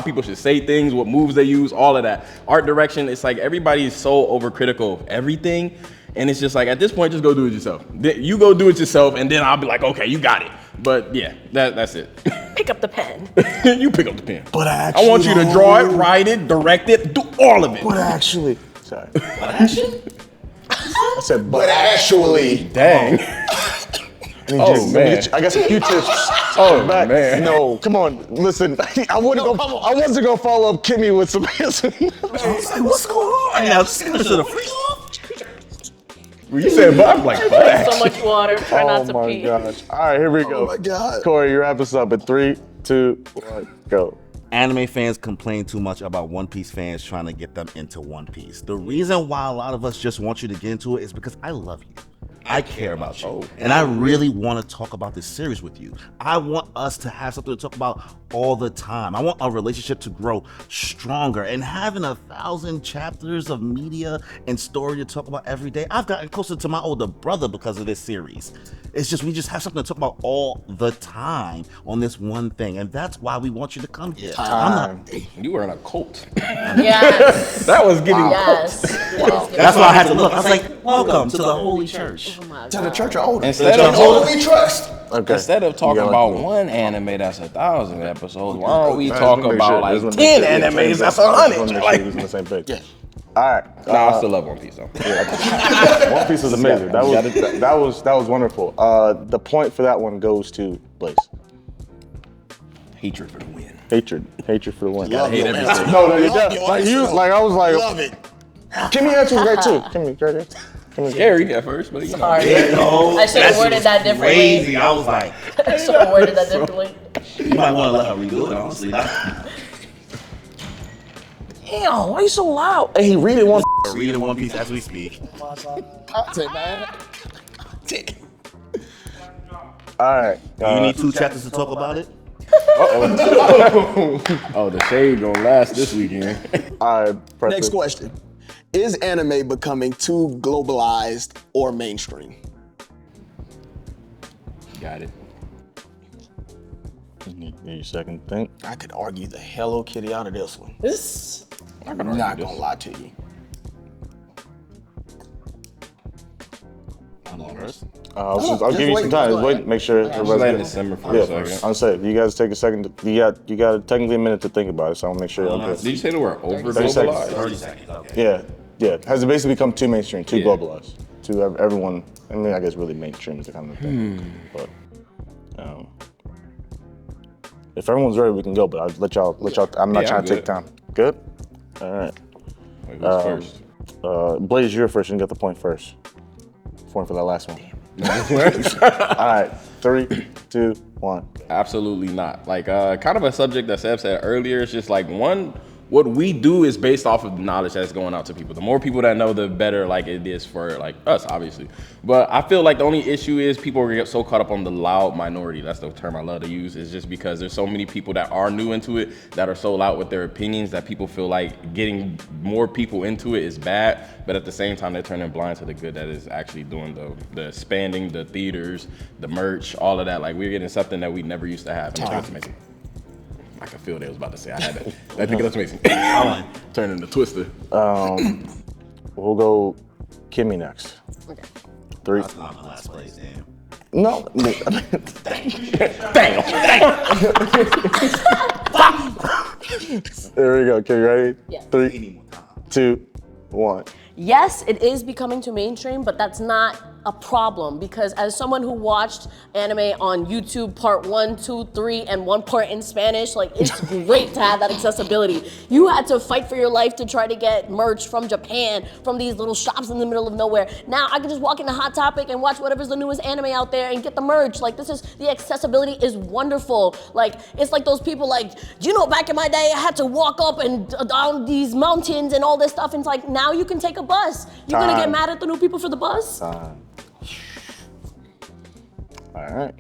people should say things, what moves they use, all of that. Art direction. It's like everybody's so overcritical of everything. And it's just like at this point, just go do it yourself. You go do it yourself, and then I'll be like, okay, you got it. But yeah, that's it. Pick up the pen. You pick up the pen. But actually, I want you to draw it, write it, direct it, do all of it. But actually, sorry. I said, but Actually, Dang. Oh man. I got some Q-tips. Oh Back. man. No, come on, listen. I wasn't gonna follow up Kimmy with some. What's going on now? This is the free off. When you said butt, I'm like, butt So much water. Try Oh not to my pee. gosh! All right, here we go. oh my God. Corey, you wrap us up in 3, 2, 1, go. Anime fans complain too much about One Piece fans trying to get them into One Piece. The reason why a lot of us just want you to get into it is because I love you. I care about you. And I really want to talk about this series with you. I want us to have something to talk about all the time. I want our relationship to grow stronger. And having 1,000 chapters of media and story to talk about every day, I've gotten closer to my older brother because of this series. It's just, we just have something to talk about all the time on this one thing. And that's why we want you to come here. You were in a cult. Yes. That was getting Yes. That's why I had to look. I was like, welcome to the Holy Church. Oh my To the God. church of older. Instead The of- older we trust. Okay. Instead of talking You got about like- one anime that's 1,000 episodes, why don't we Guys, talk make about sure- like just 10 wanna make sure- animes that's just wanna 100? make Like, sure he's on the same page. Yeah. All right. nah, I still love One Piece though. One Piece is amazing. That was wonderful. The point for that one goes to Blaze. Hatred for the win. Hatred for the win. Love your answer. No, you Love def- your like you, answer. like I was like, Love it. Kimmy answer was great too. Kimmy, great answer. Scary at first, but you know. Sorry. No, I should have worded that differently. Crazy. I was like, I should have worded that differently. you might want to let her redo it, honestly. Damn, why you so loud? Hey, read it one. Reading One Piece as we speak. Content, man. All right. You need 2 chapters to talk about it? Oh, the shade gonna last this weekend. All right. Next question. Is anime becoming too globalized or mainstream? Got it. Need a second think. I could argue the Hello Kitty out of this one. This. I'm not gonna lie to you. I'm on first. I'll just give you wait, some time. go Just ahead. wait, make sure Just everybody's letting good. it simmer for a Yeah, second. I'll say you guys take a second. You got technically a minute to think about it, so I'll make sure y'all Did good. you say the word over 30 seconds. globalized? 30 seconds, okay. Yeah. Has it basically become too mainstream, too Yeah. globalized, to everyone? I mean, I guess really mainstream is the kind of thing. But if everyone's ready, we can go. But I'll let y'all. I'm not Yeah, trying I'm to take good. time. Good. All right. Wait, who's first? Blaze, you're first. You can get the point first. Point for that last one. All right. 3, 2, 1. Absolutely not. Like, kind of a subject that Seb said earlier. It's just like what we do is based off of the knowledge that's going out to people. The more people that know, the better like it is for like us, obviously. But I feel like the only issue is people get so caught up on the loud minority. That's the term I love to use. Is just because there's so many people that are new into it that are so loud with their opinions that people feel like getting more people into it is bad. But at the same time, they're turning blind to the good that is actually doing the expanding the theaters, the merch, all of that. Like we're getting something that we never used to have. And it's amazing. I could feel they was about to say I had that. I think that's amazing. Turning into Twister. We'll go Kimmy next. Okay. 3. That's not my last place, damn. No. There we go. Okay, ready? Yeah. 3, 2, 1. Yes, it is becoming too mainstream, but that's not a problem because as someone who watched anime on YouTube part 1, 2, 3, and 1 part in Spanish, like it's great to have that accessibility. You had to fight for your life to try to get merch from Japan, from these little shops in the middle of nowhere. Now I can just walk into Hot Topic and watch whatever's the newest anime out there and get the merch. Like the accessibility is wonderful. Like it's like those people like, you know, back in my day I had to walk up and down these mountains and all this stuff, and it's like now you can take a bus. You're gonna get mad at the new people for the bus? All right.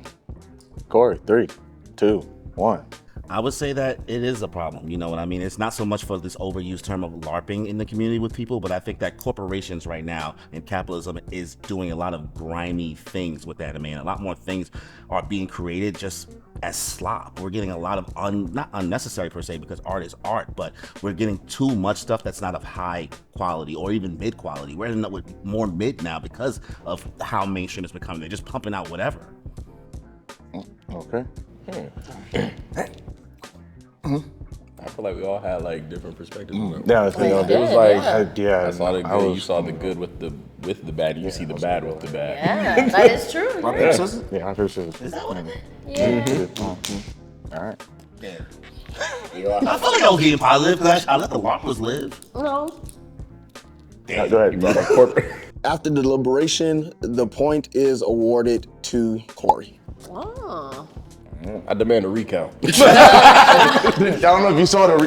Corey, 3, 2, 1. I would say that it is a problem. You know what I mean? It's not so much for this overused term of LARPing in the community with people, but I think that corporations right now and capitalism is doing a lot of grimy things with anime, and a lot more things are being created just as slop. We're getting a lot of not unnecessary per se, because art is art, but we're getting too much stuff that's not of high quality or even mid quality. We're ending up with more mid now because of how mainstream it's becoming. They're just pumping out whatever. Okay. I feel like we all had like different perspectives. On that. Yeah, It was like yeah. I saw the good. You saw the good with the bad. You see the bad with the bad. Yeah, that is true. Yeah, I appreciate it. Is that what it is? All right. Yeah. I feel like I was being positive because I let the LARPers live. No. Go ahead. After deliberation, the point is awarded to Corey. Oh. I demand a recount. I don't know if you saw the.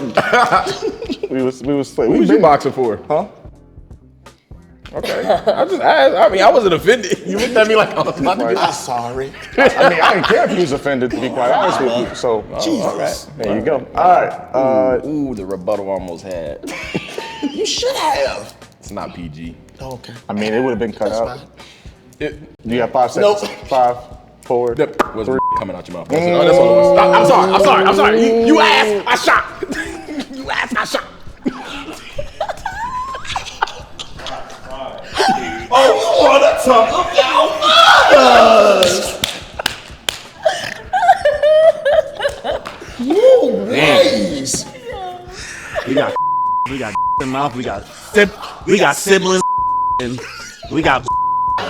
we was Who's you boxing for? Huh? Okay. I just asked. I mean, I wasn't offended. You looked at me like I was about to I'm sorry. I mean, I didn't care if he was offended, to be quite honest with you. So, Jesus. there you go. All right. Ooh, the rebuttal almost had. You should have. It's not PG. Okay. I mean, it would have been cut out. It, You got 5 seconds. Nope. 5, 4. That was coming out your mouth. That's what it was. Stop. I'm sorry. You asked, I shot. You asked, I shot. Oh, that's Nice. We got in mouth. We got siblings. And we got it all.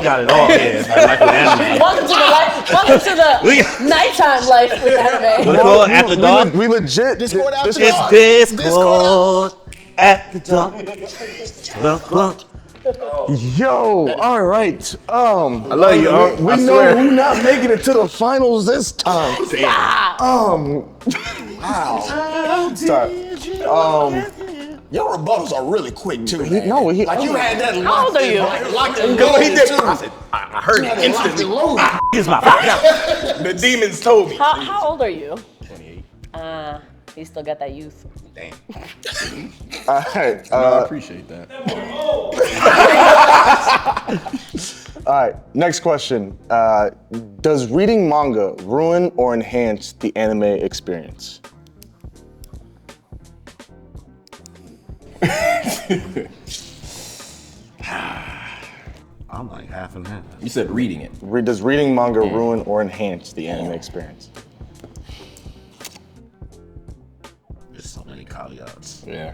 Yeah, like with anime. Welcome to the nighttime life with anime. What call it at the dark? We legit. Discord after It's dark. Discord at the dark. Yo, all right. I love you, Unc. We I know swear. we're not making it to the finals this time. Sorry. Your rebuttals are really quick too. Man. No, he. Like you had that locked. How old are you? Locked and loaded too. I said, I heard it instantly. Here's my pocket. The demons told me. How old are you? 28. You still got that youth. Damn. All right. I appreciate that. All right. Next question. Does reading manga ruin or enhance the anime experience? I'm like half and half. You said reading it. Does reading manga ruin or enhance the anime experience? There's so many caveats. Yeah.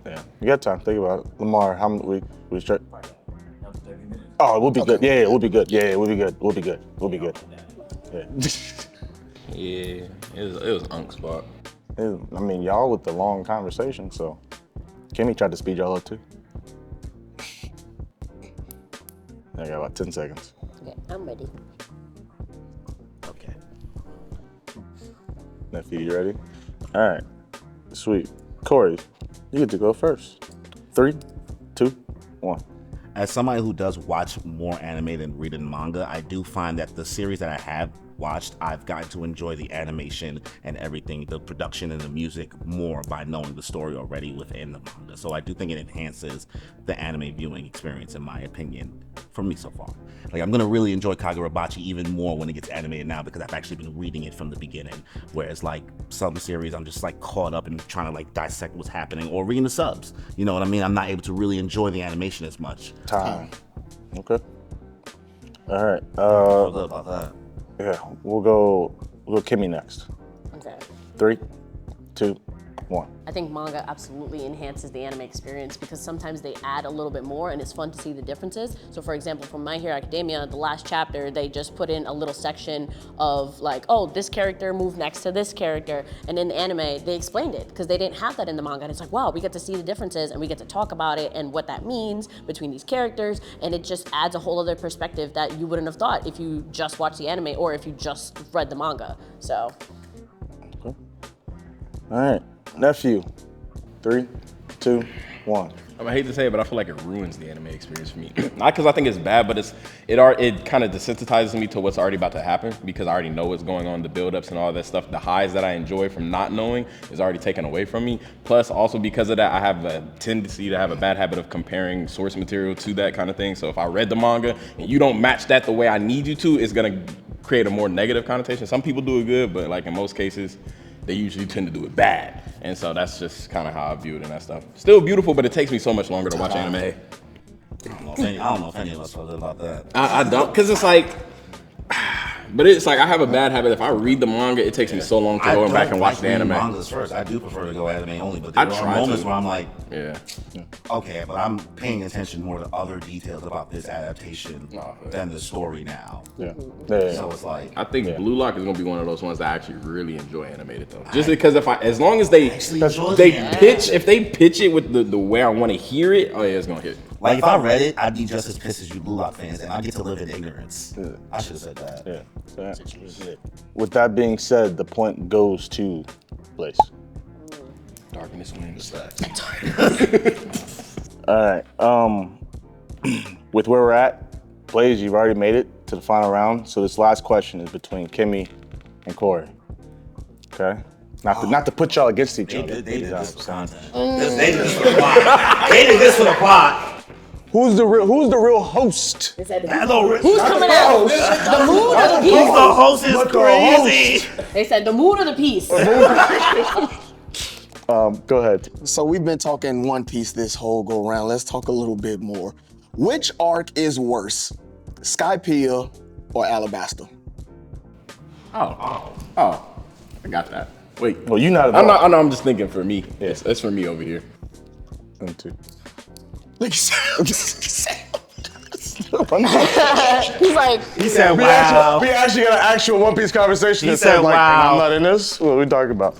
Yeah. You got time. Think about it. Lamar, how many we straight? Oh, we'll be good. Yeah, we'll be good. Yeah, we'll be good. We'll be good. We'll be good. Yeah. Yeah. It was Unc's spot. I mean, y'all with the long conversation, so Kimmy tried to speed y'all up too. I got about 10 seconds. Okay, I'm ready. Okay. Nephew, you ready? All right. Sweet. Corey, you get to go first. 3, 2, 1. As somebody who does watch more anime than reading manga, I do find that the series that I have watched, I've gotten to enjoy the animation and everything, the production and the music more by knowing the story already within the manga. So I do think it enhances the anime viewing experience, in my opinion, for me so far. Like, I'm gonna really enjoy Kagurabachi even more when it gets animated now, because I've actually been reading it from the beginning. Whereas like some series, I'm just like caught up and trying to like dissect what's happening or reading the subs. You know what I mean? I'm not able to really enjoy the animation as much. Time. Okay. All right. About that. Yeah, we'll go Kimmy next. Okay. 3, 2, 1. I think manga absolutely enhances the anime experience because sometimes they add a little bit more and it's fun to see the differences. So for example, from My Hero Academia, the last chapter, they just put in a little section of like, oh, this character moved next to this character. And in the anime, they explained it because they didn't have that in the manga. And it's like, wow, we get to see the differences and we get to talk about it and what that means between these characters. And it just adds a whole other perspective that you wouldn't have thought if you just watched the anime or if you just read the manga. So. Okay. All right, nephew. 3, 2, 1. I hate to say it, but I feel like it ruins the anime experience for me. Not because I think it's bad, but it kind of desensitizes me to what's already about to happen because I already know what's going on, the build-ups and all that stuff. The highs that I enjoy from not knowing is already taken away from me. Plus, also because of that, I have a tendency to have a bad habit of comparing source material to that kind of thing. So if I read the manga and you don't match that the way I need you to, it's gonna create a more negative connotation. Some people do it good, but like in most cases, they usually tend to do it bad. And so that's just kind of how I view it and that stuff. Still beautiful, but it takes me so much longer to watch anime. I don't know if any of us feel about that. I don't, because it's like, but it's like I have a bad habit. If I read the manga, it takes me so long to go back and watch the anime. Mangas first. I do prefer to go anime only, but there are moments where I'm like, okay, but I'm paying attention more to other details about this adaptation than the story now. Yeah. So it's like, I think Blue Lock is gonna be one of those ones that I actually really enjoy animated though. Just because as long as they pitch it with the way I want to hear it, oh yeah, it's gonna hit. Like if I read it, I'd be just as pissed as you Blue Lock fans, and I get to live in ignorance. I should have said that. Yeah. With that being said, the point goes to Blaze. Darkness wins. All right. With where we're at, Blaze, you've already made it to the final round. So this last question is between Kimmy and CORY. Okay. Not to put y'all against each other. They did this for content. They did this for the plot. They did this for the plot. Who's the real host? Who's coming out? The mood or the piece? The host is crazy. They said the mood or the piece. Go ahead. So we've been talking One Piece this whole go around. Let's talk a little bit more. Which arc is worse, Skypiea or Alabasta? Oh, I got that. Wait. Well, you not. I'm just thinking for me. Yeah. It's for me over here. Me too. He's like, He said, wow. We actually got an actual One Piece conversation. He said, like, wow. I'm not in this. What are we talking about?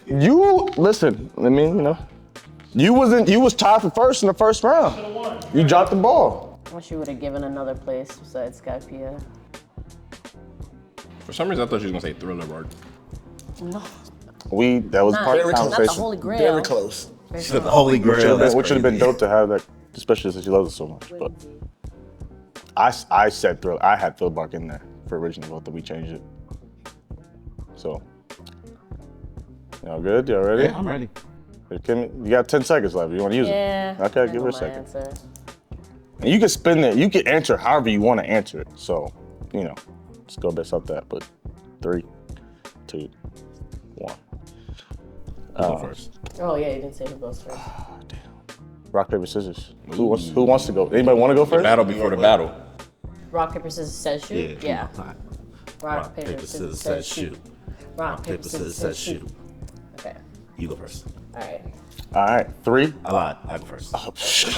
You listen. I mean, you know, you was tied for first in the first round. You dropped the ball. I wish you would have given another place besides Skypiea. For some reason, I thought she was gonna say Thriller Bark. No. That was part of the Not conversation. the Holy Grail. Very close. The Holy Grail. Which should have been dope to have that, especially since she loves it so much. But I said Thriller. I had Thriller Bark in there for original vote, that we changed it. So, y'all good? Y'all ready? Yeah, I'm ready. You got 10 seconds left. You want to use it? Okay, give her a second. Answer. And you can spin it. You can answer however you want to answer it. So, you know, just go based off that. But 3, 2, 1. Go first. Oh yeah, you didn't say who goes first. Damn. Rock, paper, scissors. Who wants to go? Anybody want to go first? Battle before the battle. Rock, paper, scissors, shoot? Yeah. Rock, paper, scissors, shoot. Rock, paper, scissors, shoot. Okay. You go first. All right. 3. I lied. I go first. Oh, shit.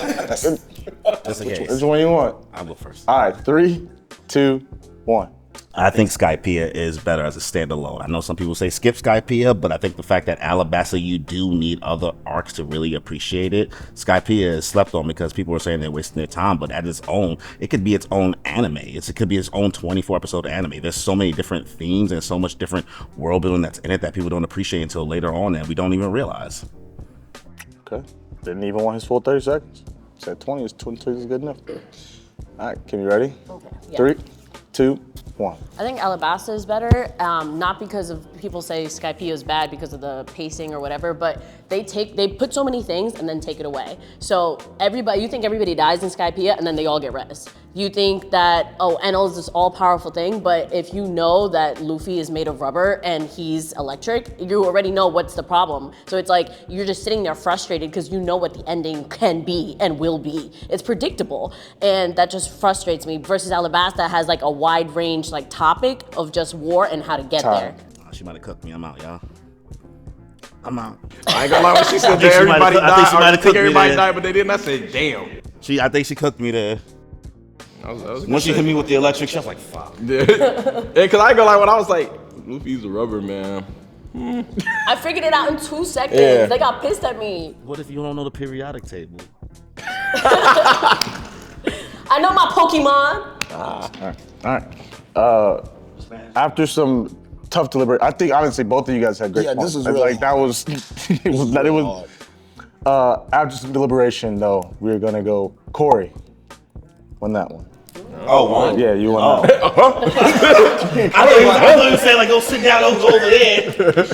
Just in case. Which one you want? I'll go first. All right, 3, 2, 1. I think Skypiea is better as a standalone. I know some people say skip Skypiea, but I think the fact that Alabasta, you do need other arcs to really appreciate it. Skypiea is slept on because people are saying they're wasting their time, but at its own, it could be its own anime. It could be its own 24-episode anime. There's so many different themes and so much different world building that's in it that people don't appreciate until later on and we don't even realize. Okay. Didn't even want his full 30 seconds. Said 20 is good enough. All right, Kim, you ready? Okay. Yeah. 3, 2, 1. I think Alabasta is better, not because of people say Skypiea is bad because of the pacing or whatever, but they put so many things and then take it away. So you think everybody dies in Skypiea and then they all get res. You think that, Enel is this all-powerful thing, but if you know that Luffy is made of rubber and he's electric, you already know what's the problem. So it's like, you're just sitting there frustrated because you know what the ending can be and will be. It's predictable, and that just frustrates me, versus Alabasta has like a wide range like topic of just war and how to get there. She might have cooked me. I'm out, y'all. I'm out. I ain't gonna lie, when she said that everybody died, I think everybody died, but they didn't. I said, damn. I think she cooked me there. That Once she hit me with the electric, she was like, fuck. Yeah, cause I ain't gonna lie, when I was like, Luffy's a rubber man. I figured it out in 2 seconds. Yeah. They got pissed at me. What if you don't know the periodic table? I know my Pokemon. All right. After some tough deliberation, I think honestly both of you guys had great points. This was really like that was it was after some deliberation though, we're gonna go CORY. Won that one. Oh, one? Yeah, you won that one. I thought you were saying, like, go sit down, go over there.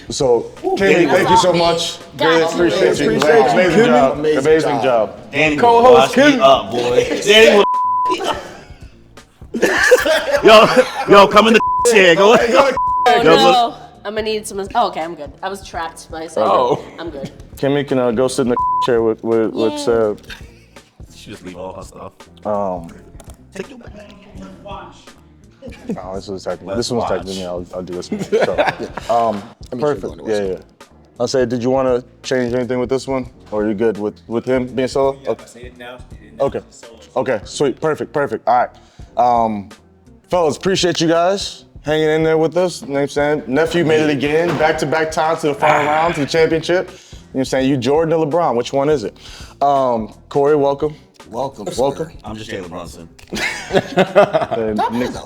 So, Kimmy, thank you so much. Really appreciate you. Amazing job. Amazing job. Danny Co-host Kimmy up, boy. Danny yo, come in the chair. Go ahead. Oh no, I'm gonna need some. Oh, okay, I'm good. I was trapped by something. Oh. I'm good. Kimmy can go sit in the chair with She just leave all her stuff. Take your bag. Oh, this was technically. This one's technically me. I'll do this one. So, perfect. Yeah. I'll say, did you want to change anything with this one, or are you good with him being solo? Yeah, say it now. Okay. Okay. Sweet. Perfect. All right. Fellas, appreciate you guys hanging in there with us. You know what I'm saying? Nephew made it again, back-to-back times to the final round, to the championship. You know what I'm saying? You Jordan or LeBron? Which one is it? CORY, welcome. Welcome. I'm just Jalen Brunson.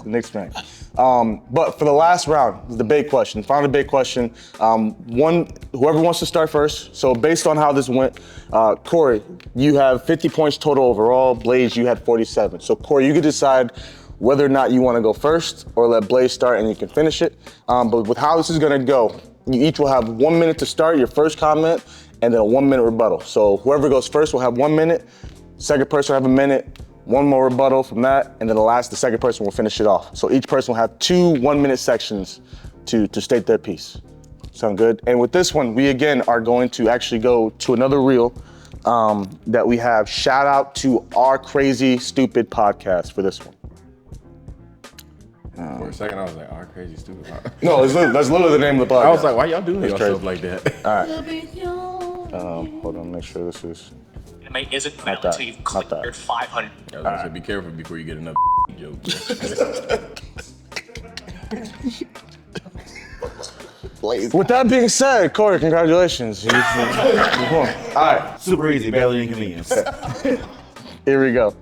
Knicks fan. But for the last round, the big question, final debate question. Whoever wants to start first. So based on how this went, CORY, you have 50 points total overall. Blaze, you had 47. So CORY, you could decide whether or not you want to go first or let Blaze start and you can finish it. But with how this is going to go, you each will have 1 minute to start your first comment and then a 1 minute rebuttal. So whoever goes first will have 1 minute. Second person will have a minute, one more rebuttal from that, and then the second person will finish it off. So each person will have 2 1-minute sections to state their piece. Sound good? And with this one, we again are going to actually go to another reel that we have. Shout out to Our Crazy Stupid Podcast for this one. For a second, I was like, "Our Crazy Stupid." No, that's literally the name of the podcast. I was like, "Why y'all doing yourself crazy. like that?" All right. Hold on, make sure this is. Anime isn't valid until you've cleared 500. I was gonna say, be careful before you get another joke. With that being said, CORY, congratulations. You won. All right, Super easy, barely inconvenience. here we go.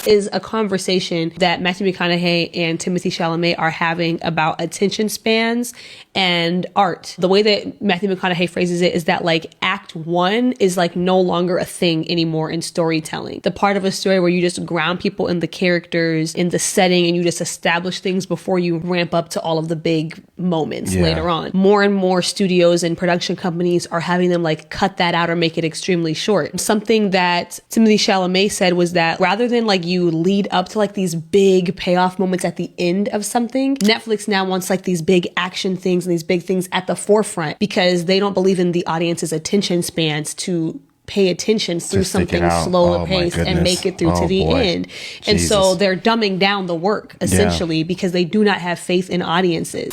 Is a conversation that Matthew McConaughey and Timothy Chalamet are having about attention spans and art. The way that Matthew McConaughey phrases it is that like act 1 is like no longer a thing anymore in storytelling. The part of a story where you just ground people in the characters, in the setting, and you just establish things before you ramp up to all of the big moments later on. More and more studios and production companies are having them like cut that out or make it extremely short. Something that Timothy Chalamet said was that rather than like you lead up to like these big payoff moments at the end of something, Netflix now wants like these big action things and these big things at the forefront because they don't believe in the audience's attention spans to pay attention through something slower paced and make it through to the end. And so they're dumbing down the work essentially because they do not have faith in audiences.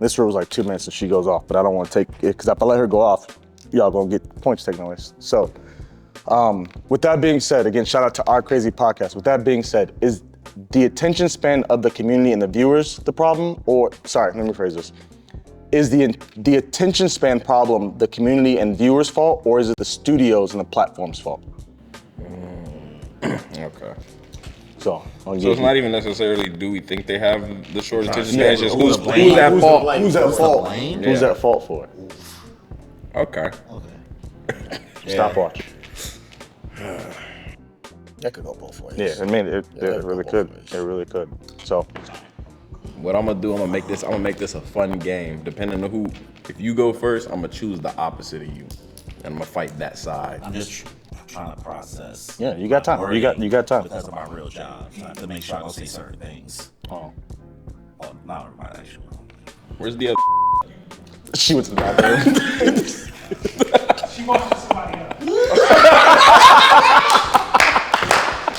This rule was like 2 minutes and she goes off, but I don't want to take it because if I let her go off, y'all gonna get points taken away. So with that being said, again, shout out to Our Crazy Podcast. With that being said, is the attention span of the community and the viewers the problem? Or, sorry, let me rephrase this. Is the attention span problem the community and viewers' fault, or is it the studios and the platform's fault? Okay. So it's not even necessarily do we think they have the short attention span, Yeah, it's just who's who's at fault? Who's at fault? Who's at fault for it? Okay. Stopwatch. That could go both ways. Yeah, I mean, it could really go could. both ways. It really could. So, What I'm gonna do, I'm gonna make this a fun game. Depending on who, if you go first, I'm gonna choose the opposite of you, and I'm gonna fight that side. I'm just trying to process. yeah, you got time. You got time. Because of my real job. I have to make sure I don't say certain things. Oh. Well, not everybody actually. Where's the other? She went to the bathroom. She wants to somebody else.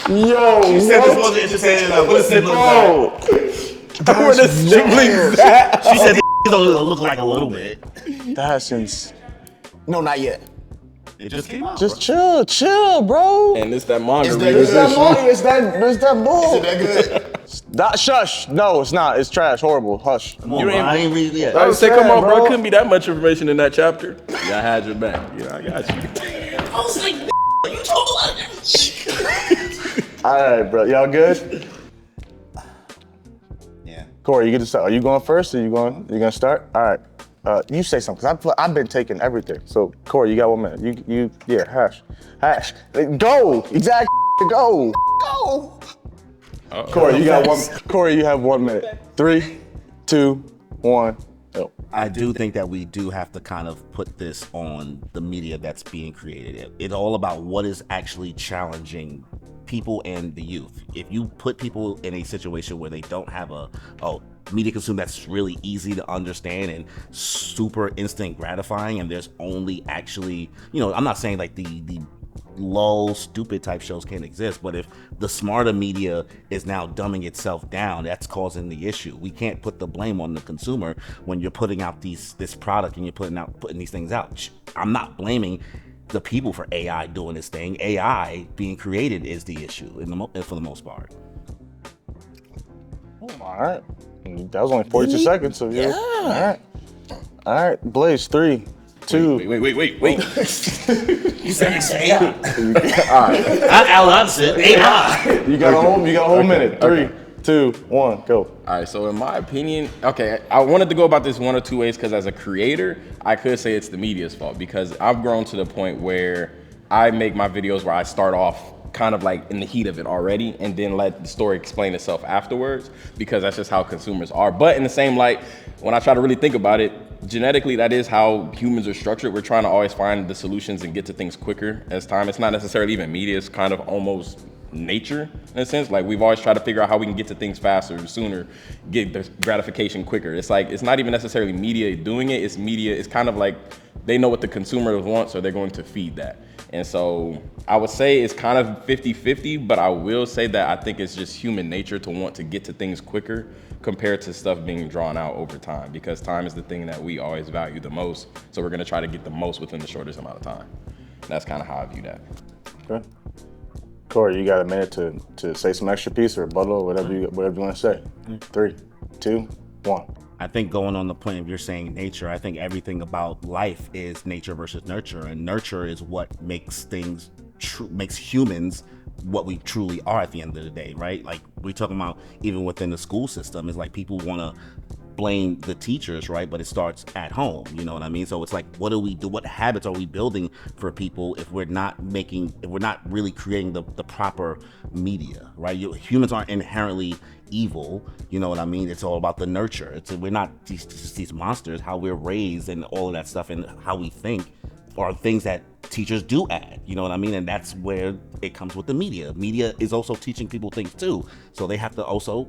Yo, She said this wasn't interested in what a sibling bro. Where the siblings at? She said they don't look like a little bit. That's insane. No, not yet. It just came out. Just chill, bro. And it's that manga It's that realization. money. It's that bull. Is it that good? Shush. No, it's not. It's trash. Horrible. Hush. You I ain't read it yet. I was saying, come sad, on, bro. bro. It couldn't be that much information in that chapter. Yeah, I had your back. Yeah, I got you. I was like, you told a lot of that. All right, bro. Y'all good? Yeah. Corey, you get to start. Are you going first? Or you gonna start? All right. You say something, because I've been taking everything. So, Corey, you got 1 minute. Yeah, hash. Go! Exactly, go! Go. Corey, you got one. Corey, you have 1 minute. 3, 2, 1, go. I do think that we do have to kind of put this on the media that's being created. It's all about what is actually challenging people and the youth. If you put people in a situation where they don't have a media consume that's really easy to understand and super instant gratifying, and there's only actually, I'm not saying like the lull stupid type shows can't exist, but if the smarter media is now dumbing itself down, that's causing the issue. We can't put the blame on the consumer when you're putting out this product and you're putting these things out. I'm not blaming the people for AI doing this thing. AI being created is the issue for the most part. All right. That was only 42 seconds of you. Yeah. All right. Blaze, 3, 2. Wait. You said it's AI. All right. Alan said AI. You got a whole minute. 3, 2, 1, go. All right, so in my opinion, okay, I wanted to go about this one or two ways because as a creator, I could say it's the media's fault because I've grown to the point where I make my videos where I start off kind of like in the heat of it already and then let the story explain itself afterwards because that's just how consumers are. But in the same light, when I try to really think about it, genetically, that is how humans are structured. We're trying to always find the solutions and get to things quicker as time. It's not necessarily even media, it's kind of almost nature in a sense. Like we've always tried to figure out how we can get to things faster, sooner, get the gratification quicker. It's like, it's not even necessarily media doing it, it's media. It's kind of like they know what the consumer wants, so they're going to feed that. And so I would say it's kind of 50-50, but I will say that I think it's just human nature to want to get to things quicker compared to stuff being drawn out over time, because time is the thing that we always value the most. So we're gonna try to get the most within the shortest amount of time. That's kind of how I view that. Okay. Corey, you got a minute to say some extra piece or rebuttal or whatever you want to say. 3, 2, 1. I think going on the point of you're saying nature, I think everything about life is nature versus nurture, and nurture is what makes things makes humans what we truly are at the end of the day, right? Like we're talking about even within the school system, is like people want to blame the teachers, right? But it starts at home, you know what I mean? So it's like, what do we do? What habits are we building for people if we're not really creating the proper media, right? Humans aren't inherently evil, you know what I mean? It's all about the nurture. We're not these monsters. How we're raised and all of that stuff and how we think are things that teachers do add, you know what I mean? And that's where it comes with the media. Media is also teaching people things too. So they have to also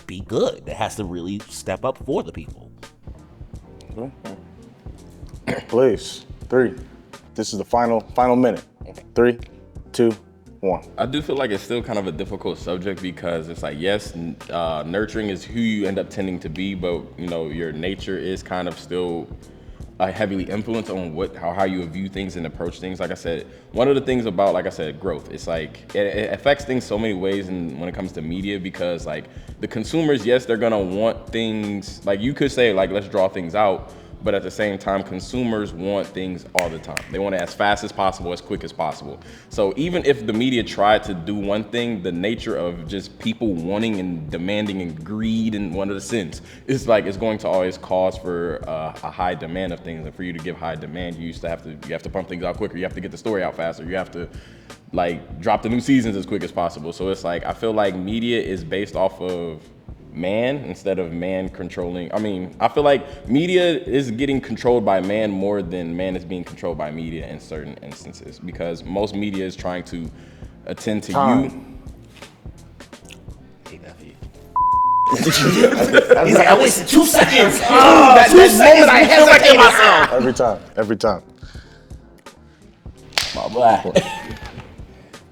be good. It has to really step up for the people. Please, 3. This is the final minute. 3, 2, 1. I do feel like it's still kind of a difficult subject because it's like, yes, nurturing is who you end up tending to be, but your nature is kind of still heavily influenced on how you view things and approach things. Like I said, one of the things about, like I said, growth, it's like it affects things so many ways when it comes to media, because like the consumers, yes, they're gonna want things, like you could say like, let's draw things out, but at the same time, consumers want things all the time. They want it as fast as possible, as quick as possible. So even if the media tried to do one thing, the nature of just people wanting and demanding and greed in one of the sins, it's going to always cause for a high demand of things. And for you to give high demand, you have to pump things out quicker. You have to get the story out faster. You have to like drop the new seasons as quick as possible. So it's like I feel like media is based off of man instead of man controlling. I mean, I feel like media is getting controlled by man more than man is being controlled by media in certain instances, because most media is trying to attend to you. I wasted 2 seconds. That moment I hesitated myself. Every time. My black.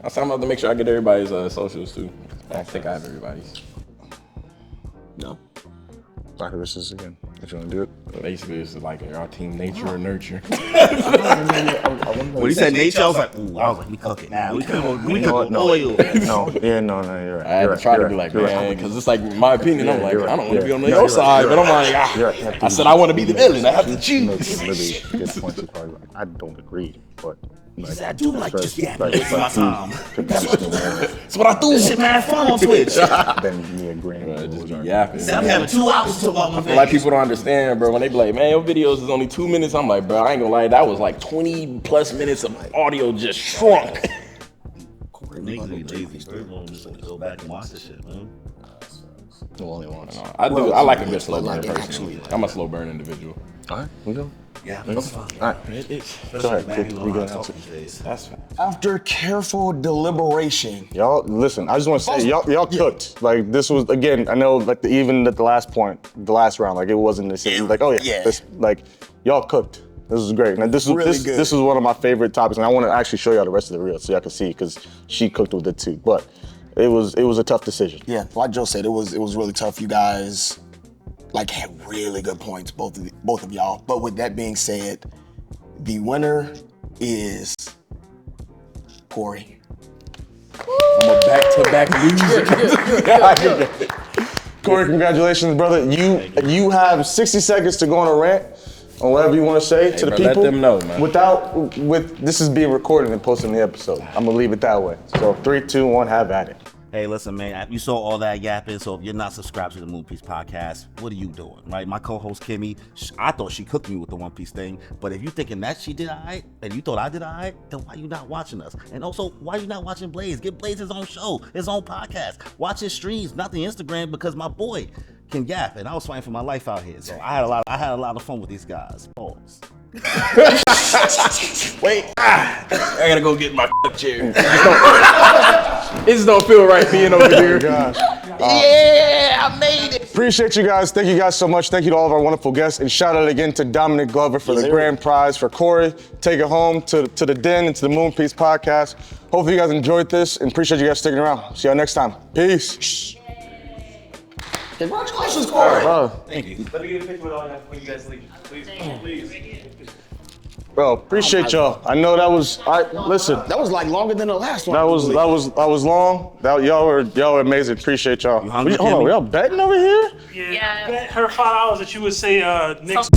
I'm about to make sure I get everybody's socials too. I think I have everybody's. No. Dr. Versus again, if you want to do it. Basically, it's like our team nature or nurture. When he said nature, I was like, ooh, we cooking now. We cooking oil. No, you're right. I had to try to be like, man, because it's like my opinion. I'm like, I don't want to be on your side, but I'm like, I said I want to be the villain. I have to choose. Good point. I don't agree, but. Like, I do like just yapping my time. That's what I do. This shit mad fun on Twitch. Then me agreeing. Just be yapping. I'm having 2 hours to talk about my face. Like people don't understand, bro. When they be like, man, your videos is only 2 minutes. I'm like, bro, I ain't gonna lie. That was like 20 plus minutes of audio just shrunk. Niggas be lazy. Just go back and watch this shit, man. Only one. I like a good slow burn personally. I'm a slow burn individual. All right, we go. Yeah, that's fine. All right, go ahead. We go now. That's fine. After careful deliberation, Y'all, listen. I just want to say, y'all cooked. Like this was again. I know, like even at the last point, the last round, like it wasn't the same. Like, oh yeah, this, like y'all cooked. This was great. Now this was one of my favorite topics, and I want to actually show y'all the rest of the reel so y'all can see, because she cooked with it too. But it was a tough decision. yeah, like Joe said, it was really tough. You guys like had really good points, both of y'all. But with that being said, the winner is Corey. I'm a back-to-back loser. Corey, congratulations, brother. You have 60 seconds to go on a rant on whatever you want to say to the bro, people. let them know, man. This is being recorded and posted in the episode. I'm gonna leave it that way. So 3, 2, 1, have at it. Hey, listen, man, you saw all that yapping, so if you're not subscribed to the Moonpiece podcast, what are you doing, right? My co-host, Kimmy, I thought she cooked me with the One Piece thing, but if you thinking that she did all right, and you thought I did all right, then why you not watching us? And also, why you not watching Blaze? Give Blaze his own show, his own podcast. Watch his streams, not the Instagram, because my boy can yap, and I was fighting for my life out here, so I had a lot of fun with these guys. Pause. Wait, I gotta go get my chair. It just don't feel right being over here. Gosh. Yeah, I made it. Appreciate you guys. Thank you guys so much. Thank you to all of our wonderful guests. And shout out again to Dominic Glover for the grand prize for Corey. Take it home to the den and to the Moonpiece podcast. Hopefully you guys enjoyed this and appreciate you guys sticking around. See y'all next time. Peace. Congratulations, Corey. Thank you. Let me get a picture with all that when you guys leave. Please. Bro, appreciate y'all. I know that was, listen. That was like longer than the last one. That was long. Y'all were amazing. Appreciate y'all. hungry, Hold on, Kimmy? y'all betting over here? Yeah. Her $5 that you would say next.